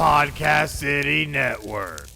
Podcast City Network.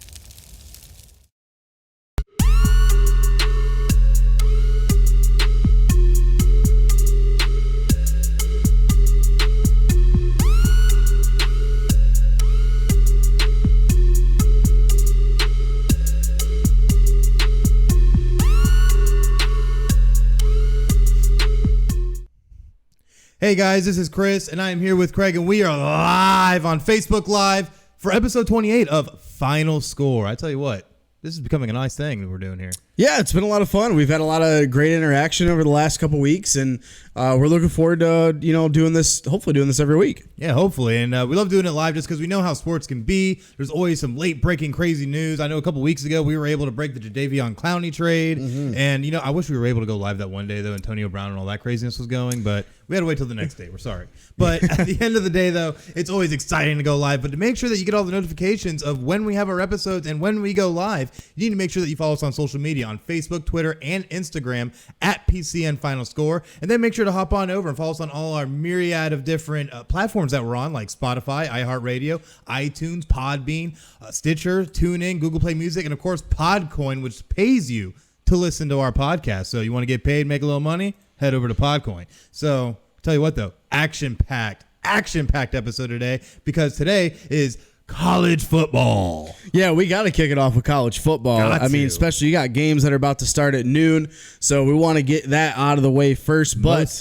Hey guys, this is Chris, and I am here with Craig, and we are live on Facebook Live for episode 28 of Final Score. I tell you what, this is becoming a nice thing that we're doing here. Yeah, it's been a lot of fun. We've had a lot of great interaction over the last couple weeks, and we're looking forward to doing this. Hopefully, doing this every week. Yeah, hopefully, and we love doing it live just because we know how sports can be. There's always some late breaking crazy news. I know a couple weeks ago we were able to break the Jadeveon Clowney trade, and I wish we were able to go live that one day though. Antonio Brown and all that craziness was going, but we had to wait till the next day. We're sorry, but at the end of the day though, it's always exciting to go live. But to make sure that you get all the notifications of when we have our episodes and when we go live, you need to make sure that you follow us on social media on Facebook, Twitter, and Instagram at PCN Final Score, and then make sure to hop on over and follow us on all our myriad of different platforms that we're on, like Spotify, iHeartRadio, iTunes, Podbean, Stitcher, TuneIn, Google Play Music, and of course PodCoin, which pays you to listen to our podcast. So you want to get paid, make a little money, head over to PodCoin. So tell you what though, action-packed episode today, because today is college football. Yeah, we got to kick it off with college football. I mean, especially you got games that are about to start at noon, so we want to get that out of the way first. But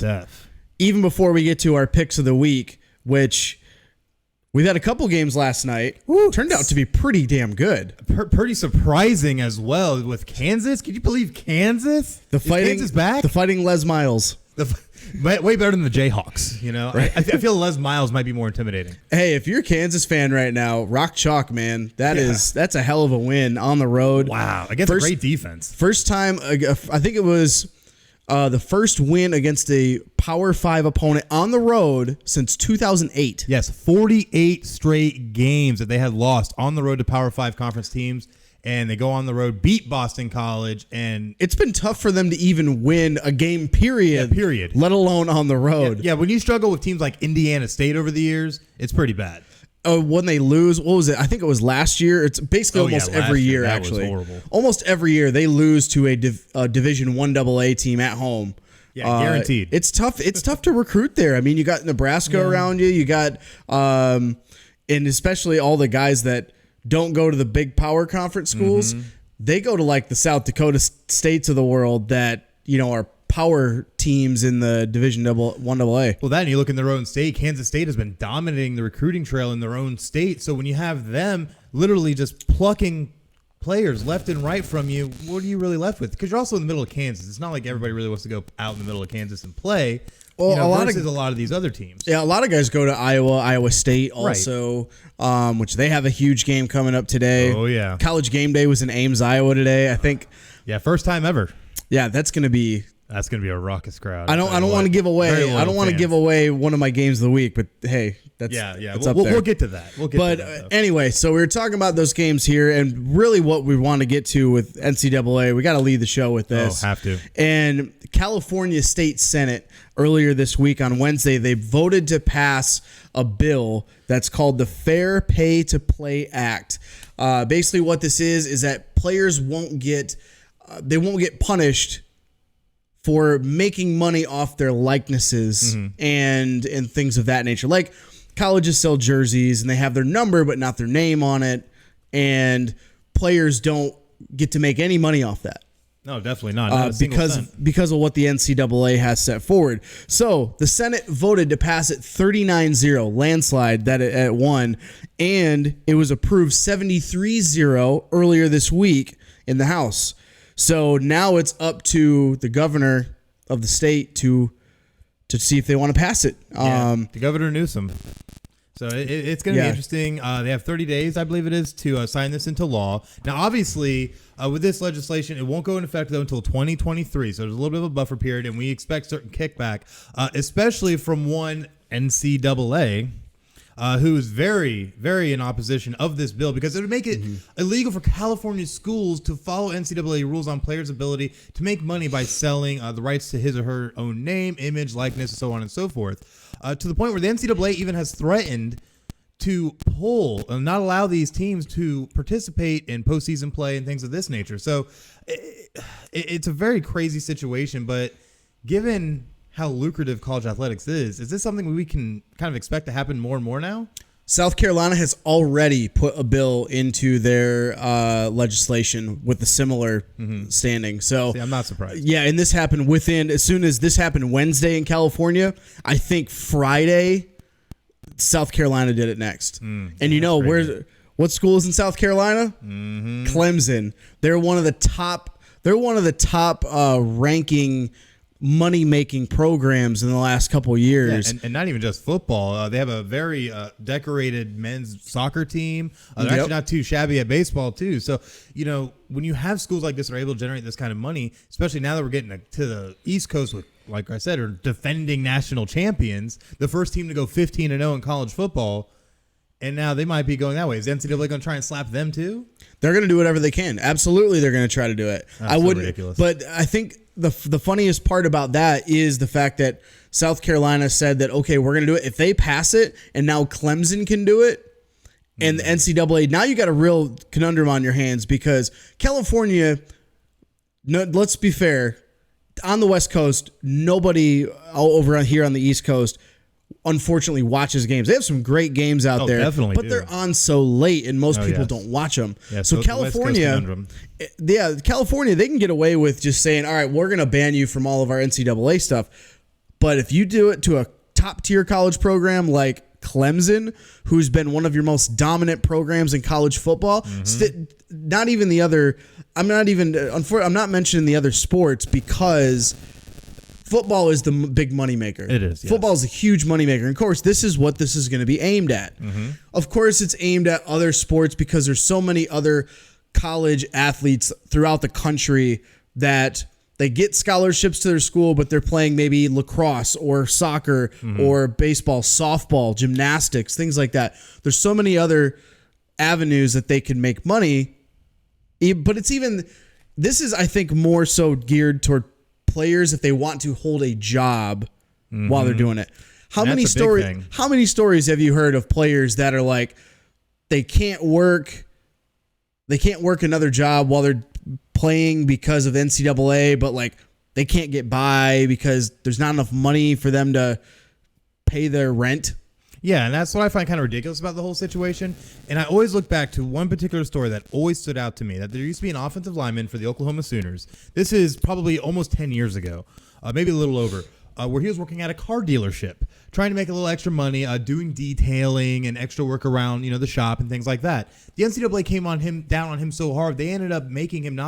even before we get to our picks of the week, which we've had a couple games last night, turned out to be pretty damn good. Pretty surprising as well with Kansas. Can you believe Kansas? Is Kansas back? The Fighting Les Miles. Way better than the Jayhawks, Right. I feel Les Miles might be more intimidating. Hey, if you're a Kansas fan right now, rock chalk, man. That's a hell of a win on the road. Wow, against a great defense. First time, I think it was the first win against a Power 5 opponent on the road since 2008. Yes, 48 straight games that they had lost on the road to Power 5 conference teams. And they go on the road, beat Boston College, and it's been tough for them to even win a game, period. Yeah, period. Let alone on the road. Yeah, when you struggle with teams like Indiana State over the years, it's pretty bad. When they lose, what was it? I think it was last year. It's basically almost every year, actually. Was horrible. Almost every year they lose to a Division I AA team at home. Yeah, guaranteed. It's tough. It's tough to recruit there. I mean, you got Nebraska around you. You got, and especially all the guys that don't go to the big power conference schools. They go to like the South Dakota states of the world that, are power teams in the Division I AA. Well, that and you look in their own state, Kansas State has been dominating the recruiting trail in their own state. So when you have them literally just plucking players left and right from you, what are you really left with? Because you're also in the middle of Kansas. It's not like everybody really wants to go out in the middle of Kansas and play. Well, a lot of these other teams. Yeah, a lot of guys go to Iowa State also, which they have a huge game coming up today. Oh, yeah. College game day was in Ames, Iowa today, I think. Yeah, first time ever. Yeah, that's going to be a raucous crowd. I don't want to give away. I don't want to give away one of my games of the week, but hey, that's up there. We'll get to that. Anyway, so we were talking about those games here, and really what we want to get to with NCAA, we got to lead the show with this. Oh, have to. And California State Senate earlier this week on Wednesday, they voted to pass a bill that's called the Fair Pay to Play Act. Basically, what this is that players won't get punished for making money off their likenesses and things of that nature. Like colleges sell jerseys and they have their number but not their name on it, and players don't get to make any money off that. No, definitely not. Because of what the NCAA has set forward. So the Senate voted to pass it 39-0, landslide that it won, and it was approved 73-0 earlier this week in the House. So now it's up to the governor of the state to see if they want to pass it. The Governor Newsom. So it's going to be interesting. They have 30 days, I believe it is, to sign this into law. Now, obviously, with this legislation, it won't go into effect, though, until 2023. So there's a little bit of a buffer period, and we expect certain kickback, especially from one NCAA, who is very, very in opposition of this bill, because it would make it illegal for California schools to follow NCAA rules on players' ability to make money by selling the rights to his or her own name, image, likeness, and so on and so forth, to the point where the NCAA even has threatened to pull and not allow these teams to participate in postseason play and things of this nature. So it's a very crazy situation, but given how lucrative college athletics is this something we can kind of expect to happen more and more now? South Carolina has already put a bill into their legislation with a similar standing. So I'm not surprised. Yeah, and this happened as soon as this happened Wednesday in California, I think Friday, South Carolina did it next. And you know what school is in South Carolina? Clemson. They're one of the top ranking money-making programs in the last couple of years. Yeah, and not even just football. They have a very decorated men's soccer team. They're actually not too shabby at baseball, too. So, you know, when you have schools like this that are able to generate this kind of money, especially now that we're getting to the East Coast with, like I said, are defending national champions, the first team to go 15-0 in college football, and now they might be going that way. Is the NCAA going to try and slap them, too? They're going to do whatever they can. Absolutely, they're going to try to do it. That's so ridiculous. But I think the funniest part about that is the fact that South Carolina said that, okay, we're going to do it. If they pass it and now Clemson can do it and the NCAA, now you got a real conundrum on your hands because California, let's be fair, on the West Coast, nobody over here on the East Coast unfortunately watches games. They have some great games out there, but they're on so late and most people don't watch them. Yeah, so California, they can get away with just saying, all right, we're going to ban you from all of our NCAA stuff. But if you do it to a top tier college program like Clemson, who's been one of your most dominant programs in college football, not even the other, I'm not mentioning the other sports because football is the big moneymaker. It is. Yes. Football is a huge moneymaker. And of course, this is what this is going to be aimed at. Of course, it's aimed at other sports because there's so many other college athletes throughout the country that they get scholarships to their school, but they're playing maybe lacrosse or soccer or baseball, softball, gymnastics, things like that. There's so many other avenues that they can make money. But this is, I think, more so geared toward players if they want to hold a job while they're doing it. How many stories have you heard of players that are like they can't work another job while they're playing because of the NCAA, but like they can't get by because there's not enough money for them to pay their rent? Yeah, and that's what I find kind of ridiculous about the whole situation. And I always look back to one particular story that always stood out to me, that there used to be an offensive lineman for the Oklahoma Sooners. This is probably almost 10 years ago, maybe a little over, where he was working at a car dealership, trying to make a little extra money, doing detailing and extra work around, the shop and things like that. The NCAA came down on him so hard, they ended up making him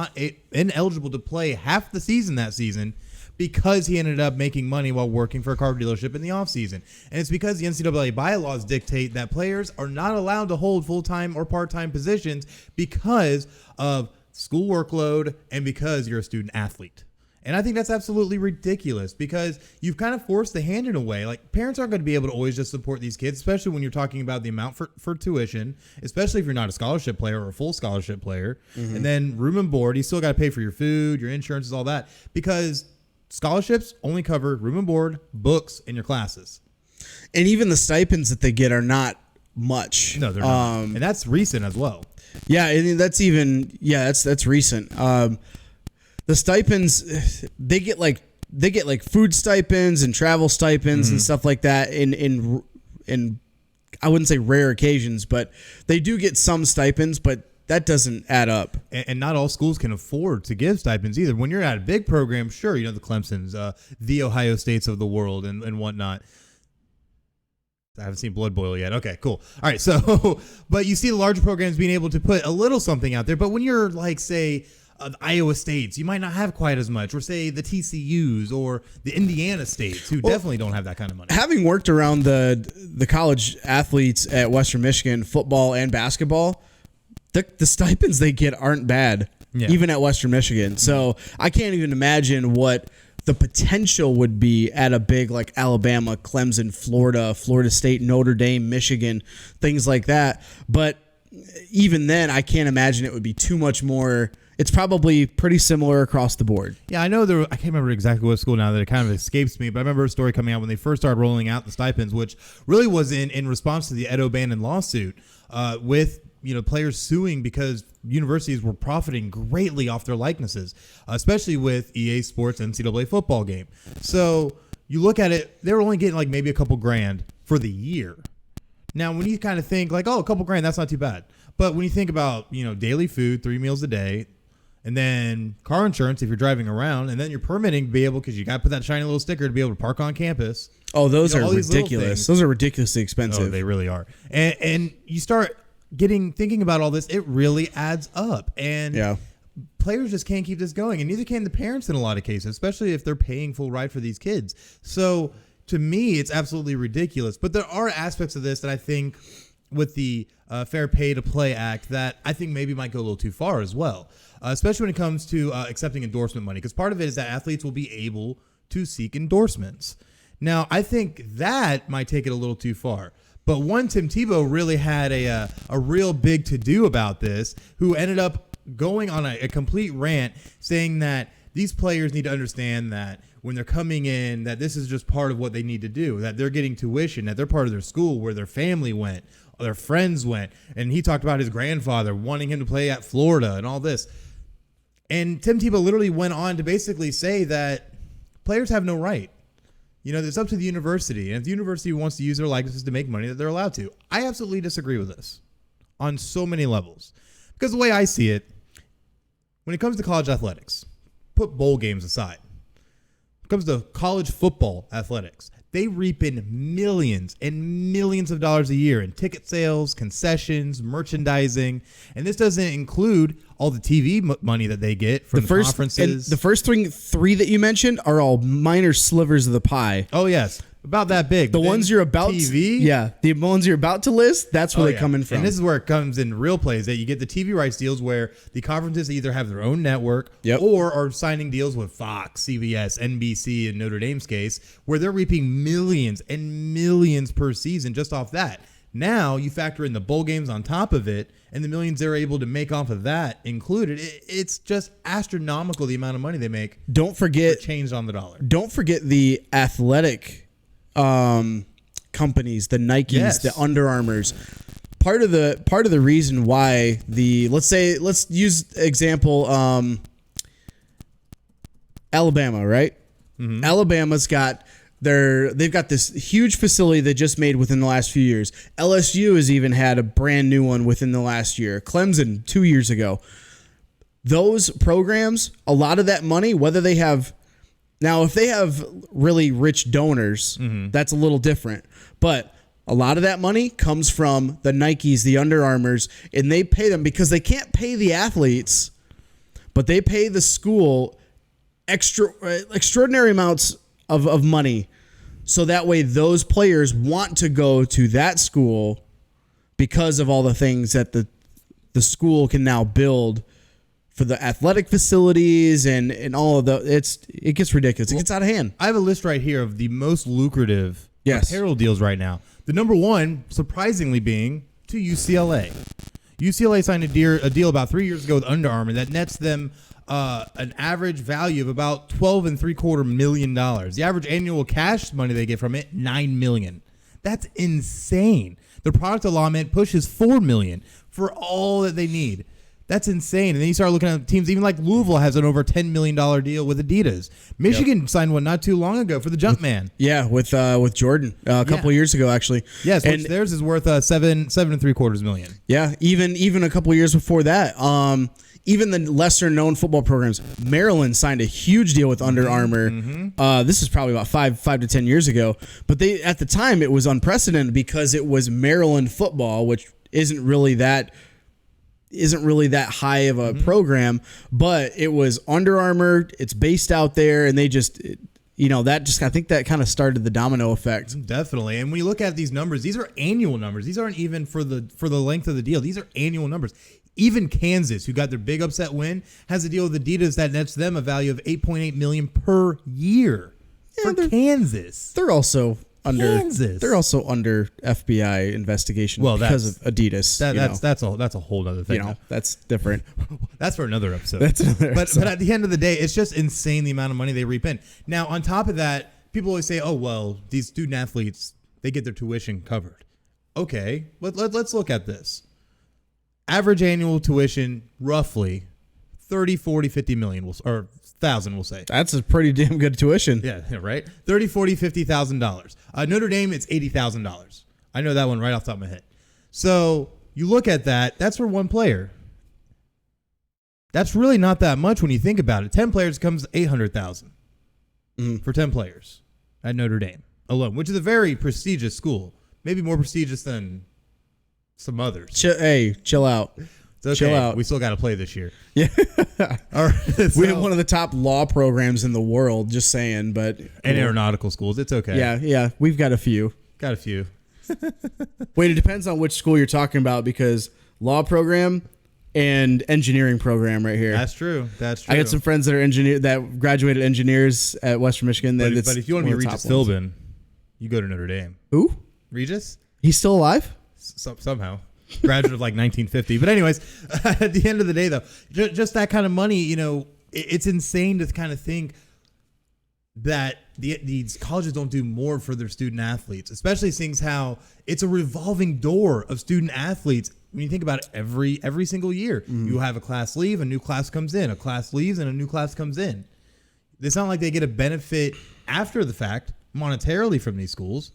ineligible to play half the season that season, because he ended up making money while working for a car dealership in the offseason. And it's because the NCAA bylaws dictate that players are not allowed to hold full-time or part-time positions because of school workload and because you're a student athlete. And I think that's absolutely ridiculous because you've kind of forced the hand in a way. Like, parents aren't going to be able to always just support these kids, especially when you're talking about the amount for tuition, especially if you're not a scholarship player or a full scholarship player. And then room and board, you still got to pay for your food, your insurances, all that, because scholarships only cover room and board, books, and your classes. And even the stipends that they get are not much. No, they're not. And that's recent as well. Yeah, and that's recent. The stipends, they get like food stipends and travel stipends and stuff like that in I wouldn't say rare occasions, but they do get some stipends, but that doesn't add up. And not all schools can afford to give stipends either. When you're at a big program, sure, the Clemsons, the Ohio States of the world and whatnot. I haven't seen blood boil yet. Okay, cool. All right, so, but you see the larger programs being able to put a little something out there. But when you're like, say, the Iowa States, you might not have quite as much. Or say the TCUs or the Indiana States, who definitely don't have that kind of money. Having worked around the college athletes at Western Michigan, football and basketball, the stipends they get aren't bad, even at Western Michigan. So I can't even imagine what the potential would be at a big like Alabama, Clemson, Florida State, Notre Dame, Michigan, things like that. But even then, I can't imagine it would be too much more. It's probably pretty similar across the board. Yeah, I know I can't remember exactly what school now that it kind of escapes me, but I remember a story coming out when they first started rolling out the stipends, which really was in response to the Ed O'Bannon lawsuit with players suing because universities were profiting greatly off their likenesses, especially with EA Sports NCAA football game. So you look at it, they were only getting like maybe a couple grand for the year. Now, when you kind of think like, oh, a couple grand, that's not too bad. But when you think about, daily food, 3 meals a day, and then car insurance if you're driving around, and then you're permitting to be able, because you got to put that shiny little sticker to be able to park on campus. Oh, those are ridiculous. Those are ridiculously expensive. Oh, they really are. And you start thinking about all this, it really adds up. And players just can't keep this going, and neither can the parents in a lot of cases, especially if they're paying full ride for these kids. So to me, it's absolutely ridiculous. But there are aspects of this that I think with the Fair Pay to Play Act that I think maybe might go a little too far as well, especially when it comes to accepting endorsement money, because part of it is that athletes will be able to seek endorsements. Now, I think that might take it a little too far. But one, Tim Tebow really had a real big to-do about this, who ended up going on a complete rant saying that these players need to understand that when they're coming in, that this is just part of what they need to do, that they're getting tuition, that they're part of their school, where their family went, their friends went. And he talked about his grandfather wanting him to play at Florida and all this. And Tim Tebow literally went on to basically say that players have no right. It's up to the university. And if the university wants to use their likenesses to make money, that they're allowed to. I absolutely disagree with this on so many levels. Because the way I see it, when it comes to college athletics, put bowl games aside. When it comes to college football athletics, they reap in millions and millions of dollars a year in ticket sales, concessions, merchandising. And this doesn't include all the TV money that they get from the conferences. The first three that you mentioned are all minor slivers of the pie. Oh, yes. About that big. The ones you're about TV? The ones you're about to list, that's where they come in from. And this is where it comes in real plays, that you get the TV rights deals where the conferences either have their own network or are signing deals with Fox, CBS, NBC, in Notre Dame's case, where they're reaping millions and millions per season just off that. Now you factor in the bowl games on top of it, and the millions they're able to make off of that included. It's just astronomical, the amount of money they make. Don't forget, changed on the dollar. Don't forget the athletic companies, the Nikes, the Under Armours. Part of the reason why let's use example Alabama, right? Mm-hmm. Alabama's got they've got this huge facility they just made within the last few years. LSU has even had a brand new one within the last year. Clemson 2 years ago. Those programs, a lot of that money, whether they have now, if they have really rich donors, that's a little different. But a lot of that money comes from the Nikes, the Under Armours, and they pay them because they can't pay the athletes, but they pay the school extraordinary amounts of money. So that way those players want to go to that school because of all the things that the school can now build for the athletic facilities and all of it gets ridiculous. It gets out of hand. I have a list right here of the most lucrative apparel deals right now. The number one, surprisingly, being to UCLA. UCLA signed a deal about 3 years ago with Under Armour that nets them an average value of about $12.75 million. The average annual cash money they get from it, $9 million. That's insane. The product allotment pushes $4 million for all that they need. That's insane. And then you start looking at teams, even like Louisville has an over $10 million deal with Adidas. Michigan signed one not too long ago for the Jumpman. With Jordan a couple of years ago, actually. Yes, which theirs is worth $7.75 million. Yeah, even a couple of years before that. Even the lesser known football programs, Maryland signed a huge deal with Under Armour. This is probably about five to 10 years ago. But at the time it was unprecedented because it was Maryland football, which isn't really that high of a program, but it was Under Armour. It's based out there, and they I think that kind of started the domino effect. Definitely. And when you look at these numbers, these are annual numbers. These aren't even for the length of the deal. These are annual numbers. Even Kansas, who got their big upset win, has a deal with Adidas that nets them a value of $8.8 million per year for Kansas. They're also Kansas. They're also under FBI investigation because of Adidas. That's a whole other thing. That's different. That's for another episode. But at the end of the day, it's just insane the amount of money they reap in. Now, on top of that, people always say, "Oh, well, these student athletes, they get their tuition covered." Okay, let's look at this. Average annual tuition, roughly 30, 40, 50 million, or thousand, we'll say. That's a pretty damn good tuition. Yeah, right? 30, 40, $50,000. Notre Dame, it's $80,000. I know that one right off the top of my head. So you look at that, that's for one player. That's really not that much when you think about it. 10 players comes $800,000 for 10 players at Notre Dame alone, which is a very prestigious school. Maybe more prestigious than some others. Chill out. It's okay. Chill out. We still got to play this year. Yeah. All right. We have one of the top law programs in the world, just saying, but. And aeronautical schools. It's okay. Yeah. We've got a few. Wait, it depends on which school you're talking about, because law program and engineering program right here. That's true. I got some friends that are that graduated engineers at Western Michigan. But if you want to be Regis Philbin, you go to Notre Dame. Who? Regis? He's still alive? Somehow. Graduate of like 1950. But anyways, at the end of the day, though, just that kind of money, it's insane to kind of think that these colleges don't do more for their student athletes, especially seeing how it's a revolving door of student athletes. When you think about it, every single year, you have a class leave, a new class comes in, a class leaves, and a new class comes in. It's not like they get a benefit after the fact monetarily from these schools.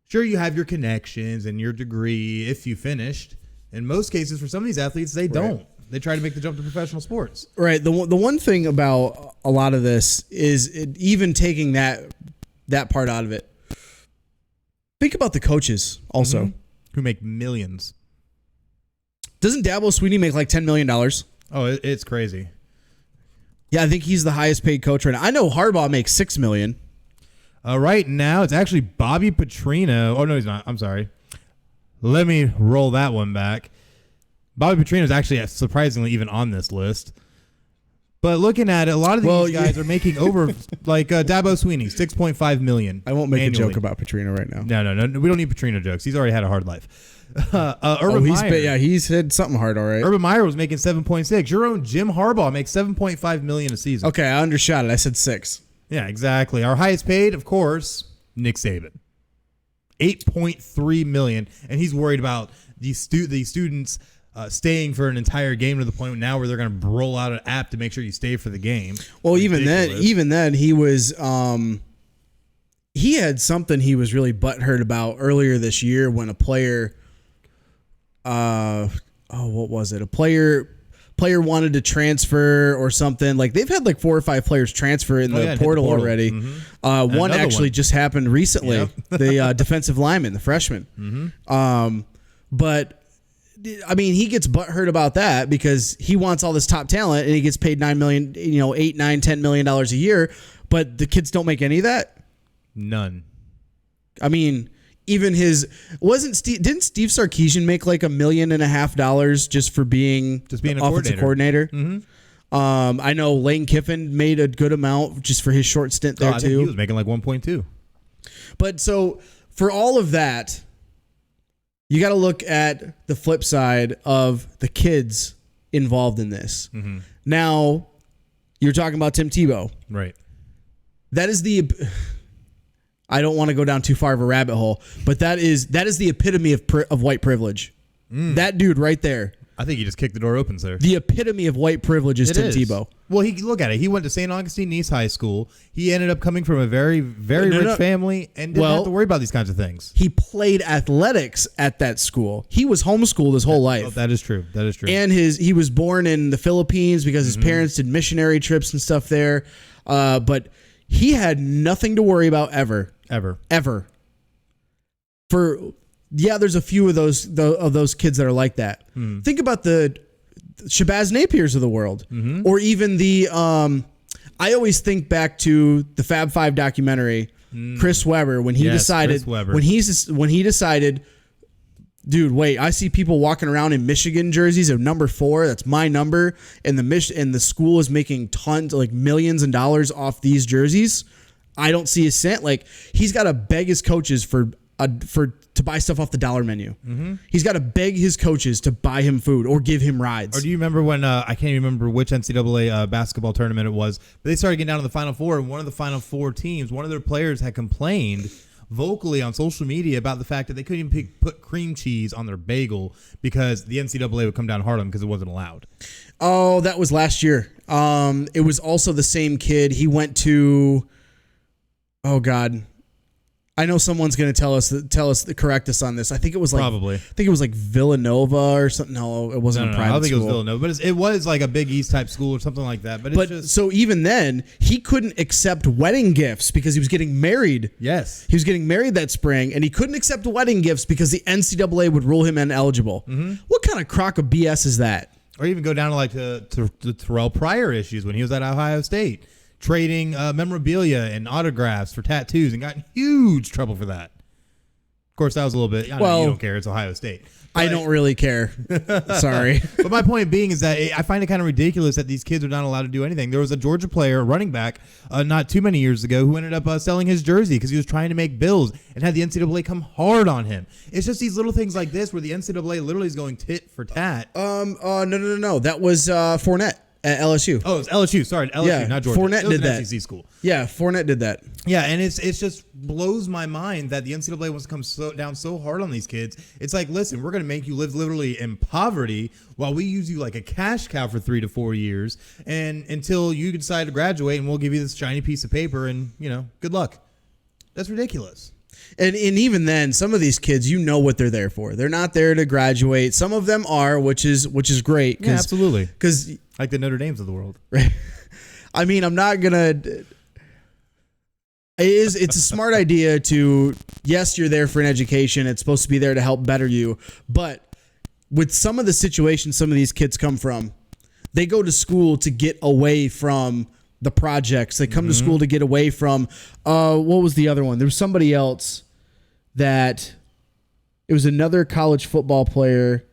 Sure, you have your connections and your degree if you finished. In most cases, for some of these athletes, they don't. They try to make the jump to professional sports. Right. The one thing about a lot of this is even taking that part out of it. Think about the coaches also. Who make millions. Doesn't Dabo Swinney make like $10 million? Oh, it's crazy. Yeah, I think he's the highest paid coach right now. I know Harbaugh makes $6 million. Right now, it's actually Bobby Petrino. Oh, no, he's not. I'm sorry. Let me roll that one back. Bobby Petrino is actually surprisingly even on this list. But looking at it, a lot of these guys are making over, like Dabo Swinney, $6.5 million. I won't make annually. a joke about Petrino right now. No. We don't need Petrino jokes. He's already had a hard life. Urban Meyer. He's hit something hard, all right. Urban Meyer was making 7.6. Your own Jim Harbaugh makes $7.5 million a season. Okay, I undershot it. I said 6. Yeah, exactly. Our highest paid, of course, Nick Saban. $8.3 million, and he's worried about these students staying for an entire game to the point now where they're going to roll out an app to make sure you stay for the game. Well, Ridiculous. even then, he was he had something he was really butthurt about earlier this year when a player, what was it? A player wanted to transfer or something. Like they've had like 4 or 5 players transfer in the portal already. One actually just happened recently. Yep. The defensive lineman, the freshman. But I mean, he gets butthurt about that because he wants all this top talent and he gets paid $9 million, $8, $9, $10 million a year. But the kids don't make any of that. None. I mean, even didn't Steve Sarkisian make like $1.5 million just for being a offensive coordinator? I know Lane Kiffin made a good amount just for his short stint there I too. think he was making like 1.2. But so for all of that, you got to look at the flip side of the kids involved in this. Now, you're talking about Tim Tebow, right? That is I don't want to go down too far of a rabbit hole, but that is the epitome of white privilege. That dude right there. I think he just kicked the door open, sir. The epitome of white privilege is Tim Tebow. Well, look at it. He went to St. Augustine East High School. He ended up coming from a very, very rich family and didn't have to worry about these kinds of things. He played athletics at that school. He was homeschooled his whole life. Oh, that is true. And he was born in the Philippines because his parents did missionary trips and stuff there. But he had nothing to worry about ever. There's a few of those kids that are like that. Think about the Shabazz Napiers of the world, or even the. I always think back to the Fab Five documentary, Chris Webber, when he decided when he decided, dude, wait, I see people walking around in Michigan jerseys of number 4. That's my number, and the school is making tons, like millions of dollars off these jerseys. I don't see a cent. Like, he's got to beg his coaches to buy stuff off the dollar menu. Mm-hmm. He's got to beg his coaches to buy him food or give him rides. Or do you remember when I can't even remember which NCAA basketball tournament it was, but they started getting down to the Final Four, and one of the Final Four teams, one of their players had complained vocally on social media about the fact that they couldn't even put cream cheese on their bagel because the NCAA would come down hard on them because it wasn't allowed. Oh, that was last year. It was also the same kid. He went to, oh God, I know someone's going to correct us on this. I think it was like Villanova or something. No, it wasn't a private school. I don't think it was Villanova, but it was like a Big East type school or something like that. But so even then, he couldn't accept wedding gifts because he was getting married. Yes, he was getting married that spring, and he couldn't accept wedding gifts because the NCAA would rule him ineligible. Mm-hmm. What kind of crock of BS is that? Or even go down to like to Terrell Pryor issues when he was at Ohio State, trading memorabilia and autographs for tattoos, and got in huge trouble for that. Of course, that was a little bit. You don't care. It's Ohio State. I don't really care. Sorry. But my point being is that I find it kind of ridiculous that these kids are not allowed to do anything. There was a Georgia player, running back, not too many years ago, who ended up selling his jersey because he was trying to make bills and had the NCAA come hard on him. It's just these little things like this where the NCAA literally is going tit for tat. No. That was Fournette at LSU. Oh, it's LSU. Sorry, LSU, not Georgia. Fournette did that. SEC school. Yeah, Fournette did that. Yeah, and it's just blows my mind that the NCAA wants to come down so hard on these kids. It's like, listen, we're going to make you live literally in poverty while we use you like a cash cow for 3 to 4 years, and until you decide to graduate, and we'll give you this shiny piece of paper, and good luck. That's ridiculous. And even then, some of these kids, what they're there for. They're not there to graduate. Some of them are, which is great. Yeah, absolutely. Because like the Notre Dames of the world. Right. I mean, I'm not gonna. It's a smart idea to, yes, you're there for an education. It's supposed to be there to help better you. But with some of the situations some of these kids come from, they go to school to get away from the projects. They come to school to get away from, what was the other one? There was somebody else it was another college football player,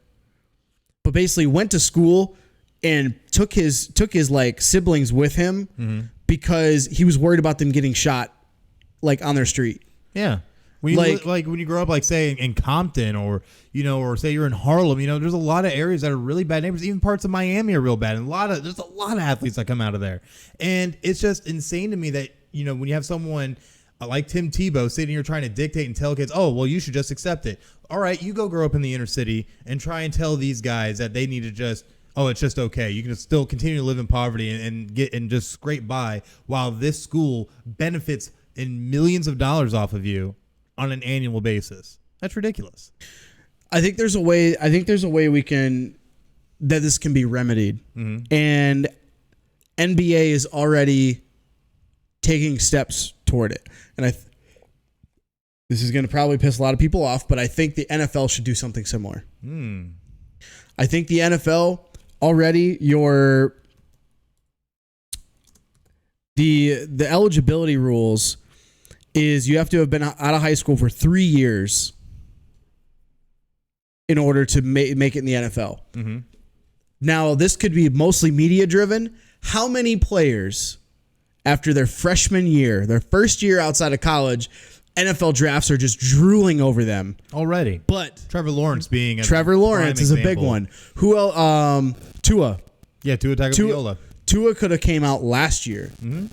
but basically went to school and took his like siblings with him because he was worried about them getting shot like on their street. Yeah. When you grow up, like say in Compton or say you're in Harlem, there's a lot of areas that are really bad neighborhoods. Even parts of Miami are real bad, and there's a lot of athletes that come out of there. And it's just insane to me that when you have someone like Tim Tebow sitting here trying to dictate and tell kids, oh well, you should just accept it. All right, you go grow up in the inner city and try and tell these guys that they need to just, oh, it's just okay. You can still continue to live in poverty and just scrape by while this school benefits in millions of dollars off of you on an annual basis. That's ridiculous. I think there's a way that this can be remedied. Mm-hmm. And NBA is already taking steps toward it. And this is going to probably piss a lot of people off, but I think the NFL should do something similar. I think the NFL already, the eligibility rules is you have to have been out of high school for 3 years in order to make it in the NFL. Mm-hmm. Now, this could be mostly media driven. How many players after their freshman year, their first year outside of college, NFL drafts are just drooling over them already? But Trevor Lawrence is a big one. Who else? Tua. Yeah, Tua Tagovailoa. Tua could have came out last year. Mm-hmm.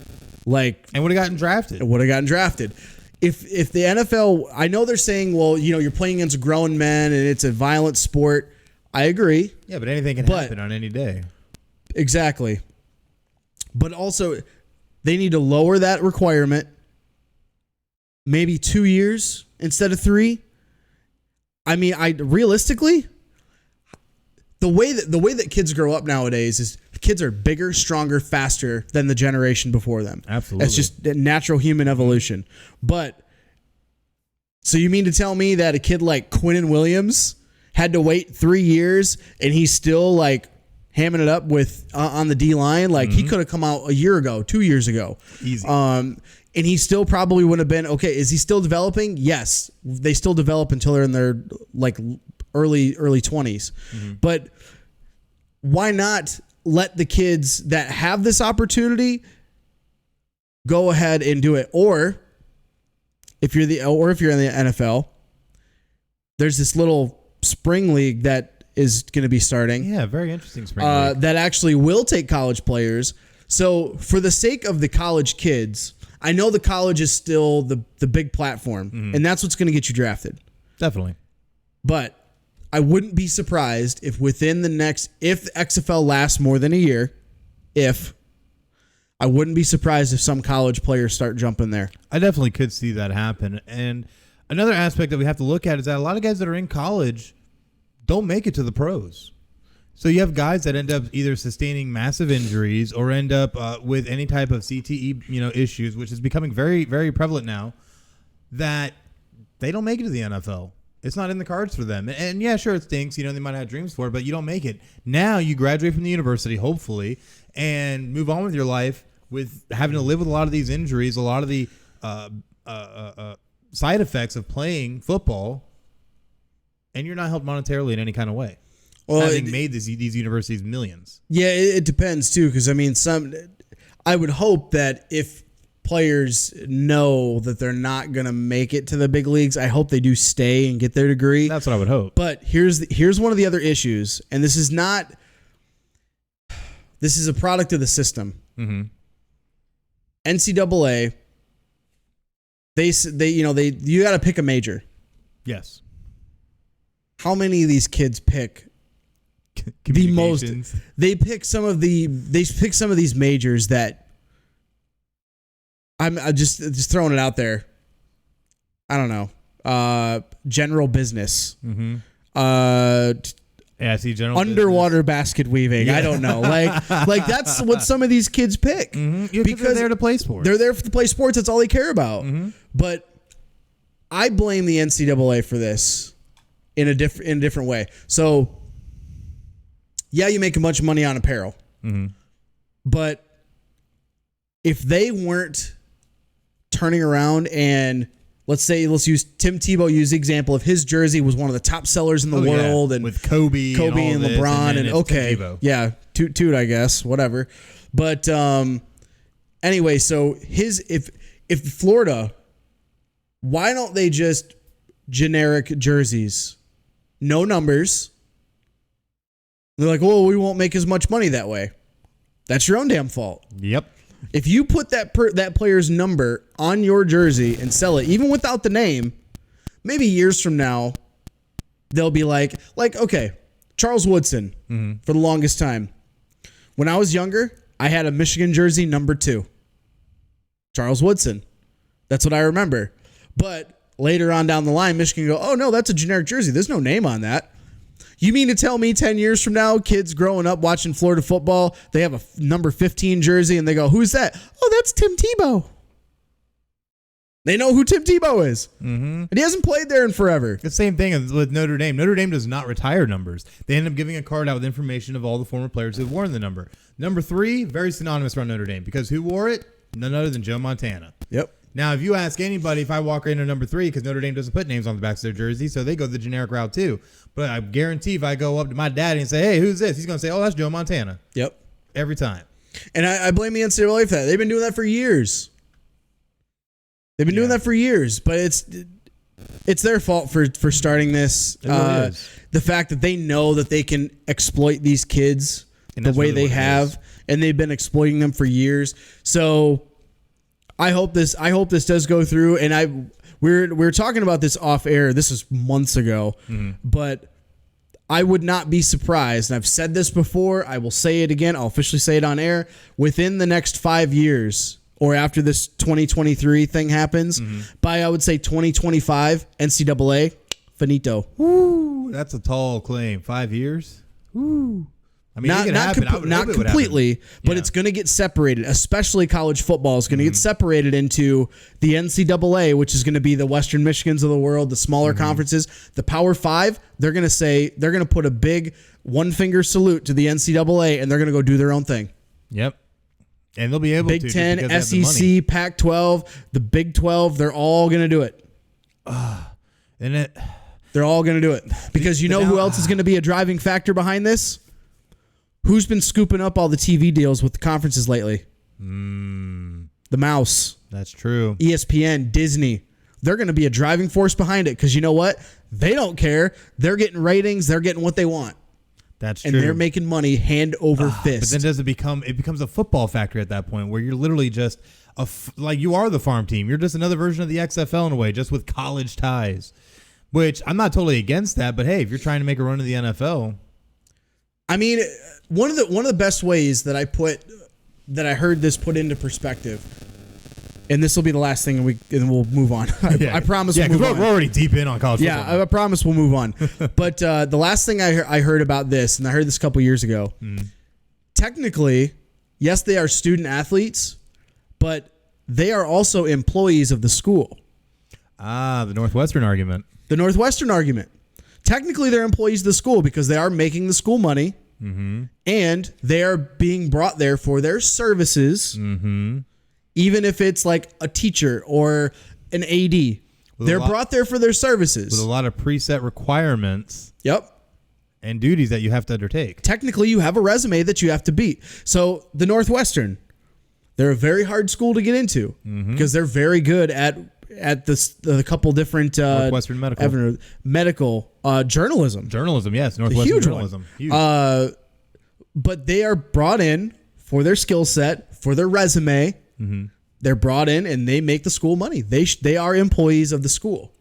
And would have gotten drafted. If the NFL, I know they're saying, well, you're playing against grown men and it's a violent sport. I agree. Yeah, but anything can happen on any day. Exactly. But also, they need to lower that requirement. Maybe 2 years instead of 3. I mean, realistically, the way that kids grow up nowadays is kids are bigger, stronger, faster than the generation before them. Absolutely. It's just natural human evolution. But so you mean to tell me that a kid like Quinnen Williams had to wait 3 years and he's still like hamming it up with on the D line? Like he could have come out a year ago, 2 years ago. Easy. And he still probably would have been okay. Is he still developing? Yes, they still develop until they're in their like early 20s. Mm-hmm. But why not let the kids that have this opportunity go ahead and do it. Or if you're in the NFL, there's this little spring league that is going to be starting. Yeah, very interesting spring league. That actually will take college players. So for the sake of the college kids, I know the college is still the big platform, and that's what's going to get you drafted. Definitely. But I wouldn't be surprised if if the XFL lasts more than a year, I wouldn't be surprised if some college players start jumping there. I definitely could see that happen. And another aspect that we have to look at is that a lot of guys that are in college don't make it to the pros. So you have guys that end up either sustaining massive injuries or end up with any type of CTE, issues, which is becoming very, very prevalent now, that they don't make it to the NFL. It's not in the cards for them. And yeah, sure, it stinks. They might have dreams for it, but you don't make it. Now you graduate from the university, hopefully, and move on with your life with having to live with a lot of these injuries, a lot of the side effects of playing football, and you're not helped monetarily in any kind of way. Well, having made these universities millions. Yeah, it depends too, because I would hope that if players know that they're not going to make it to the big leagues, I hope they do stay and get their degree. That's what I would hope. But here's one of the other issues, and this is a product of the system. Mm-hmm. NCAA, you got to pick a major. Yes. How many of these kids pick the most? They pick some of these majors that I'm just throwing it out there. I don't know. General business. Mm-hmm. I see general underwater business. Basket weaving. Yeah. I don't know. Like that's what some of these kids pick. Mm-hmm. Because they're there to play sports. They're there to play sports. That's all they care about. Mm-hmm. But I blame the NCAA for this in a different way. So yeah, you make a bunch of money on apparel. Mm-hmm. But if they weren't turning around and let's use Tim Tebow use the example of his jersey was one of the top sellers in the world, and with Kobe and LeBron and okay, yeah, toot I guess, whatever. But anyway, so if Florida, why don't they just generic jerseys, no numbers? They're like, well, we won't make as much money that way. That's your own damn fault. Yep. If you put that player's number on your jersey and sell it, even without the name, maybe years from now, they'll be like okay, Charles Woodson, for the longest time. When I was younger, I had a Michigan jersey number 2. Charles Woodson. That's what I remember. But later on down the line, Michigan go, oh no, that's a generic jersey. There's no name on that. You mean to tell me 10 years from now, kids growing up watching Florida football, they have a number 15 jersey and they go, who's that? Oh, that's Tim Tebow. They know who Tim Tebow is. Mm-hmm. And he hasn't played there in forever. The same thing with Notre Dame. Notre Dame does not retire numbers. They end up giving a card out with information of all the former players who have worn the number. Number 3, very synonymous around Notre Dame because who wore it? None other than Joe Montana. Yep. Now, if you ask anybody, if I walk into number 3, because Notre Dame doesn't put names on the backs of their jersey, so they go the generic route too. But I guarantee if I go up to my daddy and say, hey, who's this? He's going to say, oh, that's Joe Montana. Yep. Every time. And I blame the NCAA for that. They've been doing that for years. Doing that for years, but it's their fault for starting this. It really is. The fact that they know that they can exploit these kids the way they have, and they've been exploiting them for years. So I hope this does go through. And we were talking about this off air. This is months ago, but I would not be surprised. And I've said this before. I will say it again. I'll officially say it on air. Within the next 5 years, or after this 2023 thing happens, by I would say 2025, NCAA finito. Woo, that's a tall claim. 5 years. Woo. I mean, not completely, but it's going to get separated. Especially college football is going to get separated into the NCAA, which is going to be the Western Michigans of the world, the smaller conferences. The Power 5, they're going to put a big one finger salute to the NCAA, and they're going to go do their own thing. Yep, and they'll be able Big to. Big 10, SEC, Pac-12, the Big 12, they're all going to do it. They're all going to do it because you know who else is going to be a driving factor behind this? Who's been scooping up all the TV deals with the conferences lately? The the mouse, That's true. ESPN, Disney. They're going to be a driving force behind it because you know what? They don't care. They're getting ratings. They're getting what they want. That's true. And they're making money hand over fist. But then does it becomes a football factory at that point where you're literally just like you are the farm team. You're just another version of the XFL in a way, just with college ties. Which I'm not totally against that, but hey, if you're trying to make a run to the NFL, I mean, one of the best ways that I heard this put into perspective, and this will be the last thing, and we'll move on. I promise. Yeah, we'll because move we're on. already deep in on college football. Yeah, I promise we'll move on. But the last thing I heard about this, and I heard this a couple years ago, technically, yes, they are student athletes, but they are also employees of the school. The Northwestern argument. The Northwestern argument. Technically, they're employees of the school because they are making the school money, and they are being brought there for their services, even if it's like a teacher or an AD. They're brought there for their services. With a lot of preset requirements. Yep. And duties that you have to undertake. Technically, you have a resume that you have to beat. So the Northwestern, they're a very hard school to get into because they're very good at the couple different Northwestern medical journalism. Journalism, yes, Northwestern huge journalism. Huge. But they are brought in for their skill set, for their resume. They're brought in and they make the school money. They are employees of the school.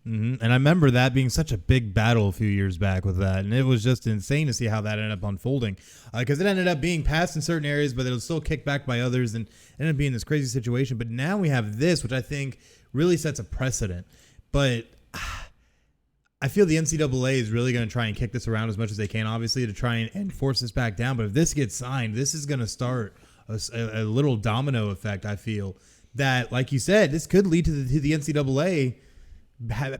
And I remember that being such a big battle a few years back with that. And it was just insane to see how that ended up unfolding. Because it ended up being passed in certain areas, but it was still kicked back by others and ended up being this crazy situation. But now we have this, which I think really sets a precedent. But I feel the NCAA is really going to try and kick this around as much as they can, obviously, to try and force this back down. But if this gets signed, this is going to start a little domino effect, I feel. That, like you said, this could lead to the NCAA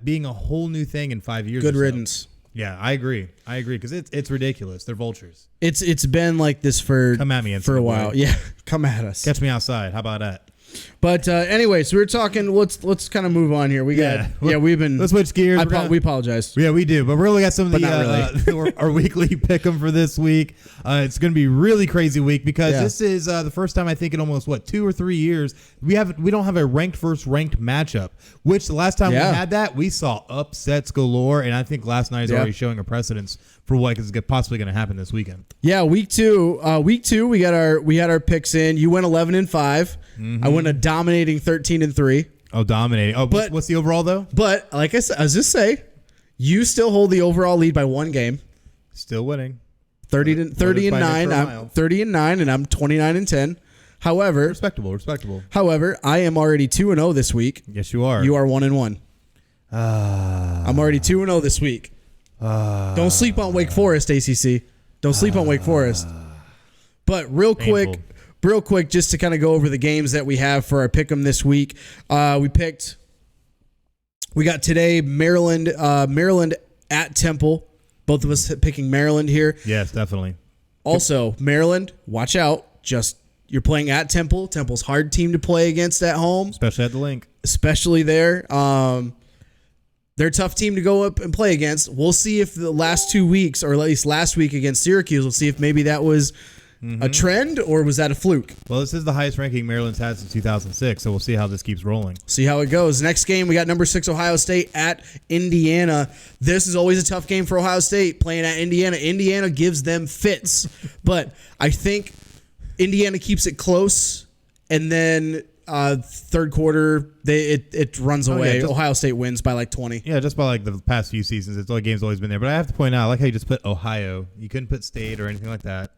being a whole new thing in 5 years. Good or so. riddance. Yeah, I agree because it's ridiculous. They're vultures. It's been like this for Come at me, for a while. Yeah, come at us. Catch me outside. How about that? But anyway, so we were talking. Let's kind of move on here. We've been. Let's switch gears. We apologize. Yeah, we do, but we're looking at some of the our weekly pick'em for this week. It's going to be a really crazy week because this is the first time I think in almost 2 or 3 years we don't have a ranked versus ranked matchup. Which the last time we had that, we saw upsets galore, and I think last night is already showing a precedence for what is possibly going to happen this weekend. Yeah, week two, we had our picks in. You went 11-5. I went a dominating 13-3. Oh, dominating. Oh, but what's the overall though? But like I said, I was just say, you still hold the overall lead by 1 game. Still winning. 30-9. I'm 30-9, and I'm 29-10. However, respectable. However, I am already 2-0 this week. Yes, you are. You are 1-1. I'm already 2-0 this week. Don't sleep on Wake Forest, ACC. Don't sleep on Wake Forest. But real quick, just to kind of go over the games that we have for our pick'em this week. We got today Maryland at Temple. Both of us picking Maryland here. Yes, definitely. Also, Maryland, watch out. You're playing at Temple. Temple's hard team to play against at home. Especially at the link. Especially there. They're a tough team to go up and play against. We'll see if the last 2 weeks, or at least last week against Syracuse, we'll see if maybe that was a trend or was that a fluke. Well, this is the highest ranking Maryland's had since 2006, so we'll see how this keeps rolling. See how it goes. Next game, we got number 6 Ohio State at Indiana. This is always a tough game for Ohio State playing at Indiana. Indiana gives them fits, but I think Indiana keeps it close, and then third quarter it runs away. Ohio State wins by like 20. Yeah, just by the past few seasons, the game's always been there. But I have to point out, I like how you just put Ohio. You couldn't put State or anything like that.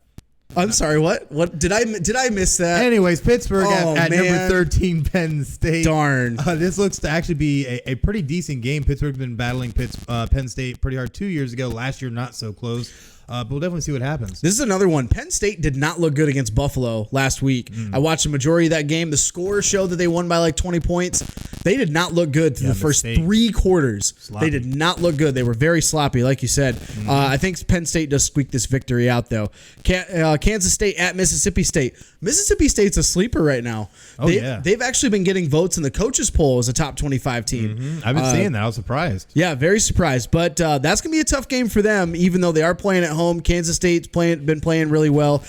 I'm sorry. What did I miss that? Anyways, Pittsburgh at number 13, Penn State. Darn. This looks to actually be a pretty decent game. Pittsburgh's been battling Penn State pretty hard 2 years ago. Last year, not so close. But we'll definitely see what happens. This is another one. Penn State did not look good against Buffalo last week. I watched the majority of that game. The score showed that they won by like 20 points. They did not look good through the first 3 quarters. Sloppy. They did not look good. They were very sloppy, like you said. I think Penn State does squeak this victory out, though. Kansas State at Mississippi State. Mississippi State's a sleeper right now. They've actually been getting votes in the coaches poll as a top 25 team. I've been seeing that. I was surprised. Yeah, very surprised. But that's going to be a tough game for them, even though they are playing at home. Kansas State's been playing really well.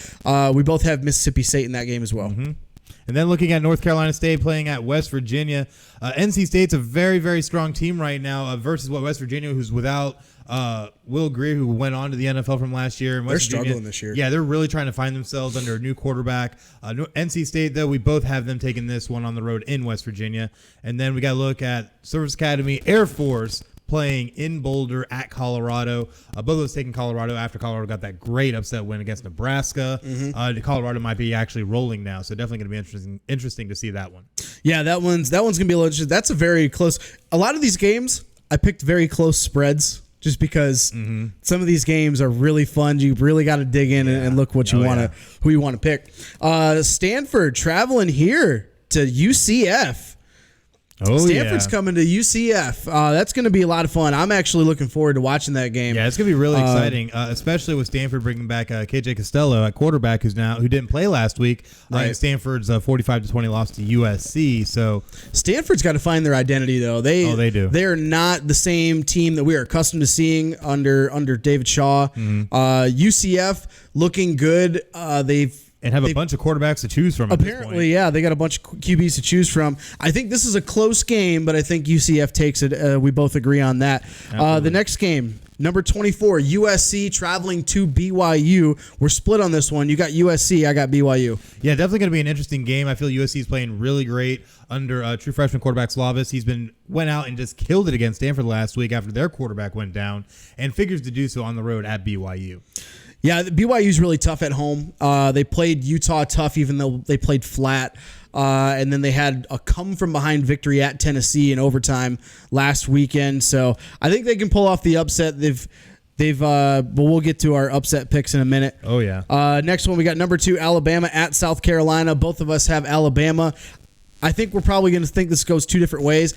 We both have Mississippi State in that game as well. And then looking at North Carolina State playing at West Virginia. NC State's a very, very strong team right now versus what West Virginia, who's without Will Greer, who went on to the NFL from last year. And they're struggling this year. Yeah, they're really trying to find themselves under a new quarterback. NC State, though, we both have them taking this one on the road in West Virginia. And then we got to look at Service Academy Air Force playing in Boulder at Colorado. Both of us taking Colorado after Colorado got that great upset win against Nebraska. Colorado might be actually rolling now, so definitely going to be interesting to see that one. Yeah, that one's going to be a little interesting. That's a very close. A lot of these games, I picked very close spreads just because some of these games are really fun. You really got to dig in and look what you who you want to pick. Stanford traveling here to UCF. Stanford's coming to UCF. That's going to be a lot of fun. I'm actually looking forward to watching that game. Yeah, it's going to be really exciting, especially with Stanford bringing back KJ Costello at quarterback, who didn't play last week. Right. Stanford's 45-20 loss to USC. So Stanford's got to find their identity, though. They do. They are not the same team that we are accustomed to seeing under David Shaw. UCF looking good. And have a bunch of quarterbacks to choose from. Apparently, yeah, they got a bunch of QBs to choose from. I think this is a close game, but I think UCF takes it. We both agree on that. The next game, number 24, USC traveling to BYU. We're split on this one. You got USC, I got BYU. Yeah, definitely going to be an interesting game. I feel USC is playing really great under true freshman quarterback Slavis. He's went out and just killed it against Stanford last week after their quarterback went down, and figures to do so on the road at BYU. Yeah, BYU's really tough at home. They played Utah tough, even though they played flat. And then they had a come-from-behind victory at Tennessee in overtime last weekend. So I think they can pull off the upset. But we'll get to our upset picks in a minute. Oh, yeah. Next one, we got number 2, Alabama at South Carolina. Both of us have Alabama. I think we're probably going to think this goes two different ways.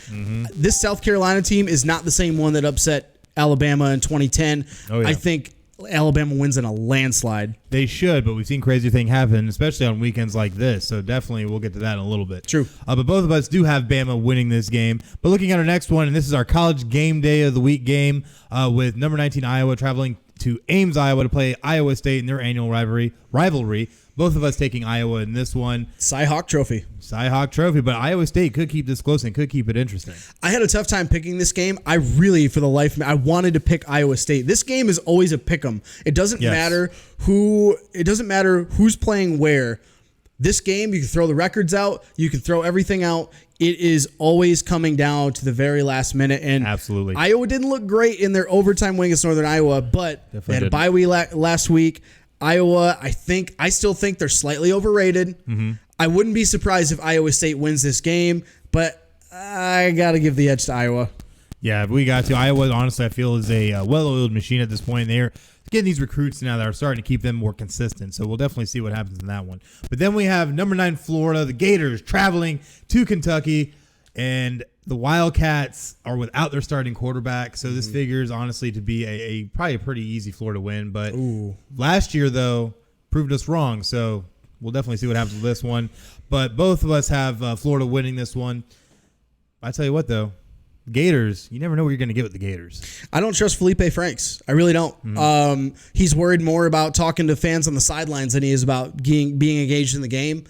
This South Carolina team is not the same one that upset Alabama in 2010. Oh, yeah. I think Alabama wins in a landslide. They should, but we've seen crazy things happen, especially on weekends like this. So definitely we'll get to that in a little bit. True. But both of us do have Bama winning this game. But looking at our next one, and this is our college game day of the week game with number 19 Iowa traveling to Ames, Iowa to play Iowa State in their annual rivalry. Both of us taking Iowa in this one. Cy-Hawk Trophy. Cy-Hawk Trophy, but Iowa State could keep this close and could keep it interesting. I had a tough time picking this game. I really, for the life of me, I wanted to pick Iowa State. This game is always a pick 'em. It doesn't matter who's playing where. This game, you can throw the records out, you can throw everything out. It is always coming down to the very last minute. And absolutely, Iowa didn't look great in their overtime win against Northern Iowa, but they had a bye week last week. Iowa, I still think they're slightly overrated. I wouldn't be surprised if Iowa State wins this game, but I got to give the edge to Iowa. Yeah, we got to. Iowa, honestly, I feel is a well-oiled machine at this point. They're getting these recruits now that are starting to keep them more consistent. So we'll definitely see what happens in that one. But then we have number 9 Florida, the Gators, traveling to Kentucky, and the Wildcats are without their starting quarterback. So this figures, honestly, to be probably a pretty easy Florida win. But last year, though, proved us wrong. So we'll definitely see what happens with this one. But both of us have Florida winning this one. I tell you what, though. Gators, you never know what you're going to get with the Gators. I don't trust Felipe Franks. I really don't. He's worried more about talking to fans on the sidelines than he is about being engaged in the game.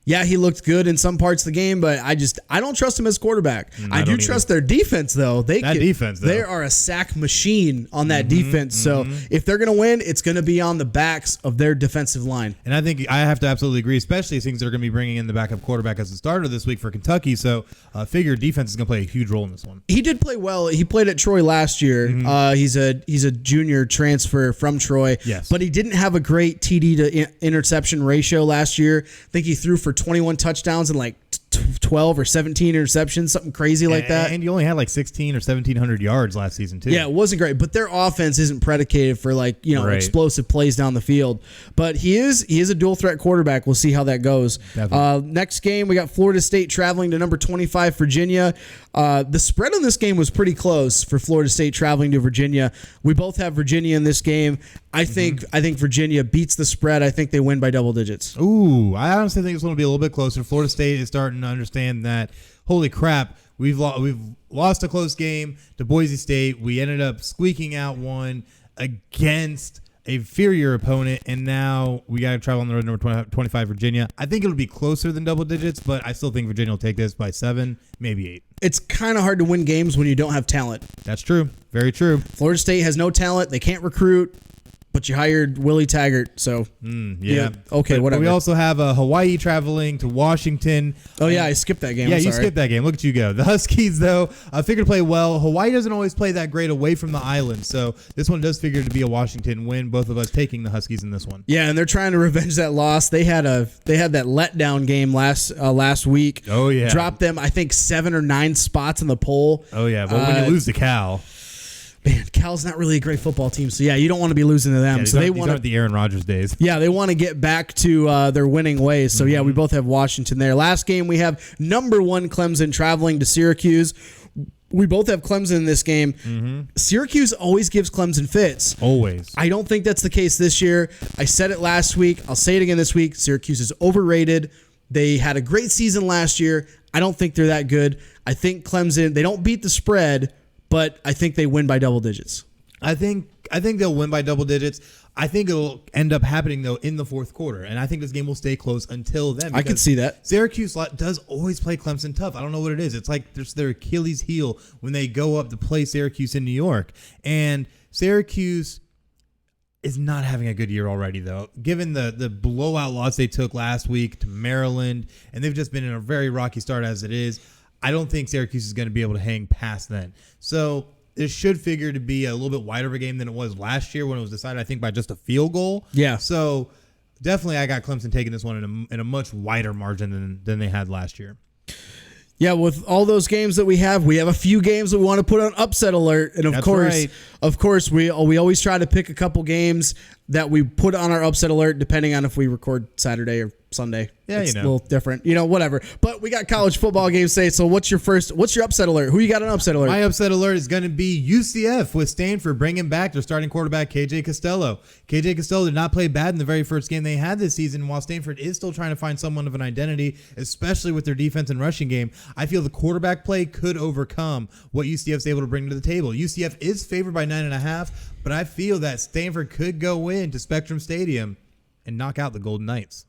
Yeah, he looked good in some parts of the game, but I don't trust him as quarterback. I do trust their defense, though. They are a sack machine on that defense. So if they're going to win, it's going to be on the backs of their defensive line. And I think I have to absolutely agree, especially since they're going to be bringing in the backup quarterback as a starter this week for Kentucky. So I figure defense is going to play a huge role in this one. He did play well. He played at Troy last year. He's a junior transfer from Troy. Yes. But he didn't have a great TD to interception ratio last year. I think he threw for 21 touchdowns and like 12 or 17 interceptions, something crazy like that. And you only had like 16 or 1,700 yards last season too. Yeah, it wasn't great, but their offense isn't predicated for explosive plays down the field. But he is a dual threat quarterback. We'll see how that goes. Next game, we got Florida State traveling to number 25 Virginia. The spread on this game was pretty close for Florida State traveling to Virginia. We both have Virginia in this game. I think Virginia beats the spread. I think they win by double digits. Ooh, I honestly think it's going to be a little bit closer. Florida State is starting to understand that, holy crap, we've lost a close game to Boise State. We ended up squeaking out one against a inferior opponent, and now we got to travel on the road, number 25, Virginia. I think it'll be closer than double digits, but I still think Virginia will take this by 7, maybe 8. It's kind of hard to win games when you don't have talent. That's true. Very true. Florida State has no talent. They can't recruit, but you hired Willie Taggart, so yeah. Okay, whatever. But we also have Hawaii traveling to Washington. Oh, yeah, I skipped that game. Yeah, I'm you sorry. skipped that game. Look at you go. The Huskies, though, figure to play well. Hawaii doesn't always play that great away from the island, so this one does figure to be a Washington win. Both of us taking the Huskies in this one. Yeah, and they're trying to revenge that loss. They had that letdown game last week. Oh, yeah. Dropped them, I think, 7 or 9 spots in the poll. Oh, yeah. But when you lose to Cal. Man, Cal's not really a great football team, so yeah, you don't want to be losing to them. Yeah, so they want the Aaron Rodgers days. Yeah, they want to get back to their winning ways. So yeah, we both have Washington there. Last game we have number 1 Clemson traveling to Syracuse. We both have Clemson in this game. Syracuse always gives Clemson fits. Always. I don't think that's the case this year. I said it last week. I'll say it again this week. Syracuse is overrated. They had a great season last year. I don't think they're that good. I think Clemson, they don't beat the spread, but I think they win by double digits. I think they'll win by double digits. I think it'll end up happening, though, in the fourth quarter. And I think this game will stay close until then. I can see that. Syracuse does always play Clemson tough. I don't know what it is. It's like there's their Achilles heel when they go up to play Syracuse in New York. And Syracuse is not having a good year already, though. Given the blowout loss they took last week to Maryland, and they've just been in a very rocky start as it is, I don't think Syracuse is going to be able to hang past then. So it should figure to be a little bit wider of a game than it was last year when it was decided, I think, by just a field goal. Yeah. So definitely I got Clemson taking this one in a much wider margin than they had last year. Yeah, with all those games that we have a few games that we want to put on upset alert, and of course, we always try to pick a couple games that we put on our upset alert, depending on if we record Saturday or Sunday. Yeah, it's a little different, whatever. But we got college football games today. So what's your upset alert? Who you got on upset alert? My upset alert is going to be UCF with Stanford bringing back their starting quarterback, KJ Costello. KJ Costello did not play bad in the very first game they had this season, while Stanford is still trying to find somewhat of an identity, especially with their defense and rushing game. I feel the quarterback play could overcome what UCF's able to bring to the table. UCF is favored by 9.5, but I feel that Stanford could go into Spectrum Stadium and knock out the Golden Knights.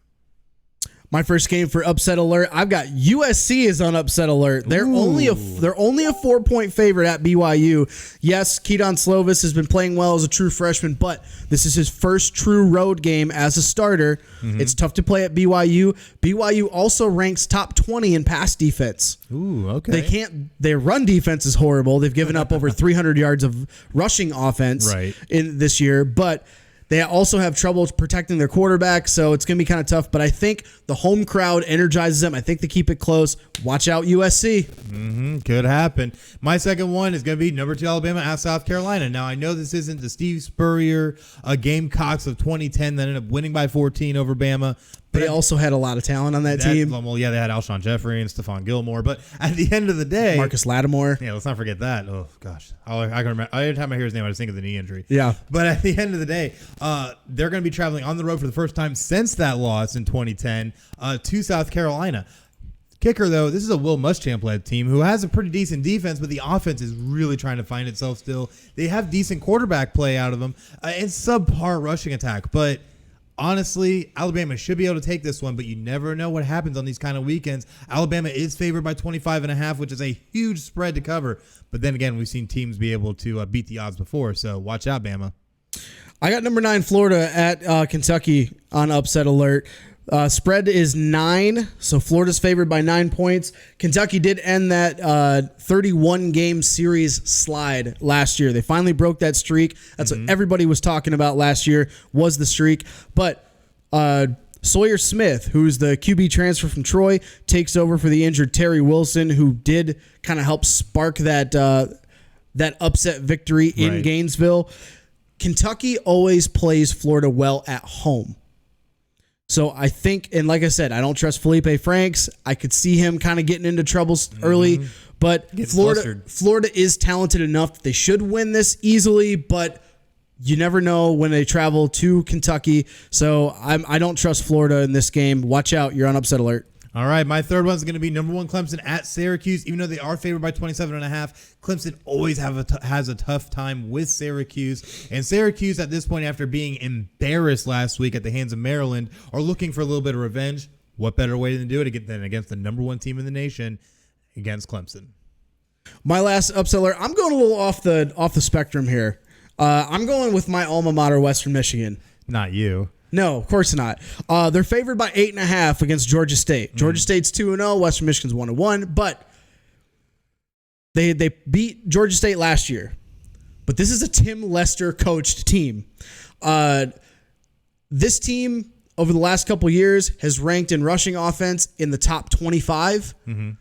My first game for upset alert, I've got USC is on upset alert. They're only a 4-point favorite at BYU. Yes, Keaton Slovis has been playing well as a true freshman, but this is his first true road game as a starter. It's tough to play at BYU. BYU also ranks top 20 in pass defense. Ooh, okay. Their run defense is horrible. They've given up over 300 yards of rushing offense in this year, but they also have trouble protecting their quarterback, so it's going to be kind of tough. But I think the home crowd energizes them. I think they keep it close. Watch out, USC. Could happen. My second one is going to be number 2 Alabama at South Carolina. Now, I know this isn't the Steve Spurrier Gamecocks of 2010 that ended up winning by 14 over Bama. They also had a lot to that team. Well, yeah, they had Alshon Jeffrey and Stephon Gilmore. But at the end of the day, Marcus Lattimore. Yeah, let's not forget that. Oh, gosh. I can remember. Every time I hear his name, I just think of the knee injury. Yeah. But at the end of the day, they're going to be traveling on the road for the first time since that loss in 2010 to South Carolina. Kicker, though, this is a Will Muschamp-led team who has a pretty decent defense, but the offense is really trying to find itself still. They have decent quarterback play out of them and subpar rushing attack, but honestly, Alabama should be able to take this one, but you never know what happens on these kind of weekends. Alabama is favored by 25.5, which is a huge spread to cover. But then again, we've seen teams be able to beat the odds before, so watch out, Bama. I got number 9 Florida at Kentucky on upset alert. Spread is 9, so Florida's favored by 9 points. Kentucky did end that 31-game series slide last year. They finally broke that streak. That's what everybody was talking about last year, was the streak. But Sawyer Smith, who's the QB transfer from Troy, takes over for the injured Terry Wilson, who did kind of help spark that upset victory in Gainesville. Kentucky always plays Florida well at home. So I think, and like I said, I don't trust Felipe Franks. I could see him kind of getting into troubles early, but Florida is talented enough that they should win this easily, but you never know when they travel to Kentucky. So I don't trust Florida in this game. Watch out. You're on upset alert. All right, my third one's going to be number 1 Clemson at Syracuse. Even though they are favored by 27.5, Clemson always has a tough time with Syracuse. And Syracuse at this point, after being embarrassed last week at the hands of Maryland, are looking for a little bit of revenge. What better way to do it than against the number 1 team in the nation, against Clemson? My last upset alert, I'm going a little off the spectrum here. I'm going with my alma mater, Western Michigan. Not you. No, of course not. They're favored by 8.5 against Georgia State. Georgia State's 2-0. Western Michigan's 1-1. But they beat Georgia State last year. But this is a Tim Lester coached team. This team over the last couple years has ranked in rushing offense in the top 25. Mm-hmm.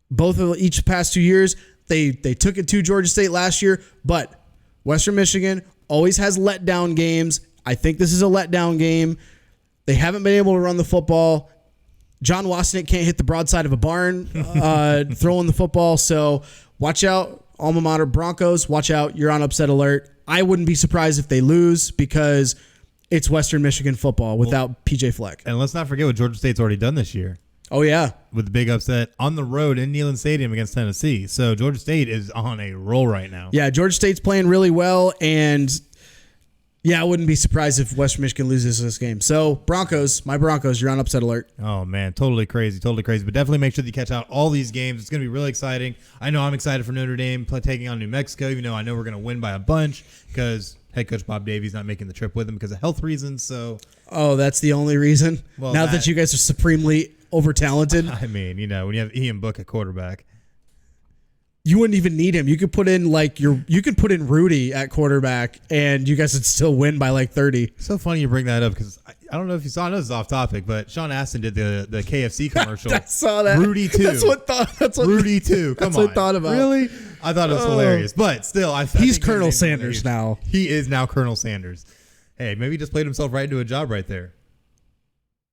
Both of each past 2 years, they took it to Georgia State last year. But Western Michigan always has letdown games. I think this is a letdown game. They haven't been able to run the football. John Wasnick can't hit the broadside of a barn throwing the football. So watch out, alma mater Broncos. Watch out, you're on upset alert. I wouldn't be surprised if they lose because it's Western Michigan football without PJ Fleck. And let's not forget what Georgia State's already done this year. Oh, yeah. With the big upset on the road in Neyland Stadium against Tennessee. So Georgia State is on a roll right now. Yeah, Georgia State's playing really well, and yeah, I wouldn't be surprised if Western Michigan loses this game. So, Broncos, my Broncos, you're on upset alert. Oh, man, totally crazy. But definitely make sure that you catch out all these games. It's going to be really exciting. I know I'm excited for Notre Dame taking on New Mexico, even though I know we're going to win by a bunch because head coach Bob Davies not making the trip with him because of health reasons. So, oh, that's the only reason? Well, now that you guys are supremely over-talented? I mean, when you have Ian Book at quarterback. You wouldn't even need him. You could put in Rudy at quarterback, and you guys would still win by like 30. So funny you bring that up because I don't know if you saw. I know this is off topic, but Sean Astin did the KFC commercial. I saw that. Rudy 2. That's what Rudy 2. Come on. That's what I thought about. Really? I thought it was hilarious, but still, he's Colonel Sanders now. He is now Colonel Sanders. Hey, maybe he just played himself right into a job right there.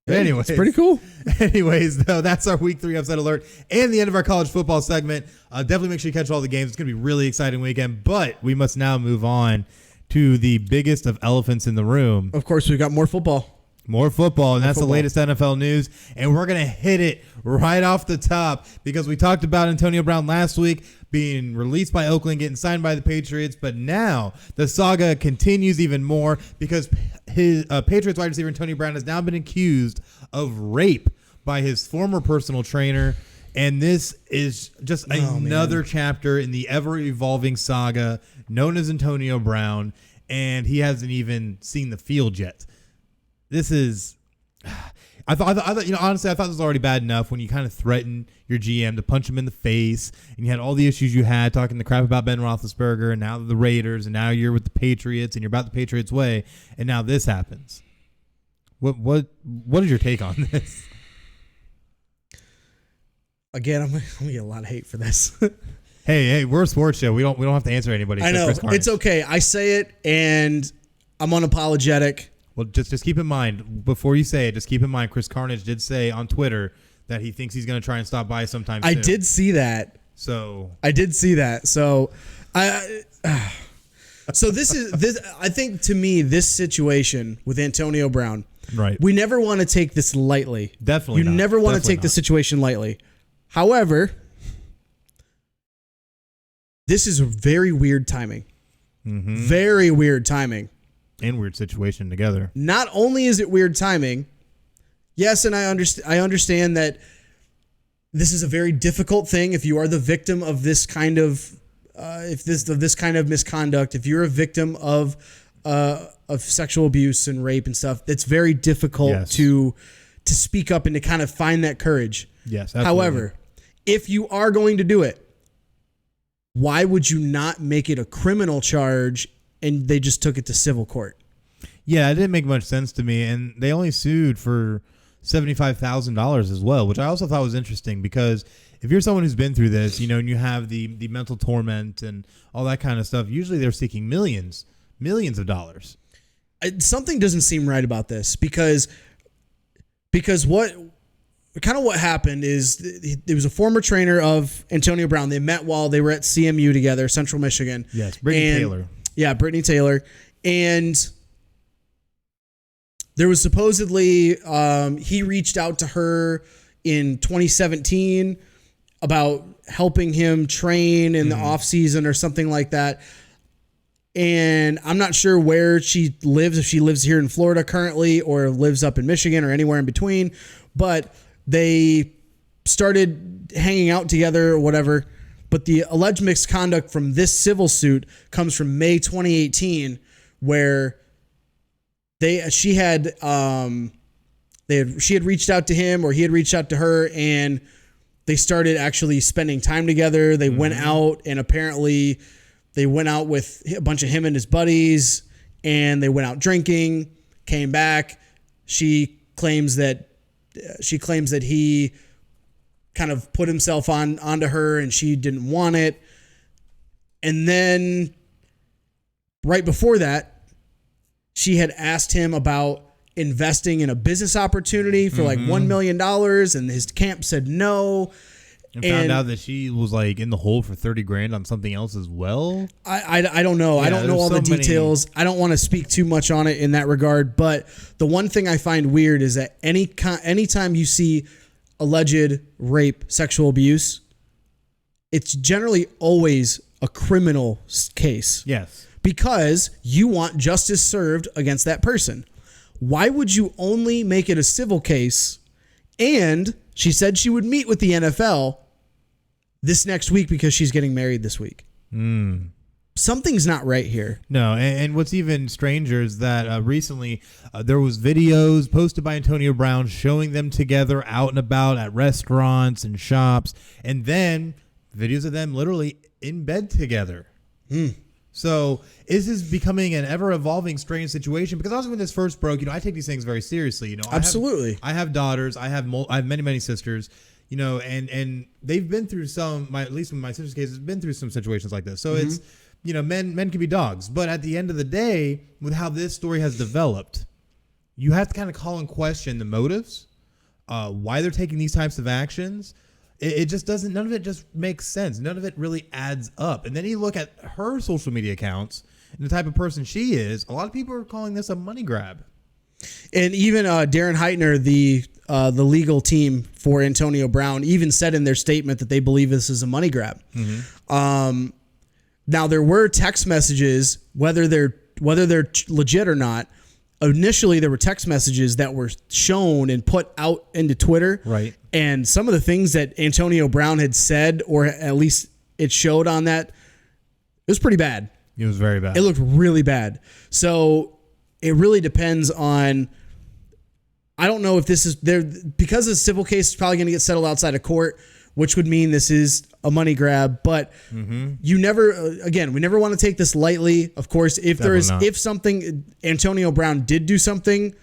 Anyways, it's pretty cool. Anyways, though, that's our week 3 upset alert and the end of our college football segment. Definitely make sure you catch all the games. It's going to be a really exciting weekend, but we must now move on to the biggest of elephants in the room. Of course, we've got more football. More football, and that's the latest NFL news. And we're going to hit it right off the top because we talked about Antonio Brown last week being released by Oakland, getting signed by the Patriots. But now the saga continues even more because his Patriots wide receiver Antonio Brown has now been accused of rape by his former personal trainer. And this is just another chapter in the ever-evolving saga known as Antonio Brown. And he hasn't even seen the field yet. This is, I thought, honestly, I thought this was already bad enough when you kind of threaten your GM to punch him in the face, and you had all the issues you had talking the crap about Ben Roethlisberger, and now the Raiders, and now you're with the Patriots, and you're about the Patriots way, and now this happens. What is your take on this? Again, I'm gonna get a lot of hate for this. Hey, we're a sports show. We don't have to answer anybody. I know it's okay. I say it, and I'm unapologetic. Well, just keep in mind, before you say it, just keep in mind Chris Carnage did say on Twitter that he thinks he's going to try and stop by sometime soon. I did see that. So this. I think to me, this situation with Antonio Brown, right? We never want to take this lightly. Definitely, you never want to take the situation lightly. However, this is very weird timing. Mm-hmm. Very weird timing. And weird situation together. Not only is it weird timing, yes, and I understand that this is a very difficult thing if you are the victim of this kind of this kind of misconduct. If you're a victim of sexual abuse and rape and stuff, it's very difficult to speak up and to kind of find that courage. Yes. Absolutely. However, if you are going to do it, why would you not make it a criminal charge? And they just took it to civil court. Yeah, it didn't make much sense to me. And they only sued for $75,000 as well, which I also thought was interesting because if you're someone who's been through this, and you have the mental torment and all that kind of stuff, usually they're seeking millions of dollars. Something doesn't seem right about this because what happened is there was a former trainer of Antonio Brown. They met while they were at CMU together, Central Michigan. Yes, Brittany Taylor. Yeah, Brittany Taylor. And there was supposedly he reached out to her in 2017 about helping him train in the off season or something like that. And I'm not sure where she lives, if she lives here in Florida currently or lives up in Michigan or anywhere in between, but they started hanging out together or whatever. But the alleged misconduct from this civil suit comes from May 2018, where she had reached out to him, or he had reached out to her, and they started actually spending time together. They went out, and apparently they went out with a bunch of him and his buddies, and they went out drinking, came back. She claims that he kind of put himself onto her and she didn't want it. And then right before that, she had asked him about investing in a business opportunity for like $1 million, and his camp said no. And found out that she was like in the hole for $30,000 on something else as well. I don't know. I don't know all the details. I don't want to speak too much on it in that regard. But the one thing I find weird is that anytime you see alleged rape, sexual abuse, it's generally always a criminal case. Yes. Because you want justice served against that person. Why would you only make it a civil case? And she said she would meet with the NFL this next week because she's getting married this week. Something's not right here. No, and what's even stranger is that recently there was videos posted by Antonio Brown showing them together out and about at restaurants and shops, and then videos of them literally in bed together. So is this becoming an ever-evolving, strange situation? Because also when this first broke, I take these things very seriously. Absolutely. I have daughters. I have many, many sisters. And they've been through at least in my sister's case, has been through some situations like this. So it's, men can be dogs. But at the end of the day, with how this story has developed, you have to kind of call in question the motives, why they're taking these types of actions. It just doesn't, none of it just makes sense. None of it really adds up. And then you look at her social media accounts and the type of person she is. A lot of people are calling this a money grab. And even Darren Heitner, the legal team for Antonio Brown, even said in their statement that they believe this is a money grab. Now there were text messages, whether they're legit or not. Initially, there were text messages that were shown and put out into Twitter. Right. And some of the things that Antonio Brown had said, or at least it showed on that, it was pretty bad. It was very bad. It looked really bad. So it really depends on, I don't know if this is there, because the civil case is probably going to get settled outside of court, which would mean this is a money grab. But you never, again, we never want to take this lightly. Of course, if Antonio Brown did do something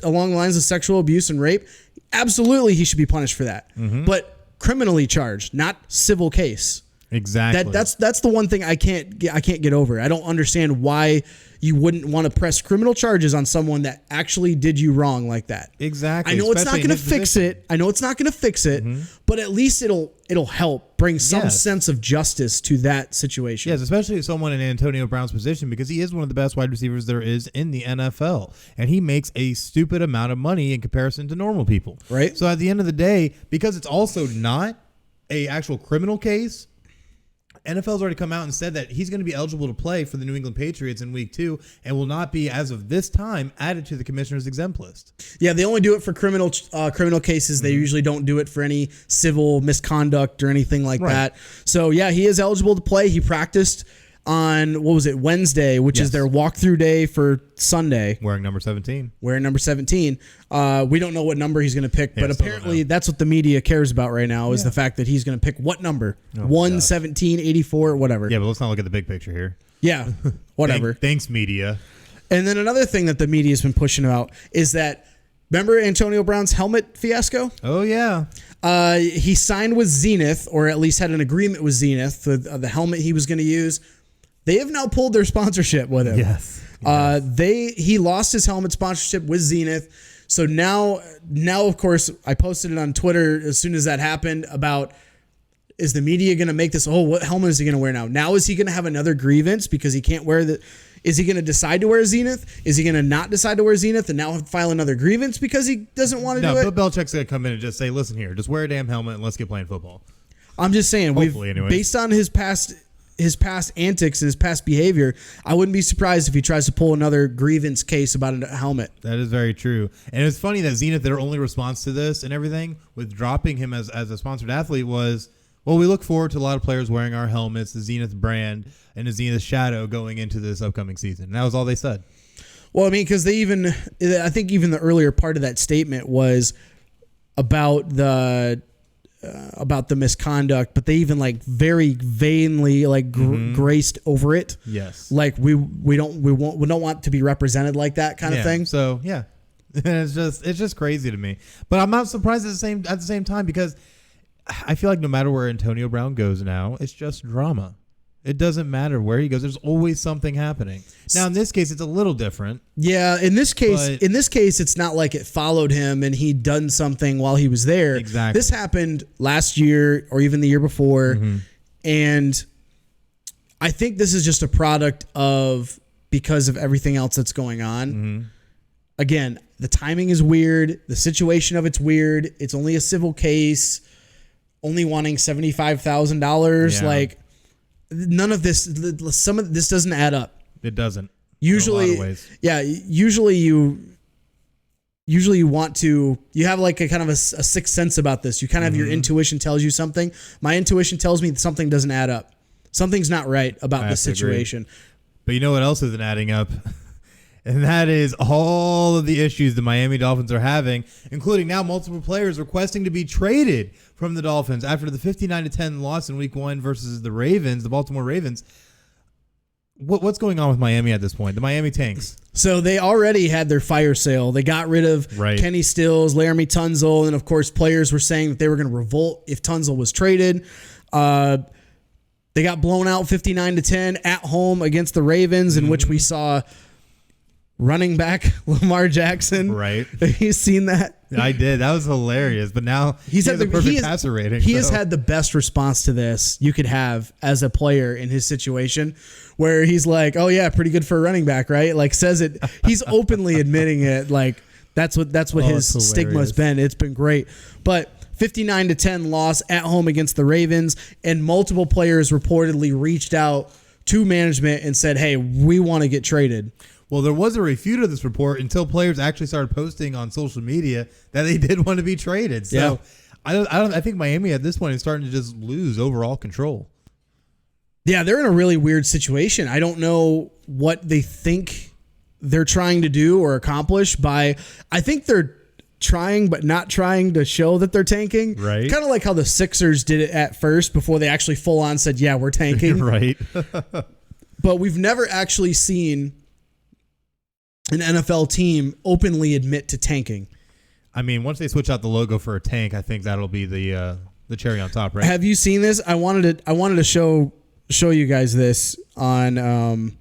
along the lines of sexual abuse and rape, absolutely he should be punished for that. But criminally charged, not civil case. Exactly. That's the one thing I can't get over. I don't understand why you wouldn't want to press criminal charges on someone that actually did you wrong like that. Exactly. I know it's not going to fix it. But at least it'll help bring some sense of justice to that situation. Yes, especially someone in Antonio Brown's position, because he is one of the best wide receivers there is in the NFL, and he makes a stupid amount of money in comparison to normal people. Right. So at the end of the day, because it's also not a actual criminal case, NFL's already come out and said that he's going to be eligible to play for the New England Patriots in week 2 and will not be, as of this time, added to the commissioner's exempt list. Yeah, they only do it for criminal cases. They usually don't do it for any civil misconduct or anything like that. So, yeah, he is eligible to play. He practiced on, Wednesday, which is their walkthrough day for Sunday. Wearing number 17. We don't know what number he's going to pick, but apparently that's what the media cares about right now is the fact that he's going to pick what number? 1, 17, 84, whatever. Yeah, but let's not look at the big picture here. Yeah, whatever. Thanks, media. And then another thing that the media has been pushing about is that, remember Antonio Brown's helmet fiasco? Oh, yeah. He signed with Zenith, or at least had an agreement with Zenith, the helmet he was going to use. They have now pulled their sponsorship with him. Yes. He lost his helmet sponsorship with Zenith. So now of course, I posted it on Twitter as soon as that happened about Is the media going to make this, what helmet is he going to wear now? Now is he going to have another grievance because he can't wear the... Is he going to decide to wear Zenith? Is he going to not decide to wear Zenith and now file another grievance because he doesn't want to do it? No, Bill Belichick's going to come in and just say, listen here, just wear a damn helmet and let's get playing football. I'm just saying, based on his past antics and his past behavior, I wouldn't be surprised if he tries to pull another grievance case about a helmet. That is very true. And it's funny that Zenith, their only response to this and everything with dropping him as a sponsored athlete was, well, we look forward to a lot of players wearing our helmets, the Zenith brand, and the Zenith shadow going into this upcoming season. And that was all they said. Well, I mean, because I think even the earlier part of that statement was about the misconduct, but they even like very vainly like graced over it. Yes, like we don't want to be represented like that kind of thing. So yeah, it's just crazy to me. But I'm not surprised at the same time because I feel like no matter where Antonio Brown goes now, it's just drama. It doesn't matter where he goes. There's always something happening. Now, in this case, it's a little different. Yeah, in this case, it's not like it followed him and he'd done something while he was there. Exactly. This happened last year or even the year before, and I think this is just a product of because of everything else that's going on. Again, the timing is weird. The situation of it's weird. It's only a civil case, only wanting $75,000. Yeah. Like, none of this, some of this doesn't add up. It doesn't. Usually, in a lot of ways. Yeah. Usually you want to, you have like a kind of a sixth sense about this. You kind of have your intuition tells you something. My intuition tells me that something doesn't add up. Something's not right about this situation. Agree. But you know what else isn't adding up? And that is all of the issues the Miami Dolphins are having, including now multiple players requesting to be traded from the Dolphins after the 59-10 loss in Week 1 versus the Ravens, the Baltimore Ravens. What's going on with Miami at this point? The Miami Tanks. So they already had their fire sale. They got rid of Kenny Stills, Laramie Tunzel, and of course players were saying that they were going to revolt if Tunzel was traded. They got blown out 59-10 at home against the Ravens, in which we saw running back Lamar Jackson. Right. Have you seen that? I did. That was hilarious. But now he has a perfect passer rating. He has had the best response to this you could have as a player in his situation, where he's like, "Oh yeah, pretty good for a running back, right?" Like says it. He's openly admitting it. Like that's what his stigma has been. It's been great. But 59-10 loss at home against the Ravens, and multiple players reportedly reached out to management and said, "Hey, we want to get traded." Well, there was a refute of this report until players actually started posting on social media that they did want to be traded. So I think Miami at this point is starting to just lose overall control. Yeah, they're in a really weird situation. I don't know what they think they're trying to do or accomplish by. I think they're trying but not trying to show that they're tanking. Right. Kind of like how the Sixers did it at first before they actually full on said, "Yeah, we're tanking." Right. But we've never actually seen an NFL team openly admit to tanking. I mean, once they switch out the logo for a tank, I think that'll be the cherry on top, right? Have you seen this? I wanted to show you guys this on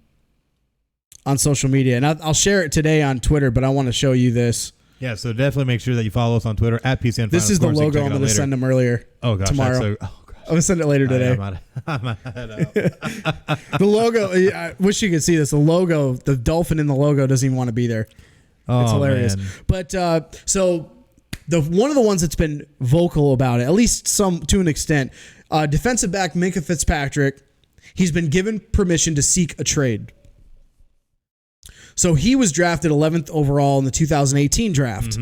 social media, and I'll share it today on Twitter. But I want to show you this. Yeah, so definitely make sure that you follow us on Twitter at PCN. This is the logo I'm going to send them earlier. Oh gosh, tomorrow. I'm going to send it later today. I'm head out. The logo, I wish you could see this. The logo, the dolphin in the logo doesn't even want to be there. It's hilarious. Man. But so one of the ones that's been vocal about it, at least to an extent, defensive back Minkah Fitzpatrick, he's been given permission to seek a trade. So he was drafted 11th overall in the 2018 draft.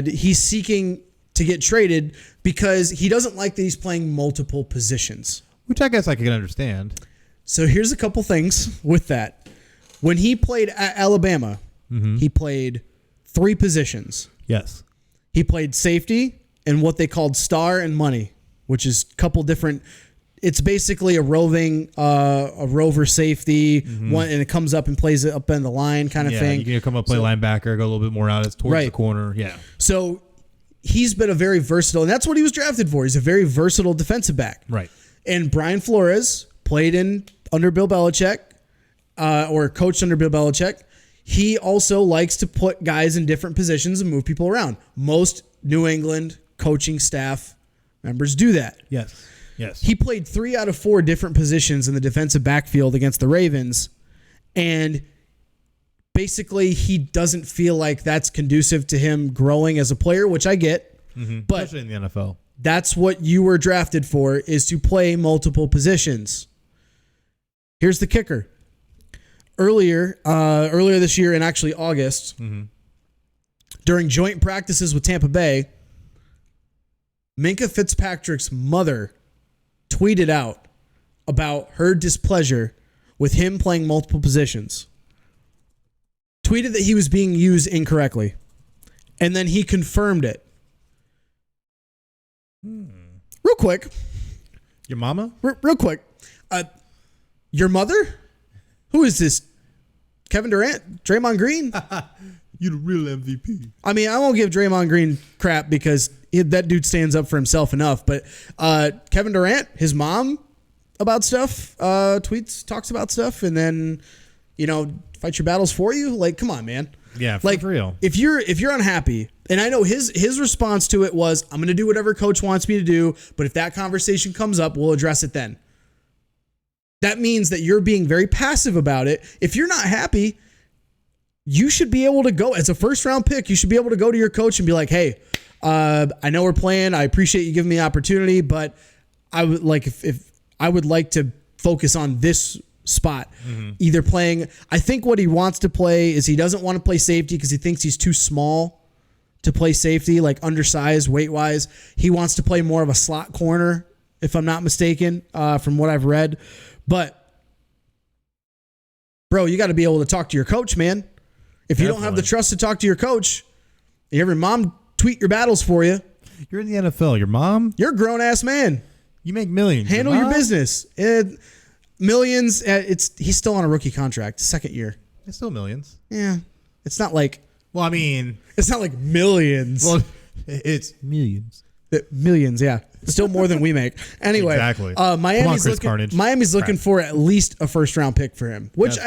He's seeking to get traded because he doesn't like that he's playing multiple positions. Which I guess I can understand. So here's a couple things with that. When he played at Alabama, he played 3 positions. Yes. He played safety and what they called star and money, which is a couple different. It's basically a rover safety, one, and it comes up and plays it up in the line kind of thing. You can come up, play linebacker, go a little bit more out towards the corner. Yeah. So he's been a very versatile, and that's what he was drafted for. He's a very versatile defensive back. Right. And Brian Flores played under Bill Belichick, or coached under Bill Belichick. He also likes to put guys in different positions and move people around. Most New England coaching staff members do that. Yes. Yes. He played 3 out of 4 different positions in the defensive backfield against the Ravens, and basically he doesn't feel like that's conducive to him growing as a player, which I get. But especially in the NFL. That's what you were drafted for, is to play multiple positions. Here's the kicker. Earlier this year, in actually August, during joint practices with Tampa Bay, Minkah Fitzpatrick's mother tweeted out about her displeasure with him playing multiple positions. Tweeted that he was being used incorrectly. And then he confirmed it. Real quick. Your mama? Real quick. Your mother? Who is this? Kevin Durant? Draymond Green? You the real MVP. I mean, I won't give Draymond Green crap because that dude stands up for himself enough. But Kevin Durant, his mom, about stuff, tweets, talks about stuff, and then, fight your battles for you. Like, come on, man. Yeah, like, for real. If you're unhappy, and I know his response to it was, I'm going to do whatever coach wants me to do, but if that conversation comes up, we'll address it then. That means that you're being very passive about it. If you're not happy, you should be able to go as a first round pick. You should be able to go to your coach and be like, hey, I know we're playing. I appreciate you giving me the opportunity, but I would like if I would like to focus on this spot. Either playing, I think what he wants to play is he doesn't want to play safety because he thinks he's too small to play safety, like undersized weight wise. He wants to play more of a slot corner, if I'm not mistaken, from what I've read. But bro, you got to be able to talk to your coach, man. If you don't have the trust to talk to your coach, you have your mom tweet your battles for you. You're in the NFL. Your mom? You're a grown-ass man. You make millions. Handle your business. Millions. He's still on a rookie contract. Second year. It's still millions. Yeah. It's not like... Well, I mean... It's not like millions. Well, it's millions. Millions, yeah. Still more than we make. Anyway, exactly. Miami's looking for at least a first-round pick for him, which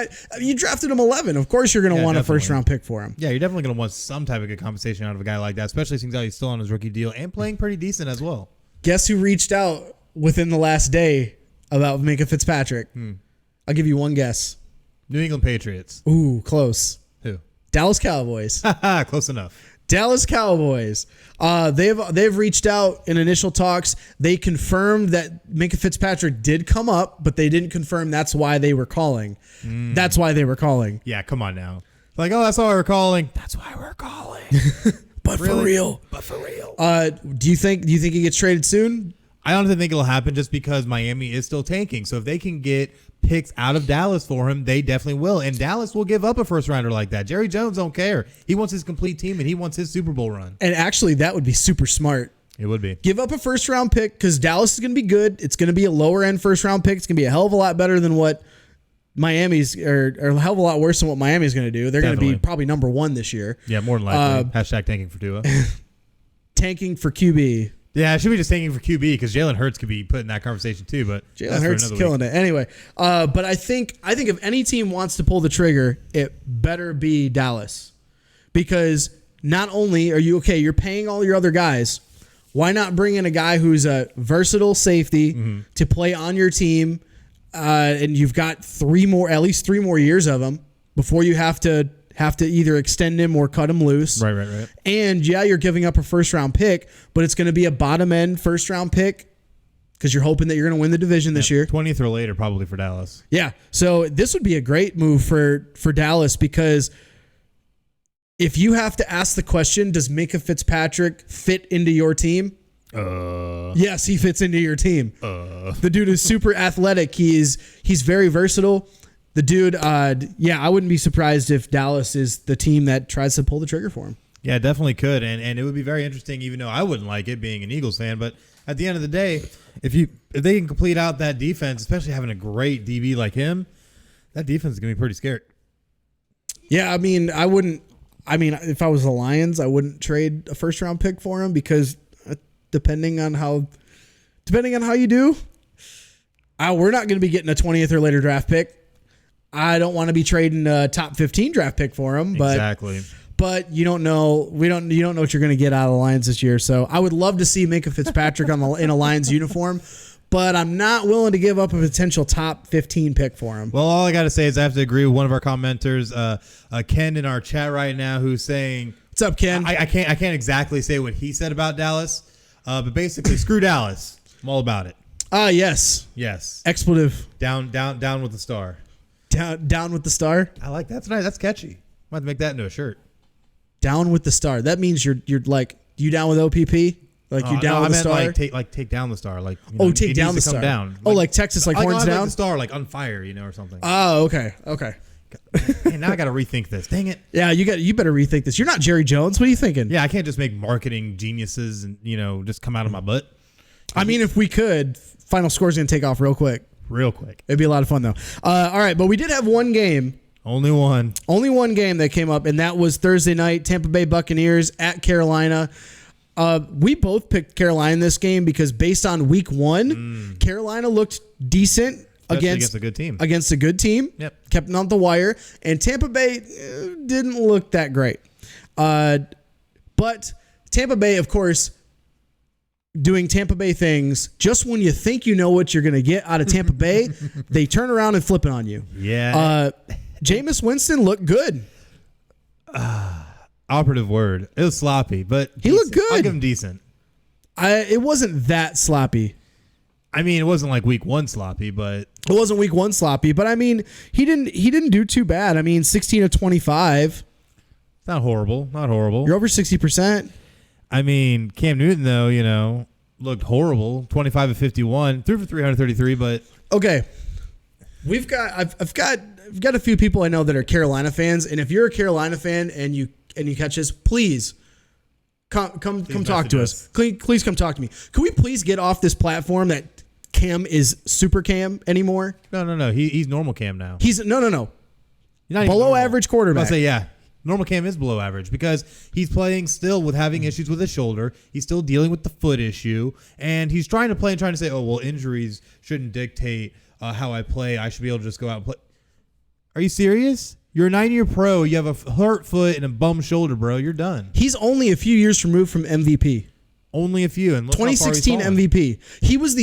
you drafted him 11. Of course you're going to want a first-round pick for him. Yeah, you're definitely going to want some type of good compensation out of a guy like that, especially since he's still on his rookie deal and playing pretty decent as well. Guess who reached out within the last day about Minkah Fitzpatrick? I'll give you one guess. New England Patriots. Ooh, close. Who? Dallas Cowboys. Close enough. Dallas Cowboys. They've reached out in initial talks. They confirmed that Minkah Fitzpatrick did come up, but they didn't confirm that's why they were calling. That's why they were calling. Yeah, come on now. Like, oh, that's why we're calling. That's why we're calling. But really? For real. Do you think he gets traded soon? I honestly think it'll happen just because Miami is still tanking. So if they can get picks out of Dallas for him, they definitely will. And Dallas will give up a first rounder like that. Jerry Jones don't care. He wants his complete team and he wants his Super Bowl run. And actually, that would be super smart. It would be. Give up a first round pick because Dallas is going to be good. It's going to be a lower end first round pick. It's going to be a hell of a lot better than what Miami's or a hell of a lot worse than what Miami's going to do. They're going to be probably number 1 this year. Yeah, more than likely. Hashtag tanking for Tua. Tanking for QB. Yeah, it should be just tanking for QB because Jalen Hurts could be put in that conversation too. But Jalen Hurts is killing it anyway. But I think if any team wants to pull the trigger, it better be Dallas, because not only are you you're paying all your other guys. Why not bring in a guy who's a versatile safety to play on your team, and you've got at least three more years of him before you have to either extend him or cut him loose. Right. And yeah, you're giving up a first round pick, but it's going to be a bottom end first round pick because you're hoping that you're going to win the division this year. 20th or later, probably for Dallas. Yeah. So this would be a great move for Dallas, because if you have to ask the question, does Minkah Fitzpatrick fit into your team? Yes, he fits into your team. The dude is super athletic. He's very versatile. The dude, I wouldn't be surprised if Dallas is the team that tries to pull the trigger for him. Yeah, definitely could, and it would be very interesting, even though I wouldn't like it being an Eagles fan. But at the end of the day, if they can complete out that defense, especially having a great DB like him, that defense is gonna be pretty scary. Yeah, if I was the Lions, I wouldn't trade a first round pick for him, because depending on how you do, we're not going to be getting a 20th or later draft pick. I don't want to be trading a top 15 draft pick for him, but exactly. But you don't know. You don't know what you're going to get out of the Lions this year. So I would love to see Minkah Fitzpatrick in a Lions uniform. but I'm not willing to give up a potential top 15 pick for him. Well, all I got to say is I have to agree with one of our commenters, Ken, in our chat right now, who's saying, "What's up, Ken?" I can't exactly say what he said about Dallas, but basically, screw Dallas. I'm all about it. Yes. Yes. Expletive. Down with the star. Down with the star. I like that. That's nice. That's catchy. I'm about to make that into a shirt. Down with the star. That means you're like, you down with OPP? Like you down with the star? Take down the star. Like take down the star. Down. Like Texas, like horns down. Like the star, like on fire, or something. Oh, okay. Man, now I got to rethink this. Dang it. Yeah, you better rethink this. You're not Jerry Jones. What are you thinking? Yeah, I can't just make marketing geniuses and just come out of my butt. I mean, if we could, Final Score's gonna take off real quick. It'd be a lot of fun though. All right, but we did have one game. Only one game that came up, and that was Thursday night. Tampa Bay Buccaneers at Carolina. We both picked Carolina in this game because based on week 1, Carolina looked decent against a good team. Yep. Kept them on the wire. And Tampa Bay didn't look that great. But Tampa Bay, of course, doing Tampa Bay things, just when you think you know what you're going to get out of Tampa Bay, they turn around and flip it on you. Yeah. Jameis Winston looked good. Operative word. It was sloppy, but he looked good. I'll give him decent. It wasn't that sloppy. I mean, it wasn't like week 1 sloppy, but it wasn't week 1 sloppy. But I mean, he didn't do too bad. I mean, 16 of 25. It's not horrible. You're over 60%. I mean, Cam Newton though, looked horrible. 25 of 51, threw for 333, but okay. I've got a few people I know that are Carolina fans, and if you're a Carolina fan and you catch this, please come talk to us. Please come talk to me. Can we please get off this platform that Cam is super Cam anymore? No. He's normal Cam now. He's no. Below average quarterback. I'll say yeah. Normal Cam is below average because he's playing still with having issues with his shoulder. He's still dealing with the foot issue, and he's trying to play and trying to say, oh, well, injuries shouldn't dictate how I play. I should be able to just go out and play. Are you serious? You're a 9-year pro. You have a hurt foot and a bum shoulder, bro. You're done. He's only a few years removed from MVP. Only a few. And look 2016 MVP. He was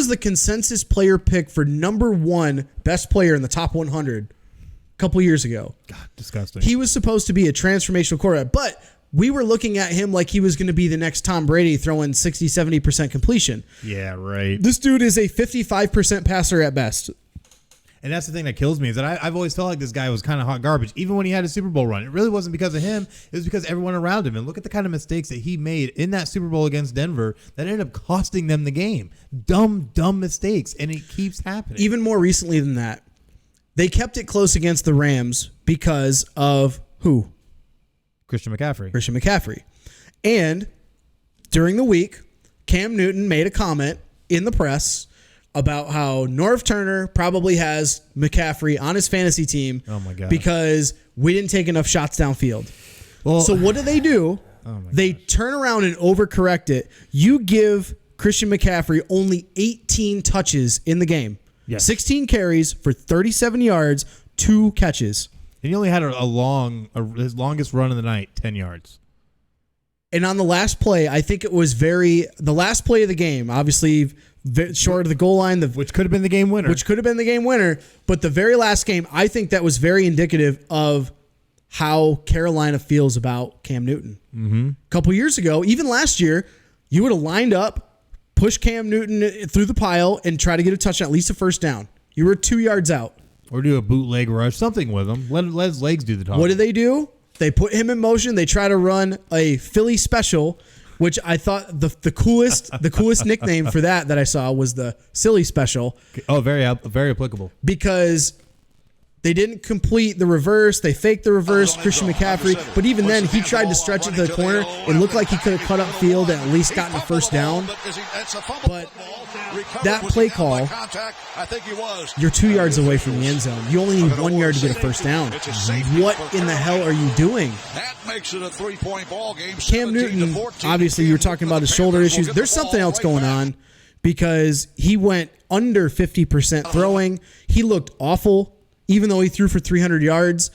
the consensus player pick for number 1 best player in the top 100 a couple years ago. God, disgusting. He was supposed to be a transformational quarterback, but we were looking at him like he was going to be the next Tom Brady throwing 60-70% completion. Yeah, right. This dude is a 55% passer at best. And that's the thing that kills me is that I've always felt like this guy was kind of hot garbage, even when he had a Super Bowl run. It really wasn't because of him. It was because everyone around him. And look at the kind of mistakes that he made in that Super Bowl against Denver that ended up costing them the game. Dumb mistakes. And it keeps happening. Even more recently than that, they kept it close against the Rams because of who? Christian McCaffrey. And during the week, Cam Newton made a comment in the press about how Norv Turner probably has McCaffrey on his fantasy team. Oh my God. Because we didn't take enough shots downfield. Well, so what do? They turn around and overcorrect it. You give Christian McCaffrey only 18 touches in the game. Yes. 16 carries for 37 yards, 2 catches. And he only had his longest run of the night, 10 yards. And on the last play, I think it was the last play of the game, obviously short of the goal line. Which could have been the game winner. But the very last game, I think that was very indicative of how Carolina feels about Cam Newton. Mm-hmm. A couple years ago, even last year, you would have lined up, pushed Cam Newton through the pile, and try to get a touchdown, at least a first down. You were 2 yards out. Or do a bootleg rush, something with him. Let his legs do the talking. What do? They put him in motion. They try to run a Philly special, which I thought the coolest nickname for that I saw was the silly special. Oh, very applicable. Because they didn't complete the reverse. They faked the reverse, Christian McCaffrey. But even then, he tried to stretch it to the corner. It looked like he could have cut up field and at least gotten a first down. But that play call, you're 2 yards away from the end zone. You only need 1 yard to get a first down. What in the hell are you doing? That makes it a 3-point ball game. Cam Newton, obviously, you were talking about his shoulder issues. There's something else going on because he went under 50% throwing. He looked awful. Even though he threw for 300 yards,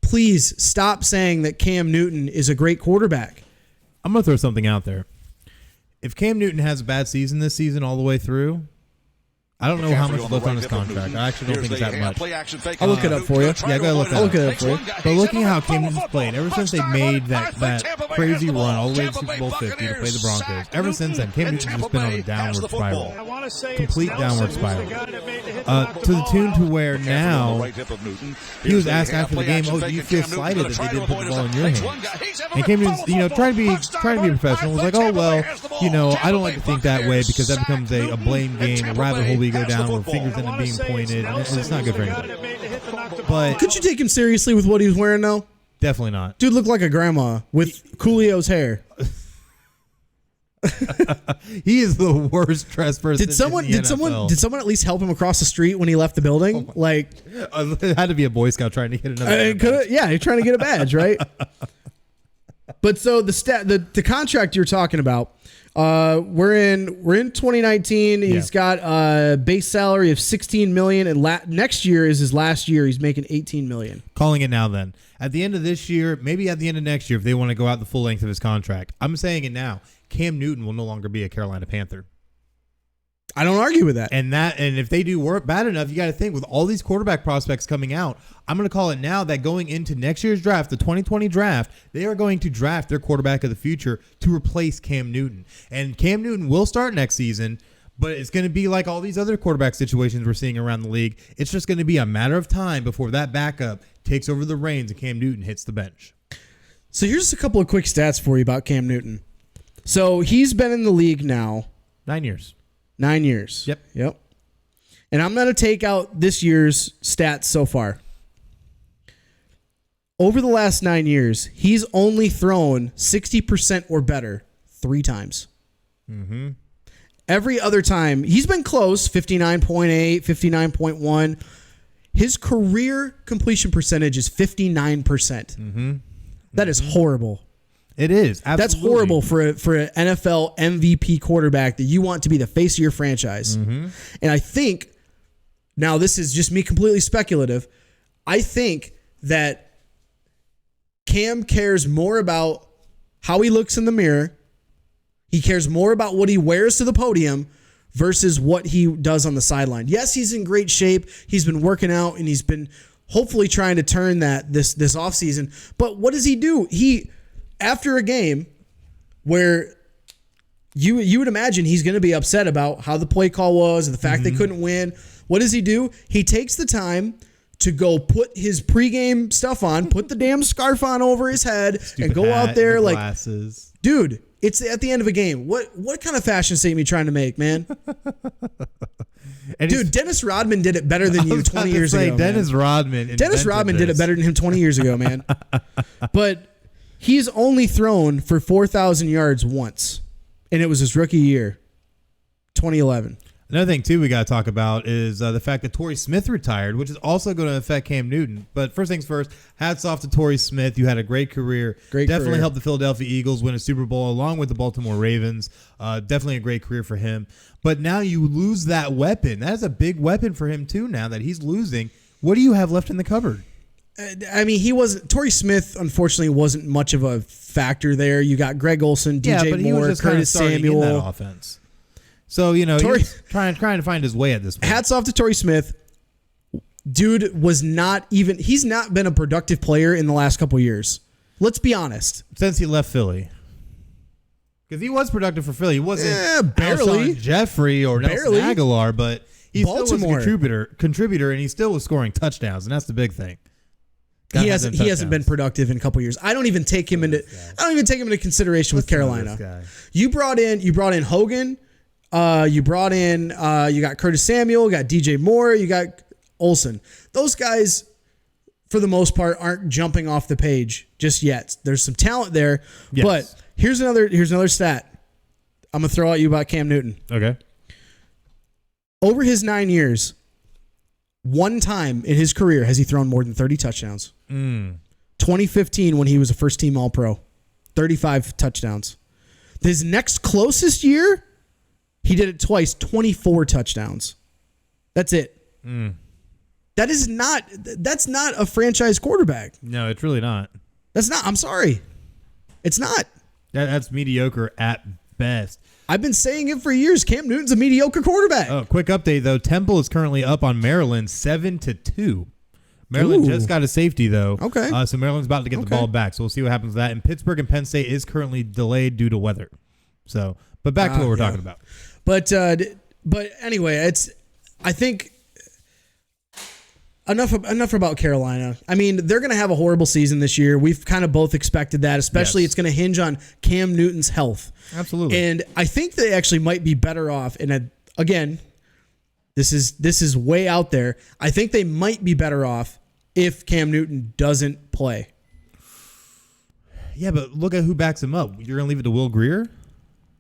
please stop saying that Cam Newton is a great quarterback. I'm going to throw something out there. If Cam Newton has a bad season this season all the way through, I don't know how much is left on his contract. I actually don't think it's that much. I'll look it up for you. Yeah, go ahead, I'll look it up for you. But looking at how Cam Newton's played, ever since they made that crazy run all the way to Super Bowl 50 to play the Broncos, ever since then, Cam Newton's just been on a downward spiral. Complete downward spiral. To the tune to where now, he was asked after the game, oh, do you feel slighted that they didn't put the ball in your hands? And Cam Newton's, trying to be professional, was like, oh, well, I don't like to think that way because that becomes a blame game, a rabbit hole we go down where fingers end up being pointed, and it's not good for anybody. But could you take him seriously with what he was wearing, though? Definitely not. Dude looked like a grandma with Coolio's hair. He is the worst dressed person. Did someone at least help him across the street when he left the building? It had to be a Boy Scout trying to get another. Yeah, he's trying to get a badge, right? But so the contract you're talking about, we're in 2019. He's got a base salary of $16 million, and next year is his last year. He's making $18 million. Calling it now. Then at the end of this year, maybe at the end of next year, if they want to go out the full length of his contract, I'm saying it now. Cam Newton will no longer be a Carolina Panther. I don't argue with that. And if they do work bad enough, you got to think with all these quarterback prospects coming out, I'm going to call it now that going into next year's draft, the 2020 draft, they are going to draft their quarterback of the future to replace Cam Newton. And Cam Newton will start next season, but it's going to be like all these other quarterback situations we're seeing around the league. It's just going to be a matter of time before that backup takes over the reins and Cam Newton hits the bench. So here's a couple of quick stats for you about Cam Newton. So he's been in the league now 9 years. 9 years. Yep. And I'm going to take out this year's stats so far. Over the last 9 years, he's only thrown 60% or better 3 times. Mm-hmm. Every other time, he's been close, 59.8, 59.1. His career completion percentage is 59%. Mm-hmm. That is horrible. It is. Absolutely. That's horrible for an NFL MVP quarterback that you want to be the face of your franchise. Mm-hmm. And I think, now this is just me completely speculative, I think that Cam cares more about how he looks in the mirror. He cares more about what he wears to the podium versus what he does on the sideline. Yes, he's in great shape. He's been working out, and he's been hopefully trying to turn that this offseason. But what does he do? After a game where you would imagine he's going to be upset about how the play call was and the fact they couldn't win, what does he do? He takes the time to go put his pregame stuff on, put the damn scarf on over his head, and go out there like glasses. Dude, it's at the end of a game. What kind of fashion statement are you trying to make, man? Dude, Dennis Rodman did it better than you 20 years ago. Dennis Rodman did it better than him 20 years ago, man. But he's only thrown for 4,000 yards once, and it was his rookie year, 2011. Another thing, too, we got to talk about is the fact that Torrey Smith retired, which is also going to affect Cam Newton. But first things first, hats off to Torrey Smith. You had a great career. Definitely helped the Philadelphia Eagles win a Super Bowl along with the Baltimore Ravens. Definitely a great career for him. But now you lose that weapon. That is a big weapon for him, too, now that he's losing. What do you have left in the cupboard? I mean, Torrey Smith, unfortunately, wasn't much of a factor there. You got Greg Olsen, DJ Moore, Curtis Samuel. In that offense. So, he's trying to find his way at this point. Hats off to Torrey Smith. Dude he's not been a productive player in the last couple years. Let's be honest. Since he left Philly. Because he was productive for Philly. He wasn't barely Alshon Jeffrey or Nelson Aguilar, but he still was a contributor, and he still was scoring touchdowns, and that's the big thing. He hasn't been productive in a couple years. I don't even take him into consideration with Carolina. You brought in Hogan. You got Curtis Samuel, you got DJ Moore, you got Olsen. Those guys, for the most part, aren't jumping off the page just yet. There's some talent there, but here's another stat I'm gonna throw at you about Cam Newton. Okay. Over his 9 years, one time in his career has he thrown more than 30 touchdowns. 2015 when he was a first-team All-Pro, 35 touchdowns. His next closest year, he did it twice, 24 touchdowns. That's it. That's not a franchise quarterback. No, it's really not. I'm sorry. It's not. That's mediocre at best. I've been saying it for years. Cam Newton's a mediocre quarterback. Oh, quick update, though. Temple is currently up on Maryland 7-2. Maryland Ooh. just got a safety, though. Okay. So Maryland's about to get the ball back. So we'll see what happens with that. And Pittsburgh and Penn State is currently delayed due to weather. So, but back to what we're talking about. But anyway, I think enough about Carolina. I mean, they're going to have a horrible season this year. We've kind of both expected that, especially it's going to hinge on Cam Newton's health. Absolutely. And I think they actually might be better off. And again, this is way out there. I think they might be better off if Cam Newton doesn't play. Yeah, but look at who backs him up. You're going to leave it to Will Grier?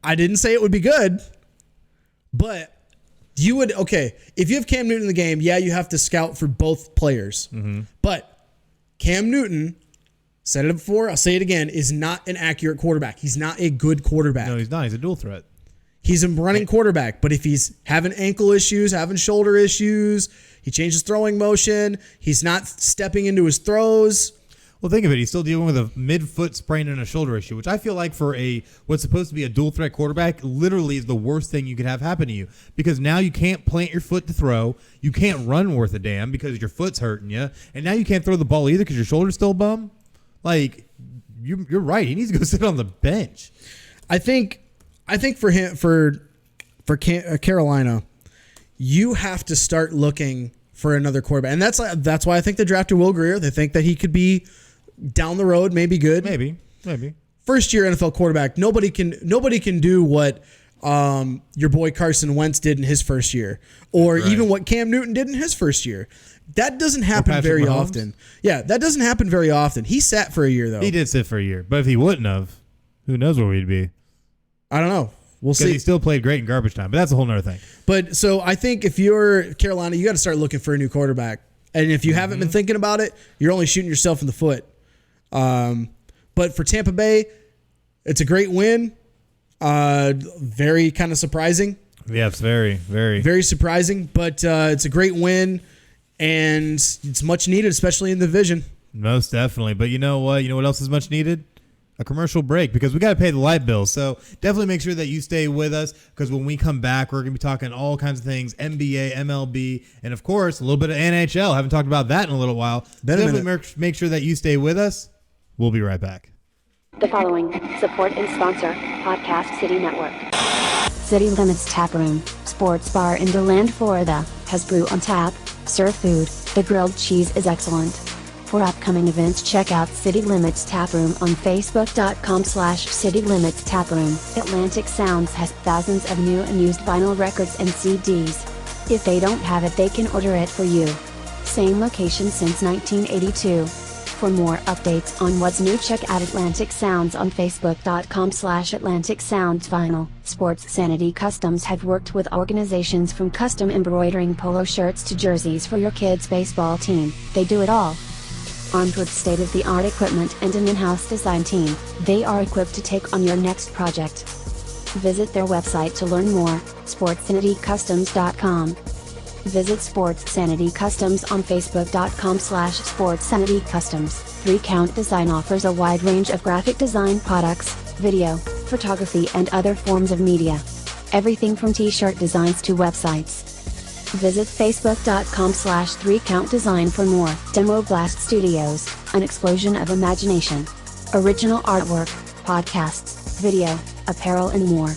I didn't say it would be good, but you would, if you have Cam Newton in the game, yeah, you have to scout for both players. Mm-hmm. But Cam Newton, said it before, I'll say it again, is not an accurate quarterback. He's not a good quarterback. No, he's not. He's a dual threat. He's a running quarterback, but if he's having ankle issues, having shoulder issues, he changes throwing motion, he's not stepping into his throws. Well, think of it. He's still dealing with a mid-foot sprain and a shoulder issue, which I feel like for what's supposed to be a dual-threat quarterback literally is the worst thing you could have happen to you, because now you can't plant your foot to throw. You can't run worth a damn because your foot's hurting you, and now you can't throw the ball either because your shoulder's still bum. Like, you're right. He needs to go sit on the bench. I think for him, for Carolina, you have to start looking for another quarterback, and that's why I think they drafted Will Grier. They think that he could be down the road, maybe good. Maybe. First year NFL quarterback. Nobody can do what your boy Carson Wentz did in his first year, or even what Cam Newton did in his first year. That doesn't happen very Mahomes. often. Yeah, that doesn't happen very often. He sat for a year though. He did sit for a year, but if he wouldn't have, who knows where we'd be? I don't know. We'll see. Because he still played great in garbage time, but that's a whole nother thing. But so I think if you're Carolina, you got to start looking for a new quarterback. And if you haven't been thinking about it, you're only shooting yourself in the foot. But for Tampa Bay, it's a great win. Very kind of surprising. Yes, very, very. Very surprising, but it's a great win, and it's much needed, especially in the division. Most definitely. But you know what? You know what else is much needed? A commercial break, because we got to pay the light bill. So definitely make sure that you stay with us, because when we come back, we're going to be talking all kinds of things, NBA, MLB, and of course, a little bit of NHL. Haven't talked about that in a little while. Definitely make sure that you stay with us. We'll be right back. The following support and sponsor Podcast City Network. City Limits Tap Room, sports bar in DeLand, Florida, has brew on tap, serve food, the grilled cheese is excellent. For upcoming events, check out City Limits Tap Room on Facebook.com/City Limits Tap Room. Atlantic Sounds has thousands of new and used vinyl records and CDs. If they don't have it, they can order it for you. Same location since 1982. For more updates on what's new, check out Atlantic Sounds on Facebook.com/Atlantic Sounds Vinyl. Sports Sanity Customs have worked with organizations from custom embroidering polo shirts to jerseys for your kids' baseball team. They do it all. Armed with state-of-the-art equipment and an in-house design team, they are equipped to take on your next project. Visit their website to learn more, sportsanitycustoms.com. Visit Sports Sanity Customs on Facebook.com/SportsSanityCustoms. 3Count Design offers a wide range of graphic design products, video, photography and other forms of media. Everything from t-shirt designs to websites. Visit Facebook.com/3CountDesign for more. Demo Blast Studios, an explosion of imagination. Original artwork, podcasts, video, apparel and more.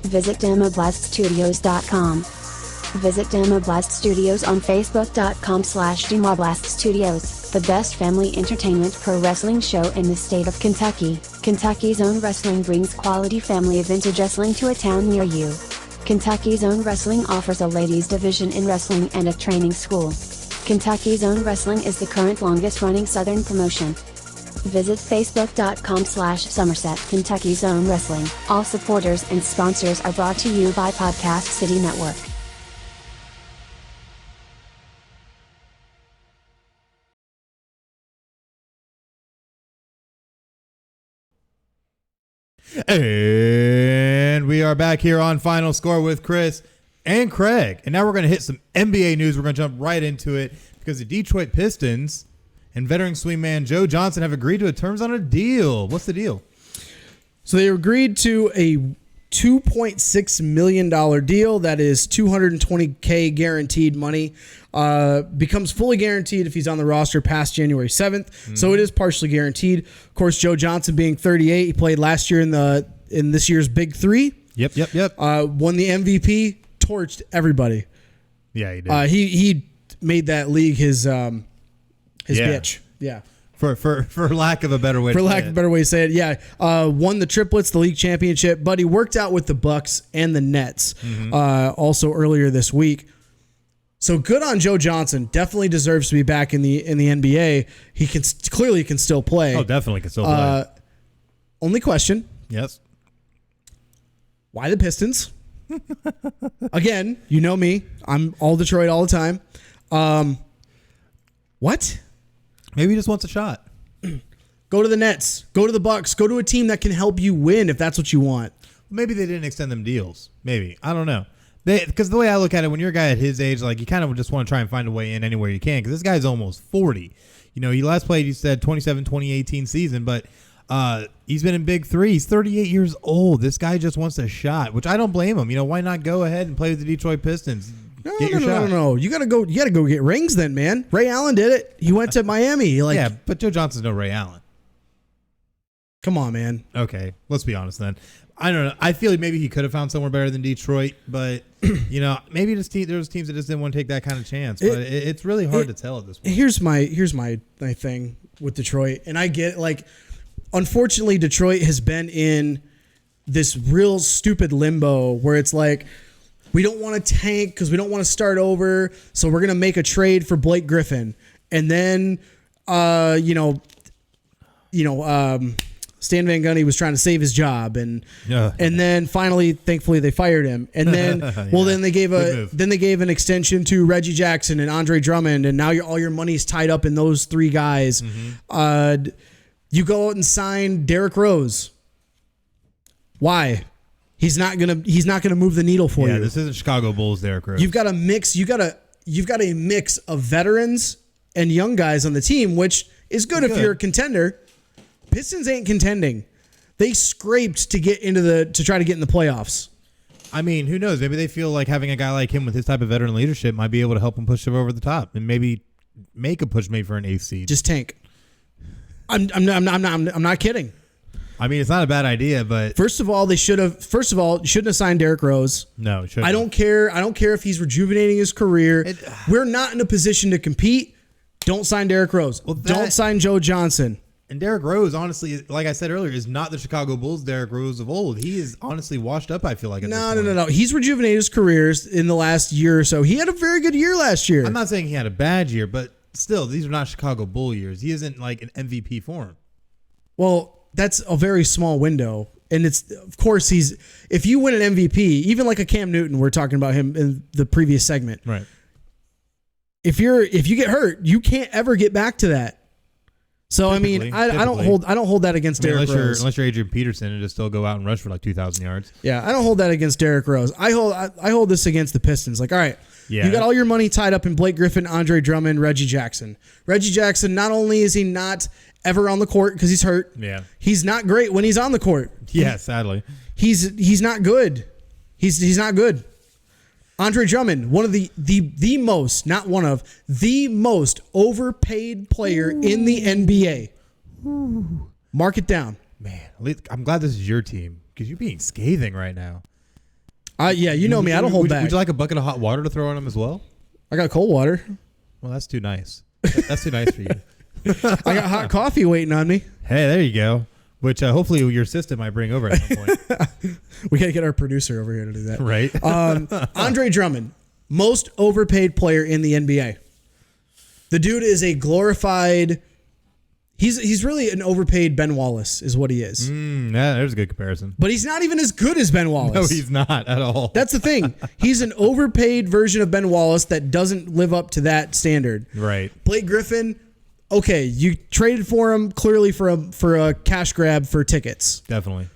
Visit DemoBlastStudios.com. Visit Demoblast Studios on Facebook.com/Demoblast Studios, the best family entertainment pro wrestling show in the state of Kentucky. Kentucky's Own Wrestling brings quality family vintage wrestling to a town near you. Kentucky's Own Wrestling offers a ladies division in wrestling and a training school. Kentucky's Own Wrestling is the current longest running Southern promotion. Visit Facebook.com/Somerset Kentucky's Own Wrestling. All supporters and sponsors are brought to you by Podcast City Network. And we are back here on Final Score with Chris and Craig. And now we're going to hit some NBA news. We're going to jump right into it because the Detroit Pistons and veteran swingman Joe Johnson have agreed to terms on a deal. What's the deal? So they agreed to a $2.6 million deal. That is $220K guaranteed money. Becomes fully guaranteed if he's on the roster past January 7th. So it is partially guaranteed. Of course, Joe Johnson being 38, he played last year in this year's Big Three. Yep. Won the MVP, torched everybody. Yeah, he did. He made that league his bitch. Yeah. For lack of a better way. For lack of a better way to say it, yeah. Won the triplets, the league championship, but he worked out with the Bucks and the Nets also earlier this week. So good on Joe Johnson. Definitely deserves to be back in the NBA. He clearly can still play. Oh, definitely can still play. Only question. Yes. Why the Pistons? Again, you know me. I'm all Detroit all the time. What? Maybe he just wants a shot. Go to the Nets. Go to the Bucks. Go to a team that can help you win if that's what you want. Maybe they didn't extend them deals. Maybe. I don't know. Because the way I look at it, when you're a guy at his age, like you kind of just want to try and find a way in anywhere you can. Because this guy's almost 40. You know, he last played, you said, 2018 season. But he's been in Big Three. He's 38 years old. This guy just wants a shot, which I don't blame him. You know, why not go ahead and play with the Detroit Pistons? No. You gotta go get rings then, man. Ray Allen did it. He went to Miami. Yeah, but Joe Johnson's no Ray Allen. Come on, man. Okay, let's be honest then. I don't know. I feel like maybe he could have found somewhere better than Detroit, but you know, maybe there was teams that just didn't want to take that kind of chance. But it's really hard to tell at this point. Here's my thing with Detroit, and I get like, unfortunately, Detroit has been in this real stupid limbo where it's like, we don't want to tank because we don't want to start over, so we're gonna make a trade for Blake Griffin, and then Stan Van Gundy was trying to save his job, and then finally, thankfully, they fired him. And then, then they gave an extension to Reggie Jackson and Andre Drummond, and now all your money's tied up in those three guys. You go out and sign Derrick Rose. Why? He's not gonna move the needle for you. Yeah, this isn't Chicago Bulls Derrick Rose. You've got a mix. You've got a mix of veterans and young guys on the team, which is good if you're a contender. Pistons ain't contending. They scraped to try to get in the playoffs. I mean, who knows? Maybe they feel like having a guy like him with his type of veteran leadership might be able to help him push them over the top and maybe make a push made for an 8th seed. Just tank. I'm not kidding. I mean, it's not a bad idea, but first of all, you shouldn't have signed Derrick Rose. No, shouldn't. I don't care if he's rejuvenating his career. We're not in a position to compete. Don't sign Derrick Rose. Don't sign Joe Johnson. And Derrick Rose, honestly, like I said earlier, is not the Chicago Bulls Derrick Rose of old. He is honestly washed up, I feel like. No. He's rejuvenated his careers in the last year or so. He had a very good year last year. I'm not saying he had a bad year, but still, these are not Chicago Bull years. He isn't like an MVP form. Well, that's a very small window. And it's, of course, if you win an MVP, even like a Cam Newton, we're talking about him in the previous segment. Right. If you get hurt, you can't ever get back to that. So typically, I don't hold that against Derrick Rose. Unless you're Adrian Peterson and just still go out and rush for like 2,000 yards. Yeah, I don't hold that against Derrick Rose. I hold this against the Pistons. Like, all right, you got all your money tied up in Blake Griffin, Andre Drummond, Reggie Jackson. Reggie Jackson, not only is he not ever on the court because he's hurt, he's not great when he's on the court. Yeah, sadly, he's not good. He's not good. Andre Drummond, one of the most, not one of, the most overpaid player in the NBA. Mark it down. Man, I'm glad this is your team because you're being scathing right now. Yeah, you know me. I don't hold back. Would you like a bucket of hot water to throw on him as well? I got cold water. Well, that's too nice. That's too nice for you. I got hot coffee waiting on me. Hey, there you go. Which hopefully your system might bring over at some point. We got to get our producer over here to do that. Right. Andre Drummond, most overpaid player in the NBA. The dude is a glorified... He's really an overpaid Ben Wallace is what he is. Yeah, there's a good comparison. But he's not even as good as Ben Wallace. No, he's not at all. That's the thing. He's an overpaid version of Ben Wallace that doesn't live up to that standard. Right. Blake Griffin... Okay, you traded for him clearly for a cash grab for tickets. Definitely.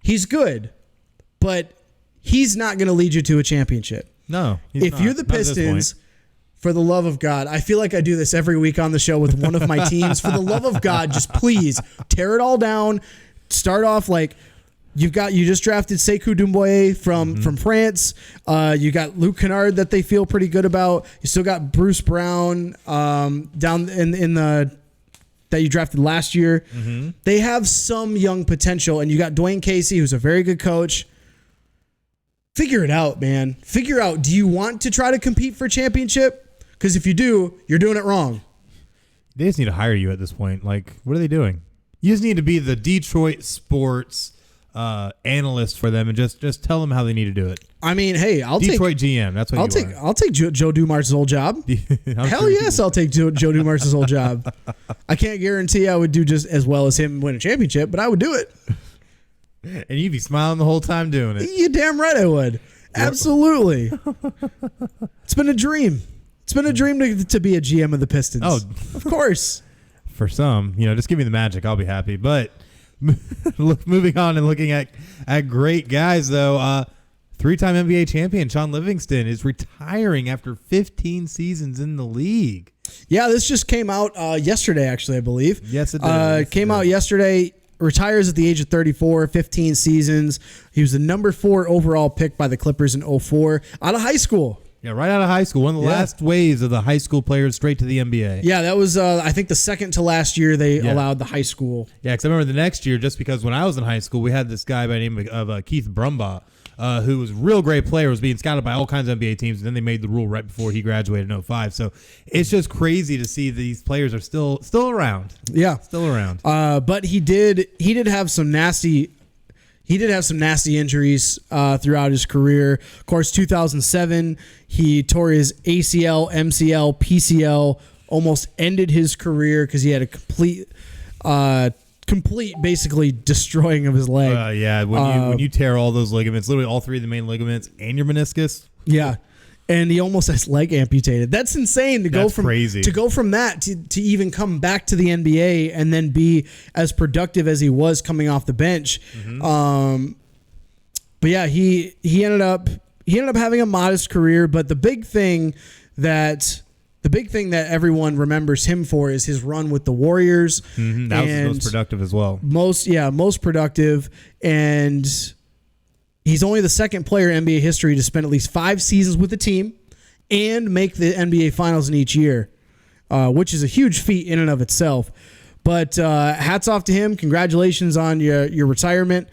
He's good, but he's not going to lead you to a championship. No. If you're the Pistons, for the love of God, I feel like I do this every week on the show with one of my teams. For the love of God, just please tear it all down. Start off like You just drafted Sekou Doumbouya from France. You got Luke Kennard that they feel pretty good about. You still got Bruce Brown down in the that you drafted last year. Mm-hmm. They have some young potential, and you got Dwayne Casey, who's a very good coach. Figure it out, man. Figure out, do you want to try to compete for a championship? Because if you do, you're doing it wrong. They just need to hire you at this point. Like, what are they doing? You just need to be the Detroit sports analyst for them and just tell them how they need to do it. I mean, hey, Detroit GM. That's what I'll take Joe Dumars' old job. Hell yes, I'll take Joe Dumars' old job. I can't guarantee I would do just as well as him win a championship, but I would do it. And you'd be smiling the whole time doing it. You damn right I would. Absolutely. It's been a dream. It's been a dream to be a GM of the Pistons. Oh, of course. For some, just give me the magic. I'll be happy. But moving on and looking at great guys, though, three-time NBA champion Sean Livingston is retiring after 15 seasons in the league. Yeah, this just came out yesterday, actually, I believe. Yes, it did. Came out yesterday. Retires at the age of 34, 15 seasons. He was the number 4 overall pick by the Clippers in 2004 out of high school. Yeah, right out of high school. One of the last waves of the high school players straight to the NBA. Yeah, that was, I think, the second to last year they allowed the high school. Yeah, because I remember the next year, just because when I was in high school, we had this guy by the name of Keith Brumbaugh, who was a real great player, was being scouted by all kinds of NBA teams, and then they made the rule right before he graduated in 2005. So it's just crazy to see these players are still around. Yeah. Still around. But he did have some nasty injuries throughout his career. Of course, 2007, he tore his ACL, MCL, PCL, almost ended his career because he had a complete basically destroying of his leg. When you tear all those ligaments, literally all 3 of the main ligaments and your meniscus. Yeah. And he almost has leg amputated. That's insane to go from crazy. To go from that to even come back to the NBA and then be as productive as he was coming off the bench. Mm-hmm. But yeah, he ended up having a modest career, but the big thing that everyone remembers him for is his run with the Warriors. Mm-hmm. That was the most productive as well. Most productive. And he's only the second player in NBA history to spend at least 5 seasons with the team and make the NBA Finals in each year, which is a huge feat in and of itself. But hats off to him. Congratulations on your retirement.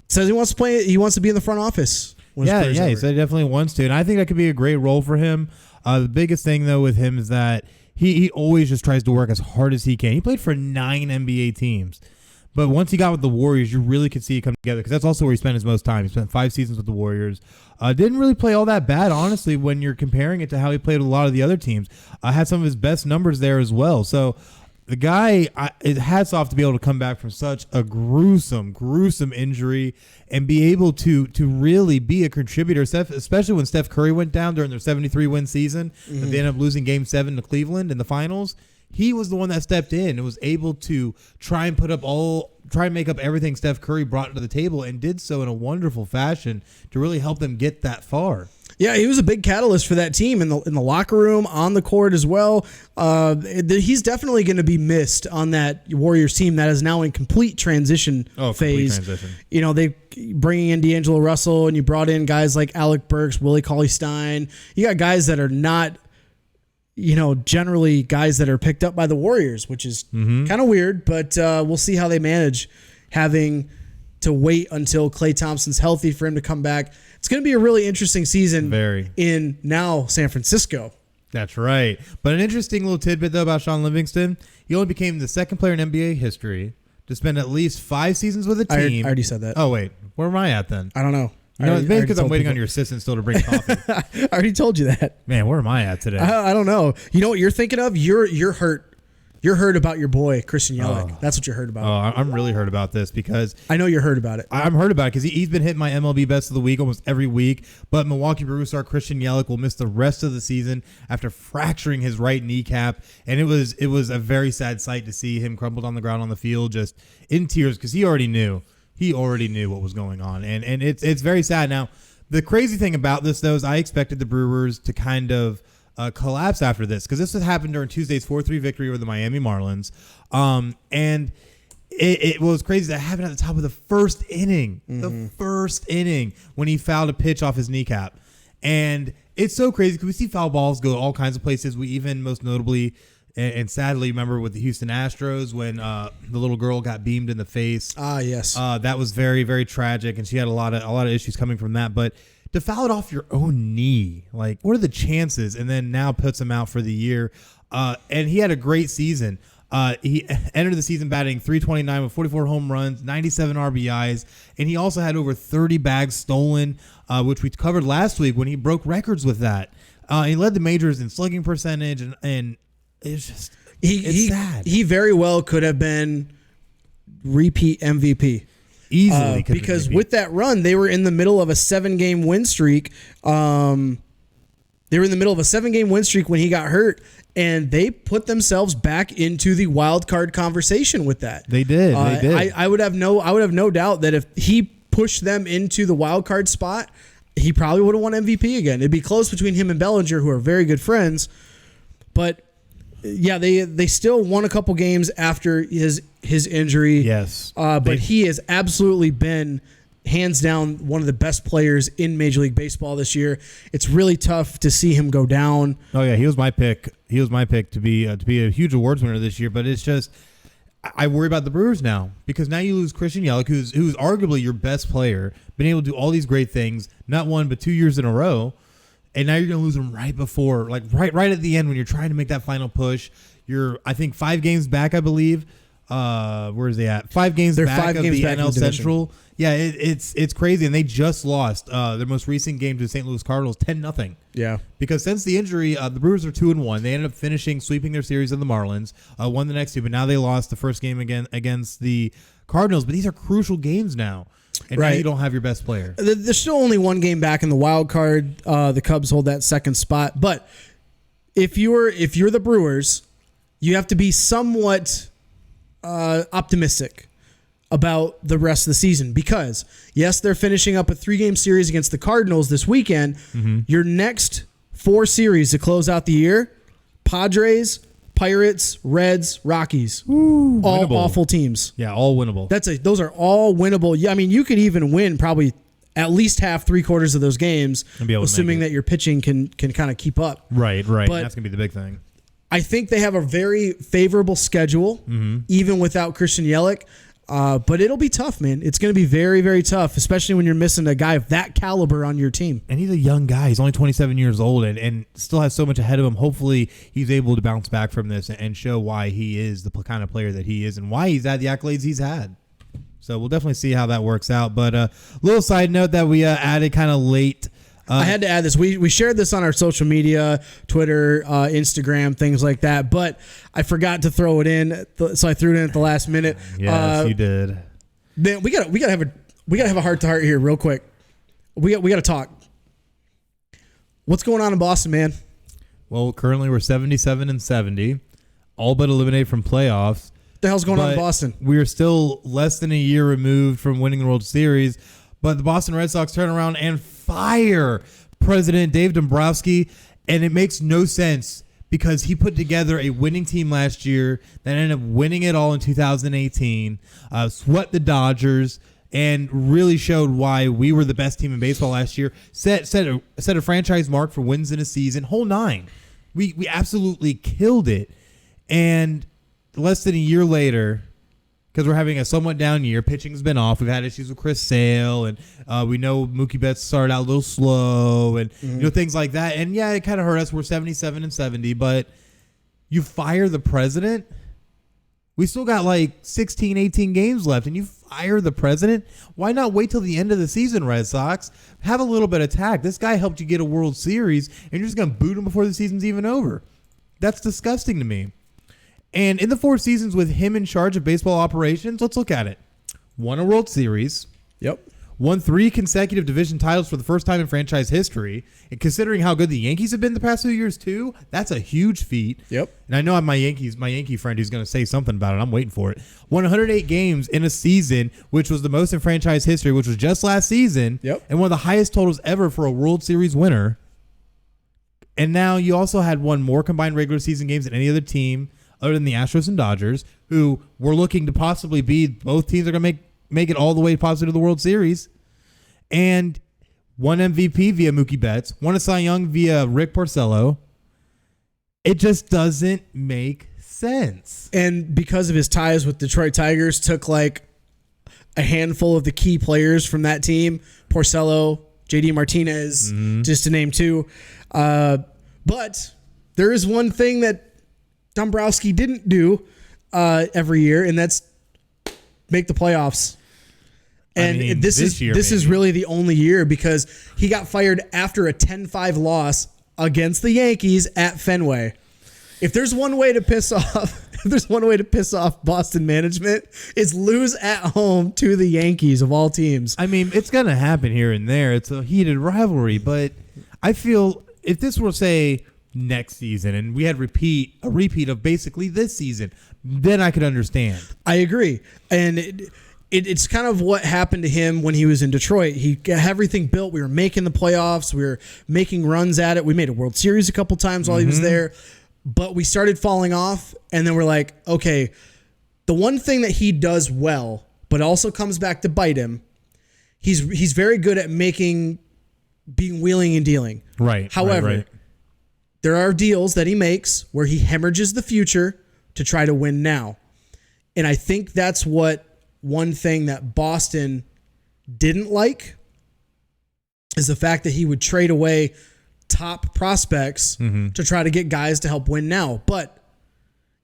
Says he wants to play. He wants to be in the front office. He said he definitely wants to, and I think that could be a great role for him. The biggest thing though with him is that he always just tries to work as hard as he can. He played for 9 NBA teams. But once he got with the Warriors, you really could see it come together because that's also where he spent his most time. He spent 5 seasons with the Warriors. Didn't really play all that bad, honestly, when you're comparing it to how he played with a lot of the other teams. Had some of his best numbers there as well. So the guy, it hats off to be able to come back from such a gruesome injury and be able to really be a contributor, especially when Steph Curry went down during their 73-win season. Mm-hmm. And they ended up losing Game 7 to Cleveland in the finals. He was the one that stepped in and was able to try and make up everything Steph Curry brought to the table and did so in a wonderful fashion to really help them get that far. Yeah, he was a big catalyst for that team in the locker room, on the court as well. He's definitely going to be missed on that Warriors team that is now in complete transition phase. They bringing in D'Angelo Russell, and you brought in guys like Alec Burks, Willie Cauley-Stein. You got guys that are not, generally guys that are picked up by the Warriors, which is kind of weird, but we'll see how they manage having to wait until Klay Thompson's healthy for him to come back. It's going to be a really interesting season in now San Francisco. That's right. But an interesting little tidbit, though, about Sean Livingston, he only became the second player in NBA history to spend at least 5 seasons with a team. I already said that. Oh, wait. Where am I at then? I don't know. It's maybe because I'm waiting on your assistant still to bring coffee. I already told you that. Man, where am I at today? I don't know. You know what you're thinking of? You're hurt. You're hurt about your boy, Christian Yelich. That's what you're hurt about. Oh, I'm really hurt about this because I know you're hurt about it. I'm hurt about it because he's been hitting my MLB best of the week almost every week. But Milwaukee Brewers star Christian Yelich will miss the rest of the season after fracturing his right kneecap. And it was a very sad sight to see him crumpled on the ground on the field just in tears because he already knew what was going on. And it's very sad. Now, the crazy thing about this, though, is I expected the Brewers to kind of collapse after this because this had happened during Tuesday's 4-3 victory over the Miami Marlins. And it was crazy that happened at the top of the first inning. The first inning when he fouled a pitch off his kneecap. And it's so crazy because we see foul balls go all kinds of places. We even most notably and sadly remember with the Houston Astros when the little girl got beamed in the face. Yes. That was very, very tragic, and she had a lot of issues coming from that. But to foul it off your own knee, like, what are the chances? And then now puts him out for the year. And he had a great season. He entered the season batting .329 with 44 home runs, 97 RBIs, and he also had over 30 bags stolen, which we covered last week when he broke records with that. He led the majors in slugging percentage, and it's just it's sad. He very well could have been repeat MVP. Easily. Because with that run, they were in the middle of a 7-game win streak. They were in the middle of a 7-game win streak when he got hurt, and they put themselves back into the wild card conversation with that. They did. They did. I would have no doubt that if he pushed them into the wild card spot, he probably would have won MVP again. It'd be close between him and Bellinger, who are very good friends. But yeah, they still won a couple games after his injury. Yes. But he has absolutely been hands down one of the best players in Major League Baseball this year. It's really tough to see him go down. Oh yeah, he was my pick. He was my pick to be a huge awards winner this year. But it's just, I worry about the Brewers now because now you lose Christian Yelich, who's arguably your best player, been able to do all these great things, not 1 but 2 years in a row, and now you're going to lose him right before, like right at the end when you're trying to make that final push. You're, I think, 5 games back, I believe. Where is they at? 5 games They're back 5 of games the back in NL the division. Central. Yeah, it's crazy, and they just lost their most recent game to the St. Louis Cardinals 10-0. Yeah, because since the injury, the Brewers are 2-1. They ended up sweeping their series of the Marlins, won the next 2, but now they lost the first game again against the Cardinals. But these are crucial games now, and now you don't have your best player. There's still only 1 game back in the wild card. The Cubs hold that second spot, but if you're the Brewers, you have to be somewhat optimistic about the rest of the season because, yes, they're finishing up a 3-game series against the Cardinals this weekend. Your next 4 series to close out the year, Padres, Pirates, Reds, Rockies. All winnable. awful teams. Yeah, all winnable. Those are all winnable. Yeah, I mean, you could even win probably at least half, 3/4 of those games, assuming that your pitching can kind of keep up. Right. But That's going to be the big thing. I think they have a very favorable schedule, even without Christian Yelich. But it'll be tough, man. It's going to be very, very tough, especially when you're missing a guy of that caliber on your team. And he's a young guy. He's only 27 years old and still has so much ahead of him. Hopefully, he's able to bounce back from this and show why he is the kind of player that he is and why he's had the accolades he's had. So we'll definitely see how that works out. But a little side note that we added kind of late. I had to add this. We shared this on our social media, Twitter, Instagram, things like that. But I forgot to throw it in, so I threw it in at the last minute. Yes, you did. Man, we gotta have a heart to heart here, real quick. We gotta talk. What's going on in Boston, man? Well, currently we're 77-70, all but eliminated from playoffs. What the hell's going on in Boston? We are still less than a year removed from winning the World Series. But the Boston Red Sox turn around and fire President Dave Dombrowski, and it makes no sense because he put together a winning team last year that ended up winning it all in 2018, swept the Dodgers, and really showed why we were the best team in baseball last year. Set a franchise mark for wins in a season, whole 9. We absolutely killed it, and less than a year later, because we're having a somewhat down year. Pitching's been off. We've had issues with Chris Sale, and we know Mookie Betts started out a little slow, and things like that. And yeah, it kind of hurt us. We're 77-70, but you fire the president. We still got like 16, 18 games left, and you fire the president. Why not wait till the end of the season, Red Sox? Have a little bit of tact. This guy helped you get a World Series, and you're just going to boot him before the season's even over. That's disgusting to me. And in the 4 seasons with him in charge of baseball operations, let's look at it. Won a World Series. Yep. Won 3 consecutive division titles for the first time in franchise history. And considering how good the Yankees have been the past few years, too, that's a huge feat. Yep. And I know I'm my Yankee friend who's going to say something about it. I'm waiting for it. Won 108 games in a season, which was the most in franchise history, which was just last season. Yep. And one of the highest totals ever for a World Series winner. And now you also had won more combined regular season games than any other team other than the Astros and Dodgers, who were looking to possibly be both teams are going to make it all the way possibly to the World Series, and won MVP via Mookie Betts, won a Cy Young via Rick Porcello. It just doesn't make sense. And because of his ties with Detroit Tigers, took like a handful of the key players from that team, Porcello, JD Martinez, just to name two. But there is one thing that Dombrowski didn't do every year, and that's make the playoffs. And this is really the only year, because he got fired after a 10-5 loss against the Yankees at Fenway. If there's one way to piss off Boston management, is lose at home to the Yankees of all teams. I mean, it's going to happen here and there. It's a heated rivalry, but I feel if this were, say, next season and we had a repeat of basically this season, then I could understand. I agree. And it's kind of what happened to him when he was in Detroit. He got everything built. We were making the playoffs. We were making runs at it. We made a World Series a couple times while he was there. But we started falling off, and then we're like, okay, the one thing that he does well, but also comes back to bite him, he's very good at being wheeling and dealing. Right. However, there are deals that he makes where he hemorrhages the future to try to win now. And I think that's one thing that Boston didn't like, is the fact that he would trade away top prospects to try to get guys to help win now. But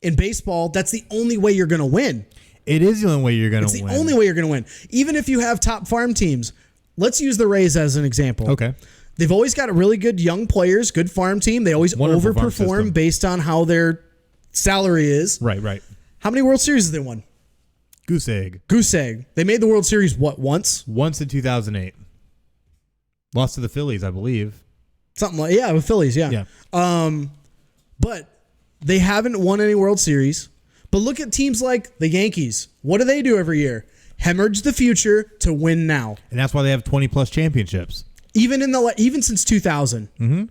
in baseball, that's the only way you're going to win. It is the only way you're going to win. It's the only way you're going to win. Even if you have top farm teams. Let's use the Rays as an example. Okay. They've always got really good young players, good farm team. They always Wonderful overperform based on how their salary is. Right. How many World Series have they won? Goose egg. They made the World Series, once? Once in 2008. Lost to the Phillies, I believe. Something like, with Phillies, yeah. But they haven't won any World Series. But look at teams like the Yankees. What do they do every year? Hemorrhage the future to win now. And that's why they have 20-plus championships. Even since 2000,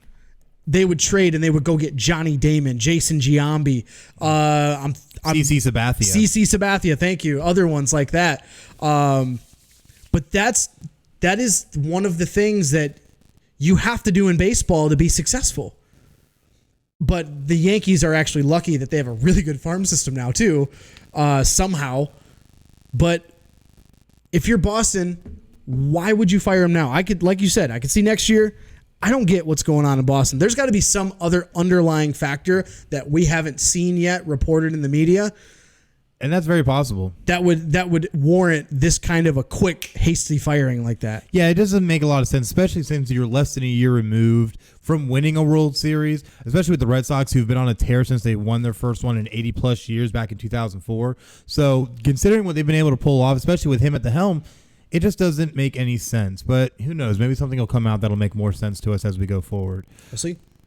they would trade and they would go get Johnny Damon, Jason Giambi, CC Sabathia, thank you. Other ones like that. But that is one of the things that you have to do in baseball to be successful. But the Yankees are actually lucky that they have a really good farm system now too, somehow. But if you're Boston, why would you fire him now? Like you said, I could see next year. I don't get what's going on in Boston. There's got to be some other underlying factor that we haven't seen yet reported in the media. And that's very possible. That would warrant this kind of a quick, hasty firing like that. Yeah, it doesn't make a lot of sense, especially since you're less than a year removed from winning a World Series, especially with the Red Sox, who've been on a tear since they won their first one in 80-plus years back in 2004. So considering what they've been able to pull off, especially with him at the helm, it just doesn't make any sense. But who knows? Maybe something will come out that'll make more sense to us as we go forward.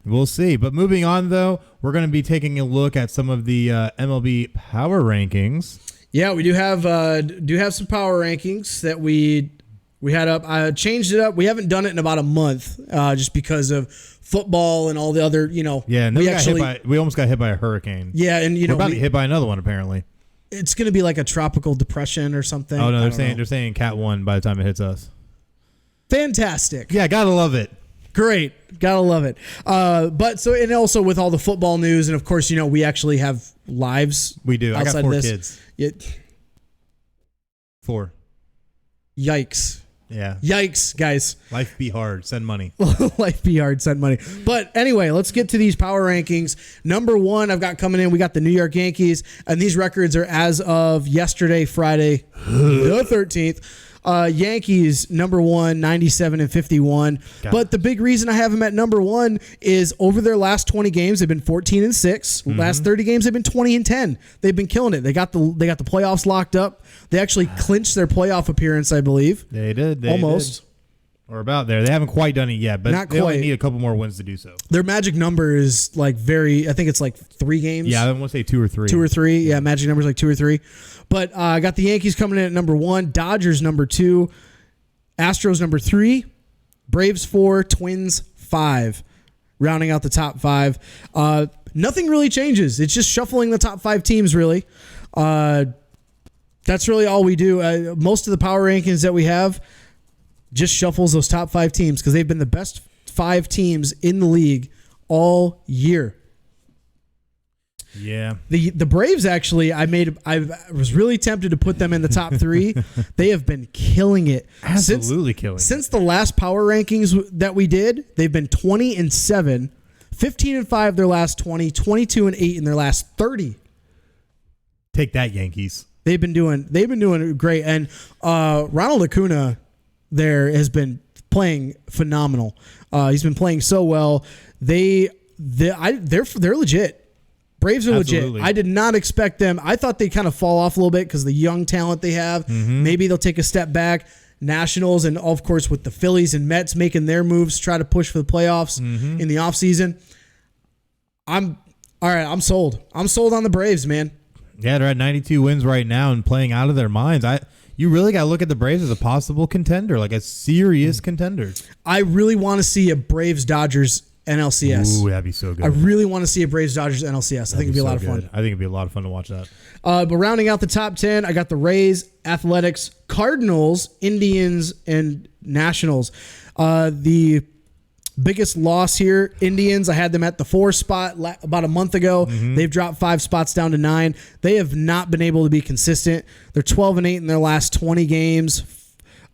We'll see. But moving on, though, we're going to be taking a look at some of the MLB power rankings. Yeah, we do have some power rankings that we had up. I changed it up. We haven't done it in about a month, just because of football and all the other, Yeah, and then we almost got hit by a hurricane. Yeah, and we're about to get hit by another one apparently. It's going to be like a tropical depression or something. Oh no, they're saying Cat 1 by the time it hits us. Fantastic. Yeah, gotta love it. Great. Gotta love it. And also with all the football news, and of course, we actually have lives. We do. I got 4 kids. Yeah. 4. Yikes. Yeah. Yikes, guys. Life be hard. Send money. Life be hard. Send money. But anyway, let's get to these power rankings. Number 1 I've got coming in, we got the New York Yankees, and these records are as of yesterday, Friday, the 13th. Yankees, number 1, 97-51. But the big reason I have them at number 1 is over their last 20 games, they've been 14-6. Last 30 games, they've been 20-10. They've been killing it. They got the playoffs locked up. They actually clinched their playoff appearance, I believe. They did. Almost. Or about there. They haven't quite done it yet, but they only need a couple more wins to do so. Their magic number is I think it's 3 games. Yeah, I want to say 2 or 3. 2 or 3. Yeah, magic number is 2 or 3. But I got the Yankees coming in at number 1, Dodgers number 2, Astros number 3, Braves 4, Twins 5. rounding out the top 5. Nothing really changes. It's just shuffling the top 5 teams, really. That's really all we do. Most of the power rankings that we have just shuffles those top 5 teams because they've been the best 5 teams in the league all year. Yeah. The Braves, actually, I was really tempted to put them in the top 3. They have been killing it. Absolutely killing it. Since the last power rankings that we did, they've been 20-7, 15-5 their last 20, 22-8 in their last 30. Take that, Yankees. They've been doing great. And Ronald Acuna there has been playing phenomenal. He's been playing so well. They're legit. Braves are Absolutely. legit. I did not expect them. I thought they'd kind of fall off a little bit because the young talent they have. Mm-hmm. Maybe they'll take a step back. Nationals, and of course with the Phillies and Mets making their moves, try to push for the playoffs in the offseason. I'm sold. I'm sold on the Braves, man. Yeah, they're at 92 wins right now and playing out of their minds. You really got to look at the Braves as a possible contender, like a serious contender. I really want to see a Braves-Dodgers NLCS. Ooh, that'd be so good. I really want to see a Braves-Dodgers NLCS. I think it'd be a lot of fun. I think it'd be a lot of fun to watch that. But rounding out the top 10, I got the Rays, Athletics, Cardinals, Indians, and Nationals. The biggest loss here, Indians. I had them at the 4 spot about a month ago. Mm-hmm. They've dropped 5 spots down to 9. They have not been able to be consistent. They're 12-8 in their last 20 games.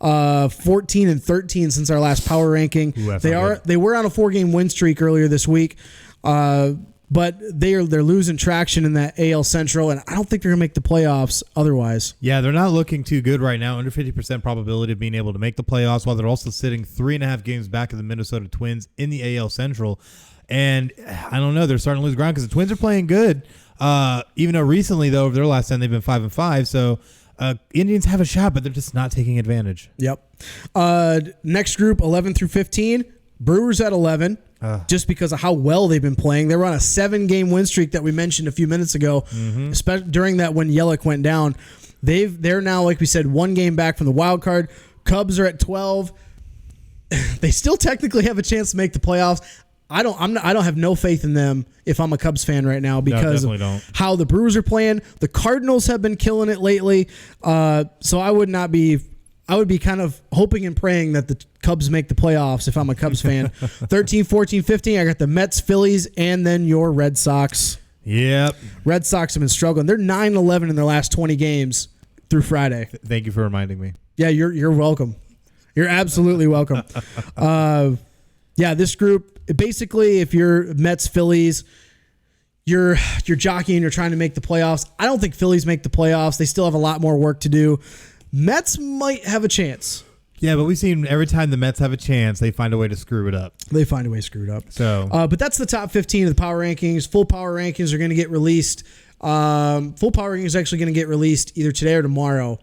14-13 since our last power ranking. Ooh, they were on a 4-game win streak earlier this week, but they're losing traction in that AL Central, and I don't think they're gonna make the playoffs otherwise. Yeah, they're not looking too good right now. Under 50% probability of being able to make the playoffs, while they're also sitting 3.5 games back of the Minnesota Twins in the AL Central. And I don't know, they're starting to lose ground because the Twins are playing good. Even though recently, though, over their last 10, they've been 5-5. So. Indians have a shot, but they're just not taking advantage. Yep. Next group, 11 through 15. Brewers at 11, just because of how well they've been playing. They were on a 7-game win streak that we mentioned a few minutes ago, especially during that when Yelich went down. They're now, like we said, 1 game back from the wild card. Cubs are at 12. They still technically have a chance to make the playoffs. I don't have no faith in them if I'm a Cubs fan right now because of how the Brewers are playing. The Cardinals have been killing it lately. So I would be kind of hoping and praying that the Cubs make the playoffs if I'm a Cubs fan. 13, 14, 15, I got the Mets, Phillies, and then your Red Sox. Yep. Red Sox have been struggling. They're 9-11 in their last 20 games through Friday. Thank you for reminding me. Yeah, you're welcome. You're absolutely welcome. Yeah, this group, basically, if you're Mets, Phillies, you're jockeying, you're trying to make the playoffs. I don't think Phillies make the playoffs. They still have a lot more work to do. Mets might have a chance. Yeah, but we've seen every time the Mets have a chance, they find a way to screw it up. They find a way to screw it up. So, but that's the top 15 of the power rankings. Full power rankings are going to get released. Full power rankings are actually going to get released either today or tomorrow.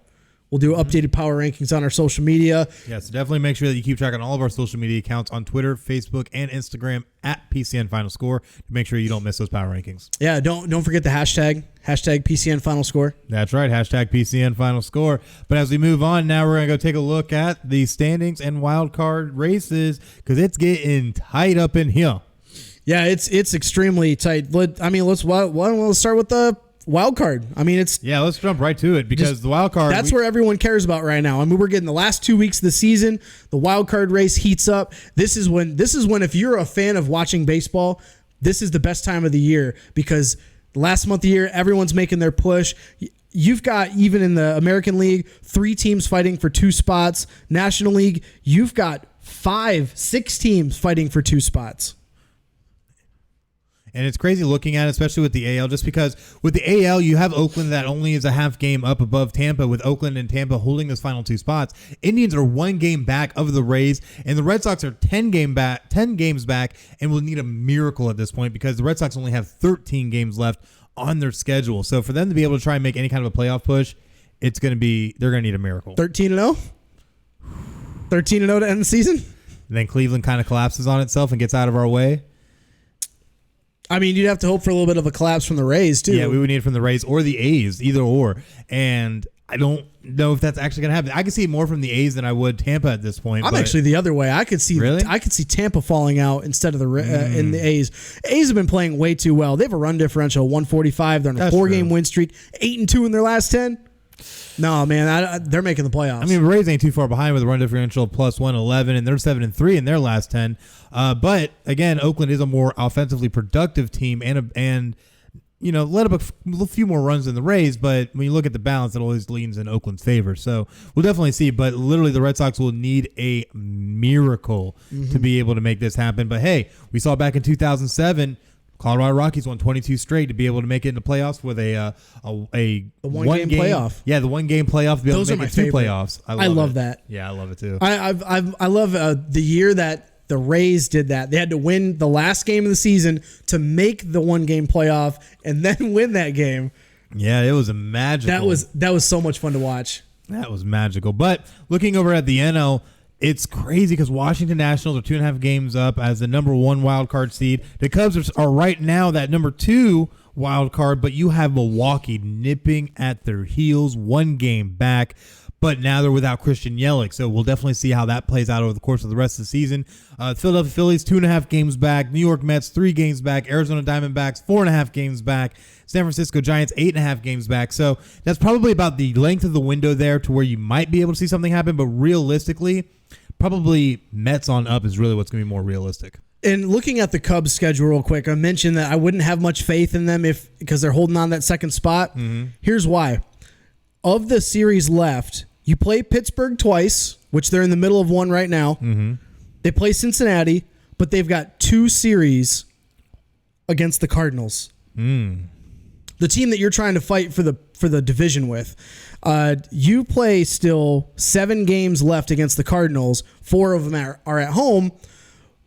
We'll do updated power rankings on our social media. Yeah, so definitely make sure that you keep track on all of our social media accounts on Twitter, Facebook, and Instagram at PCN Final Score to make sure you don't miss those power rankings. Yeah, don't forget the hashtag PCN Final Score. That's right, hashtag PCN Final Score. But as we move on, now we're going to go take a look at the standings and wild card races because it's getting tight up in here. Yeah, it's extremely tight. Let's start with the wild card. I mean, let's jump right to it because the wild card. That's where everyone cares about right now. I mean, we're getting the last 2 weeks of the season. The wild card race heats up. This is when if you're a fan of watching baseball, this is the best time of the year because the last month of the year, everyone's making their push. You've got, even in the American League, 3 teams fighting for 2 spots. National League, you've got 5-6 teams fighting for 2 spots. And it's crazy looking at it, especially with the AL, just because with the AL, you have Oakland that only is a half game up above Tampa, with Oakland and Tampa holding those final 2 spots. Indians are 1 game back of the Rays, and the Red Sox are 10 games back, and will need a miracle at this point because the Red Sox only have 13 games left on their schedule. So for them to be able to try and make any kind of a playoff push, they're going to need a miracle. 13-0? 13-0 to end the season? And then Cleveland kind of collapses on itself and gets out of our way. I mean, you'd have to hope for a little bit of a collapse from the Rays, too. Yeah, we would need it from the Rays or the A's, either or. And I don't know if that's actually going to happen. I can see more from the A's than I would Tampa at this point. I'm actually the other way. I could see Tampa falling out instead of in the A's. A's have been playing way too well. They have a run differential 145. They're on a 4-game win streak, 8-2 in their last 10. No, man, they're making the playoffs. I mean, Rays ain't too far behind with a run differential plus 111, and they're 7-3 in their last 10. But again, Oakland is a more offensively productive team and let up a few more runs than the Rays, but when you look at the balance, it always leans in Oakland's favor. So we'll definitely see, but literally the Red Sox will need a miracle to be able to make this happen. But hey, we saw back in 2007, Colorado Rockies won 22 straight to be able to make it in the playoffs with a one-game playoff. Yeah, the one-game playoff to be able to make it two playoffs. I love that. Yeah, I love it too. I love the year that the Rays did that. They had to win the last game of the season to make the one-game playoff and then win that game. Yeah, it was magical. That was so much fun to watch. That was magical. But looking over at the NL, it's crazy because Washington Nationals are 2.5 games up as the number 1 wild card seed. The Cubs are right now that number 2 wild card, but you have Milwaukee nipping at their heels, 1 game back. But now they're without Christian Yelich, so we'll definitely see how that plays out over the course of the rest of the season. Philadelphia Phillies, 2.5 games back. New York Mets, 3 games back. Arizona Diamondbacks, 4.5 games back. San Francisco Giants, 8.5 games back. So that's probably about the length of the window there to where you might be able to see something happen. But realistically, probably Mets on up is really what's going to be more realistic. And looking at the Cubs' schedule real quick, I mentioned that I wouldn't have much faith in them because they're holding on that second spot. Here's why. Of the series left, you play Pittsburgh twice, which they're in the middle of one right now. They play Cincinnati, but they've got 2 series against the Cardinals. The team that you're trying to fight for the division with. You play still 7 games left against the Cardinals. 4 of them are at home,